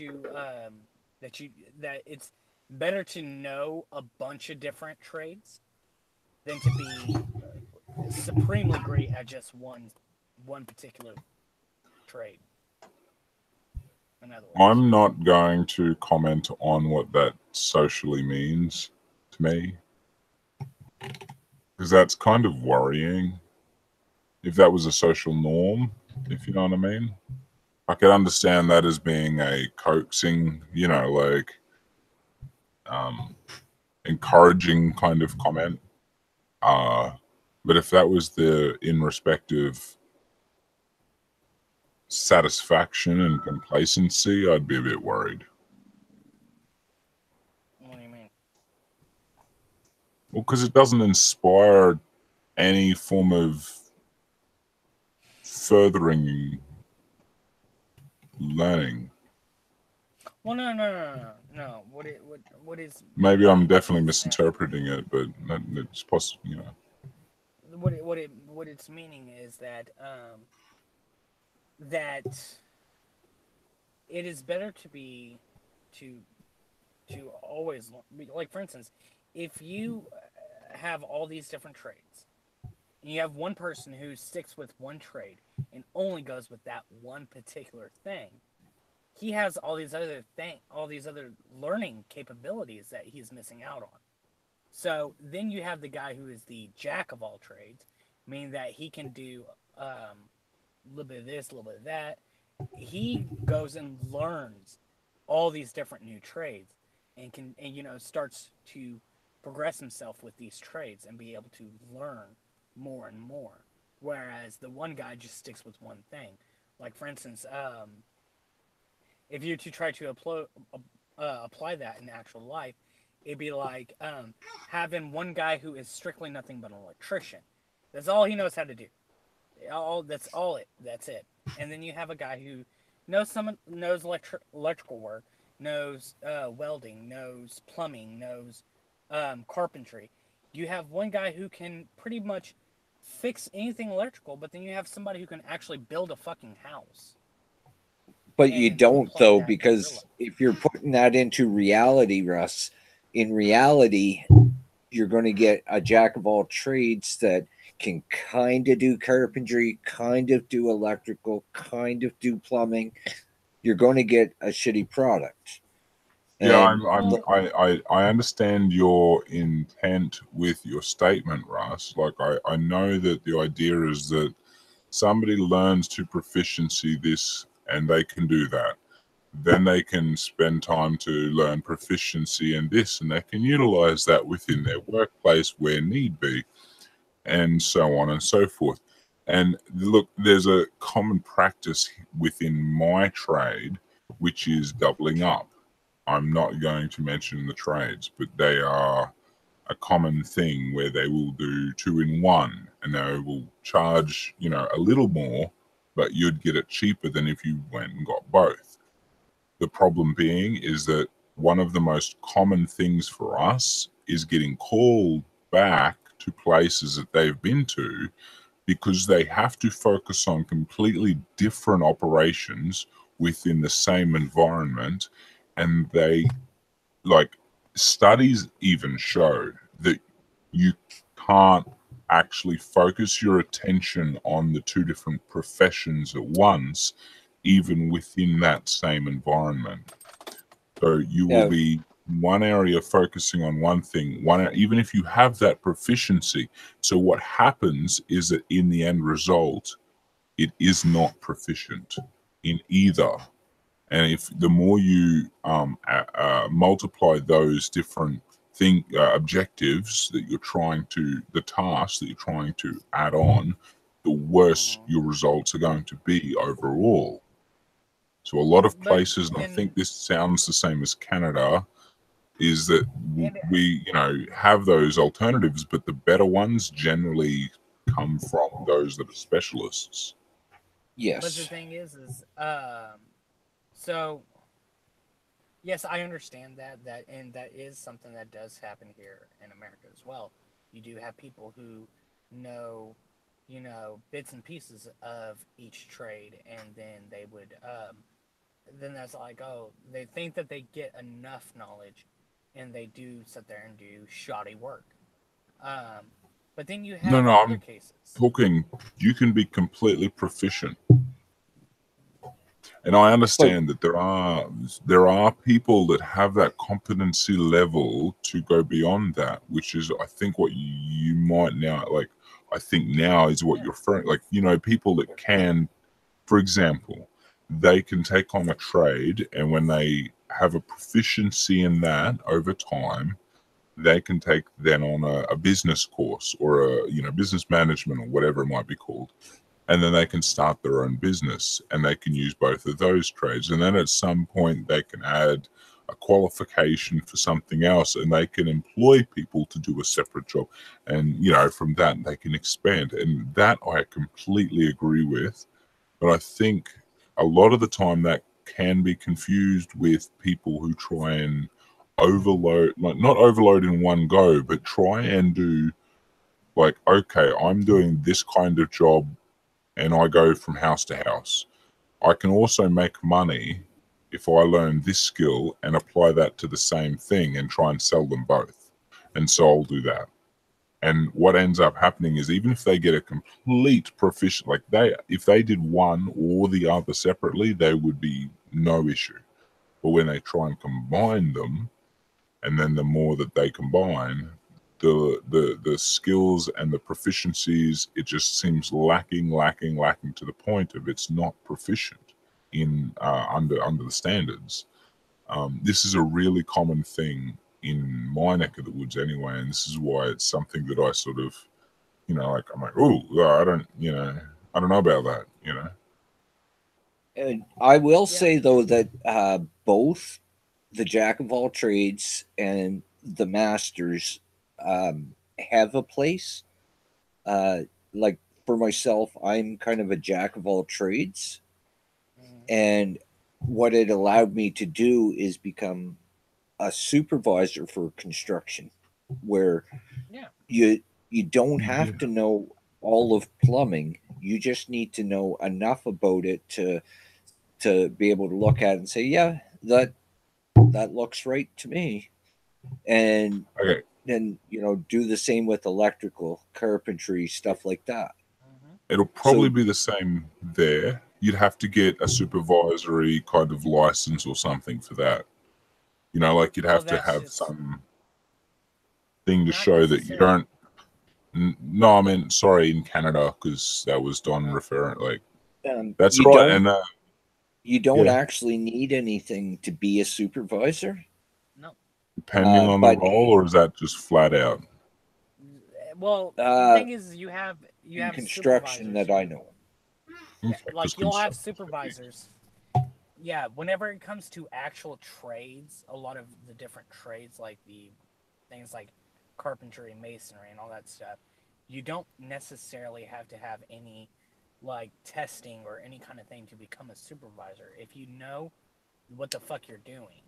it's better to know a bunch of different trades than to be supremely great at just one particular trade. In other words. I'm not going to comment on what that socially means to me, because that's kind of worrying. If that was a social norm, if you know what I mean, I could understand that as being a coaxing, like encouraging kind of comment. But if that was in respect of satisfaction and complacency, I'd be a bit worried. What do you mean? Well, because it doesn't inspire any form of furthering learning. Well, no. What is? Maybe I'm definitely misinterpreting it, but it's possible, What it's meaning is that that it is better to always, like, for instance, if you have all these different trades and you have one person who sticks with one trade and only goes with that one particular thing, he has all these other learning capabilities that he's missing out on. So then you have the guy who is the jack of all trades, meaning that he can do a little bit of this, a little bit of that. He goes and learns all these different new trades and starts to progress himself with these trades and be able to learn more and more. Whereas the one guy just sticks with one thing. Like, for instance, if you to try to apply that in actual life, it'd be like having one guy who is strictly nothing but an electrician. That's all he knows how to do. That's it. And then you have a guy who knows electrical work, knows welding, knows plumbing, knows carpentry. You have one guy who can pretty much fix anything electrical, but then you have somebody who can actually build a fucking house. But you don't, though, because if you're putting that into reality, Russ, in reality, you're going to get a jack of all trades that can kind of do carpentry, kind of do electrical, kind of do plumbing. You're going to get a shitty product. Yeah, I understand your intent with your statement, Russ. Like, I know that the idea is that somebody learns to proficiency this and they can do that. Then they can spend time to learn proficiency in this and they can utilize that within their workplace where need be, and so on and so forth. And look, there's a common practice within my trade, which is doubling up. I'm not going to mention the trades, but they are a common thing where they will do 2 in 1 and they will charge, a little more, but you'd get it cheaper than if you went and got both. The problem being is that one of the most common things for us is getting called back to places that they've been to, because they have to focus on completely different operations within the same environment. And they, like, studies even show that you can't actually focus your attention on the two different professions at once, even within that same environment. So you will be one area focusing on one thing, even if you have that proficiency. So what happens is that in the end result, it is not proficient in either. And if the more you multiply those different objectives that you're trying to, the tasks that you're trying to add on, the worse your results are going to be overall. So a lot of places, and I think this sounds the same as Canada, is that we, have those alternatives, but the better ones generally come from those that are specialists. Yes. But the thing is, so yes, I understand that, and that is something that does happen here in America as well. You do have people who know, bits and pieces of each trade, and then they would, then that's like, oh, they think that they get enough knowledge, and they do sit there and do shoddy work. But then you have other cases. Talking, you can be completely proficient. And I understand that there are people that have that competency level to go beyond that, which is, I think, what you might now, like, I think now is what you're referring, like, people that can, for example, they can take on a trade, and when they have a proficiency in that over time, they can take then on a business course or a business management or whatever it might be called. And then they can start their own business, and they can use both of those trades. And then at some point they can add a qualification for something else, and they can employ people to do a separate job. And, from that they can expand. And that I completely agree with. But I think a lot of the time that can be confused with people who try and overload, like not overload in one go, but try and do like, okay, I'm doing this kind of job and I go from house to house. I can also make money if I learn this skill and apply that to the same thing and try and sell them both. And so I'll do that. And what ends up happening is, even if they get a complete proficient, like if they did one or the other separately, they would be no issue. But when they try and combine them, and then the more that they combine, the skills and the proficiencies, it just seems lacking to the point of it's not proficient in under the standards. This is a really common thing in my neck of the woods anyway, and this is why it's something that I sort of, like, I'm like, oh, I don't know about that, And I will say though that both the jack of all trades and the masters have a place. Like for myself, I'm kind of a jack of all trades, and what it allowed me to do is become a supervisor for construction, where you don't have to know all of plumbing. You just need to know enough about it to be able to look at it and say, yeah, that looks right to me. And then, do the same with electrical, carpentry, stuff like that. It'll probably be the same there. You'd have to get a supervisory kind of license or something for that. Like you'd have to have some thing to show that you don't. No, I mean, sorry, in Canada, because that was Don referring. Like, that's right. And you don't actually need anything to be a supervisor. No. Depending on the role, or is that just flat out? Well, the thing is, you have construction that I know. Yeah, like you'll have supervisors. Yeah, whenever it comes to actual trades, a lot of the different trades, like the things like carpentry, masonry, and all that stuff, you don't necessarily have to have any like testing or any kind of thing to become a supervisor. If you know what the fuck you're doing,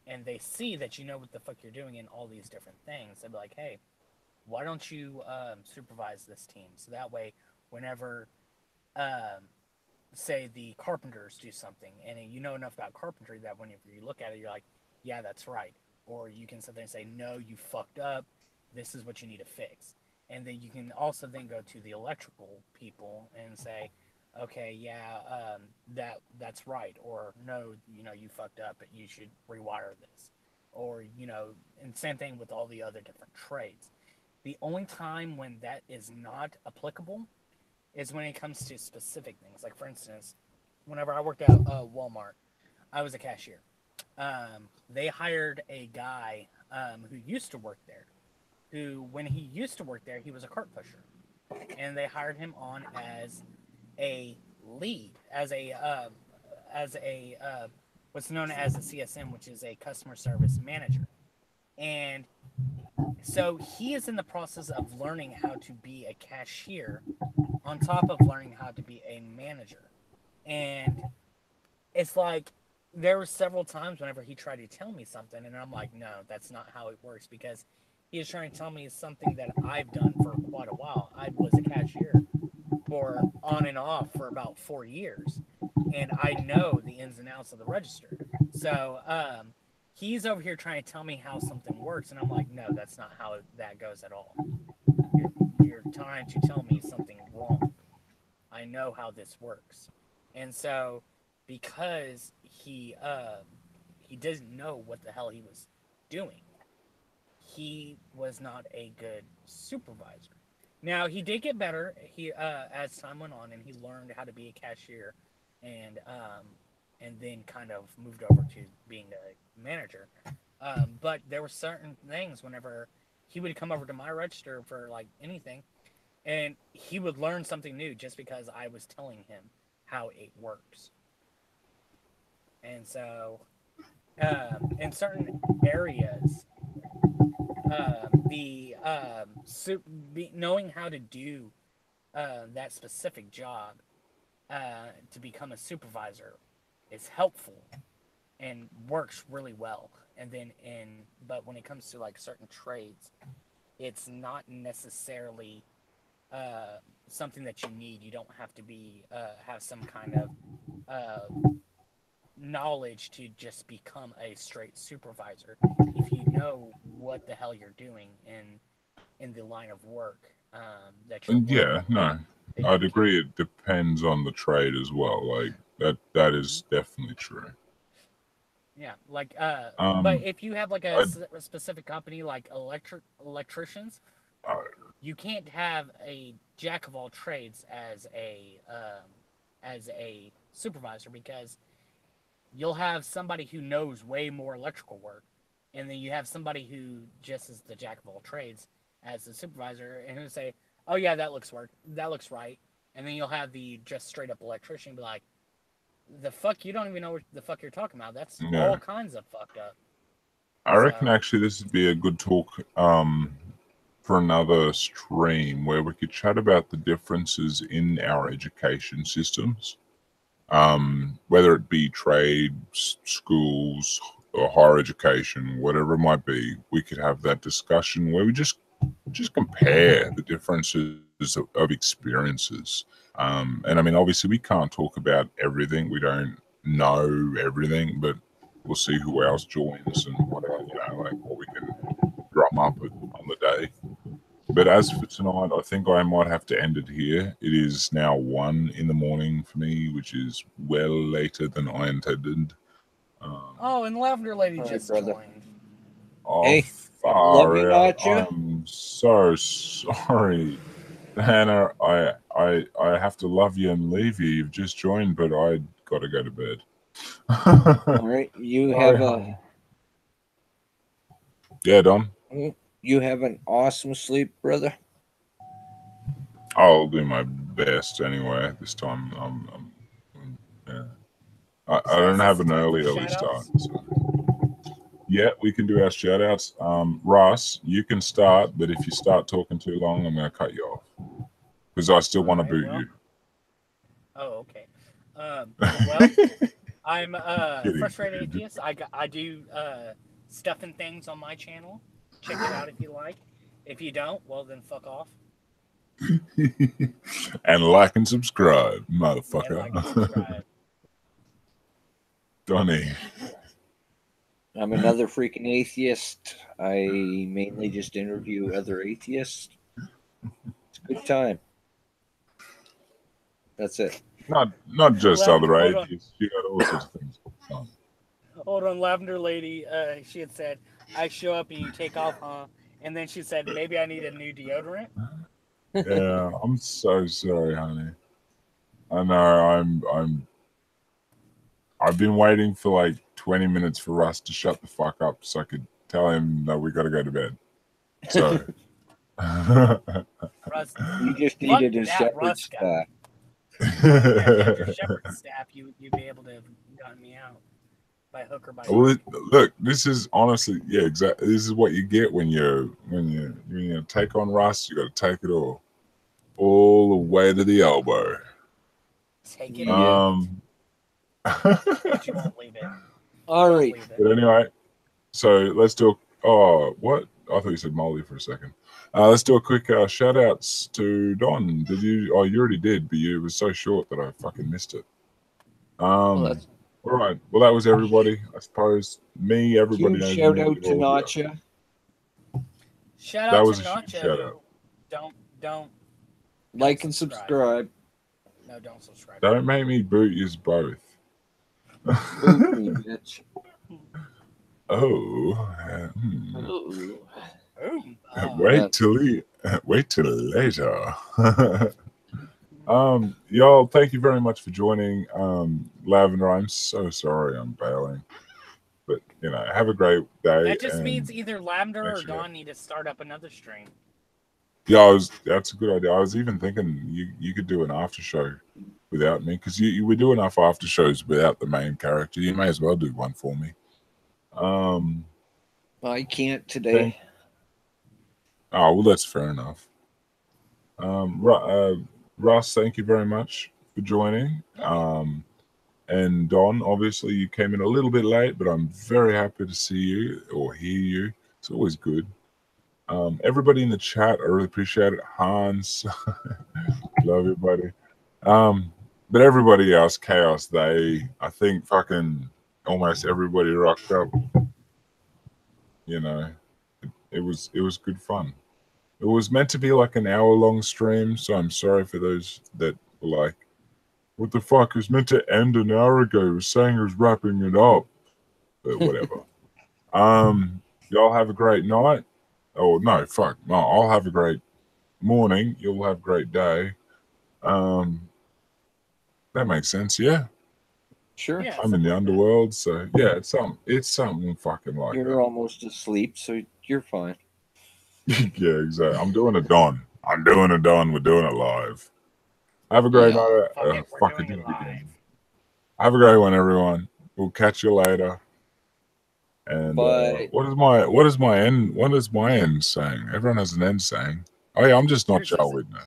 and they see that you know what the fuck you're doing in all these different things, they'll be like, hey, why don't you supervise this team? So that way, whenever, say, the carpenters do something, and you know enough about carpentry that whenever you look at it, you're like, yeah, that's right. Or you can sit there and say, no, you fucked up. This is what you need to fix. And then you can also then go to the electrical people and say, okay, yeah, that's right. Or no, you fucked up, but you should rewire this. Or, and same thing with all the other different trades. The only time when that is not applicable is when it comes to specific things. Like, for instance, whenever I worked at Walmart, I was a cashier. They hired a guy who used to work there, who, when he used to work there, he was a cart pusher. And they hired him on as a lead, as a what's known as a CSM, which is a customer service manager. And so he is in the process of learning how to be a cashier on top of learning how to be a manager. And it's like, there were several times whenever he tried to tell me something, and I'm like, no, that's not how it works, because he is trying to tell me something that I've done for quite a while. I was a cashier for on and off for about 4 years, and I know the ins and outs of the register. So he's over here trying to tell me how something works, and I'm like, no, that's not how that goes at all. You're trying to tell me something wrong. I know how this works. And so, because he doesn't know what the hell he was doing, he was not a good supervisor. Now, he did get better as time went on, and he learned how to be a cashier, and then kind of moved over to being a manager. But there were certain things whenever he would come over to my register for like anything, and he would learn something new just because I was telling him how it works. And so, in certain areas, knowing how to do that specific job to become a supervisor is helpful and works really well. And then but when it comes to like certain trades, it's not necessarily something that you need. You don't have to have some kind of knowledge to just become a straight supervisor if you know what the hell you're doing in the line of work that you're working. I'd agree. It depends on the trade as well. Like that is definitely true. Yeah, like but if you have like a specific company like electricians, you can't have a jack of all trades as a supervisor, because you'll have somebody who knows way more electrical work, and then you have somebody who just is the jack of all trades as the supervisor, and he'll say, "Oh yeah, that looks right," and then you'll have the just straight up electrician be like, "The fuck, you don't even know what the fuck you're talking about. That's all kinds of fucked up." I reckon actually this would be a good talk for another stream where we could chat about the differences in our education systems. Whether it be trades, schools, or higher education, whatever it might be, we could have that discussion where we just compare the differences of experiences. And I mean, obviously, we can't talk about everything. We don't know everything, but we'll see who else joins and what we can drum up on the day. But as for tonight, I think I might have to end it here. It is now 1 a.m. for me, which is well later than I intended. And Lavender Lady just joined. Oh, hey, far out. NotJah. I'm so sorry, Hannah. I have to love you and leave you. You've just joined, but I got to go to bed. All right, you have Yeah, Don. You have an awesome sleep, brother. I'll do my best anyway. This time, I don't have an early start. So. Yeah, we can do our shout outs. Russ, you can start, but if you start talking too long, I'm going to cut you off because I still want to boot you. Oh, okay. Well, I'm Frustrated Atheist. I do stuff and things on my channel. Check it out if you like. If you don't, well then fuck off. And like and subscribe, And motherfucker. like and subscribe. Donnie. I'm another freaking atheist. I mainly just interview other atheists. It's a good time. That's it. Not just Lavender, other hold on. atheists. You got all sorts of things. Hold on, Lavender Lady. She had said, "I show up and you take off, huh?" And then she said, "Maybe I need a new deodorant." Yeah, I'm so sorry, honey. I know I've been waiting for like 20 minutes for Russ to shut the fuck up so I could tell him that we gotta go to bed. So Russ, You just fuck needed a that shepherd Russ guy. staff. Yeah, if you're shepherd's staff, you'd be able to have gotten me out by hook or by Well, crook. look, this is honestly, yeah, exactly. This is what you get when you take on Russ. You got to take it all the way to the elbow. Take it, Yeah. but you won't leave it. All Don't right. leave it. But anyway, so let's do. Oh, what? I thought you said Molly for a second. Let's do a quick shout outs to Don. Did you? Oh, you already did, but it was so short that I fucking missed it. that's- All right. Well, that was everybody. I suppose me, everybody Huge knows shout me, out to all of you. NotJah. Shout That out was to a huge NotJah. shout out. Don't Like and subscribe. No, don't subscribe. Don't make me boot you both. Boot me, bitch. Oh, Ooh. wait till later. Y'all, thank you very much for joining. Lavender, I'm so sorry I'm bailing, but have a great day. That just and means either Lavender or thanks, yeah. Dawn need to start up another stream. Yeah, that's a good idea. I was even thinking you could do an after show without me, because you would do enough after shows without the main character. You may as well do one for me. I can't today. Oh, well, that's fair enough. Russ, thank you very much for joining. And Don, obviously you came in a little bit late, but I'm very happy to see you or hear you. It's always good. Everybody in the chat, I really appreciate it. Hans, love you, buddy. But everybody else, Chaos, I think fucking almost everybody rocked up. It was good fun. It was meant to be like an hour-long stream, so I'm sorry for those that were like, what the fuck? It was meant to end an hour ago. It was saying it was wrapping it up. But whatever. Y'all have a great night. Oh, no, fuck. No, I'll have a great morning. You'll have a great day. That makes sense, yeah? Sure. Yeah, I'm in the something like that. underworld, so yeah, it's something fucking like You're almost asleep, so you're fine. that. Yeah, exactly. I'm doing a Don. We're doing it live. Have a great night. Fuck it, we're Fucking doing it live. Have a great one, everyone. We'll catch you later. And Bye. what is my end saying? Everyone has an end saying. Oh yeah, I'm just Yours NotJah isn't. Witness.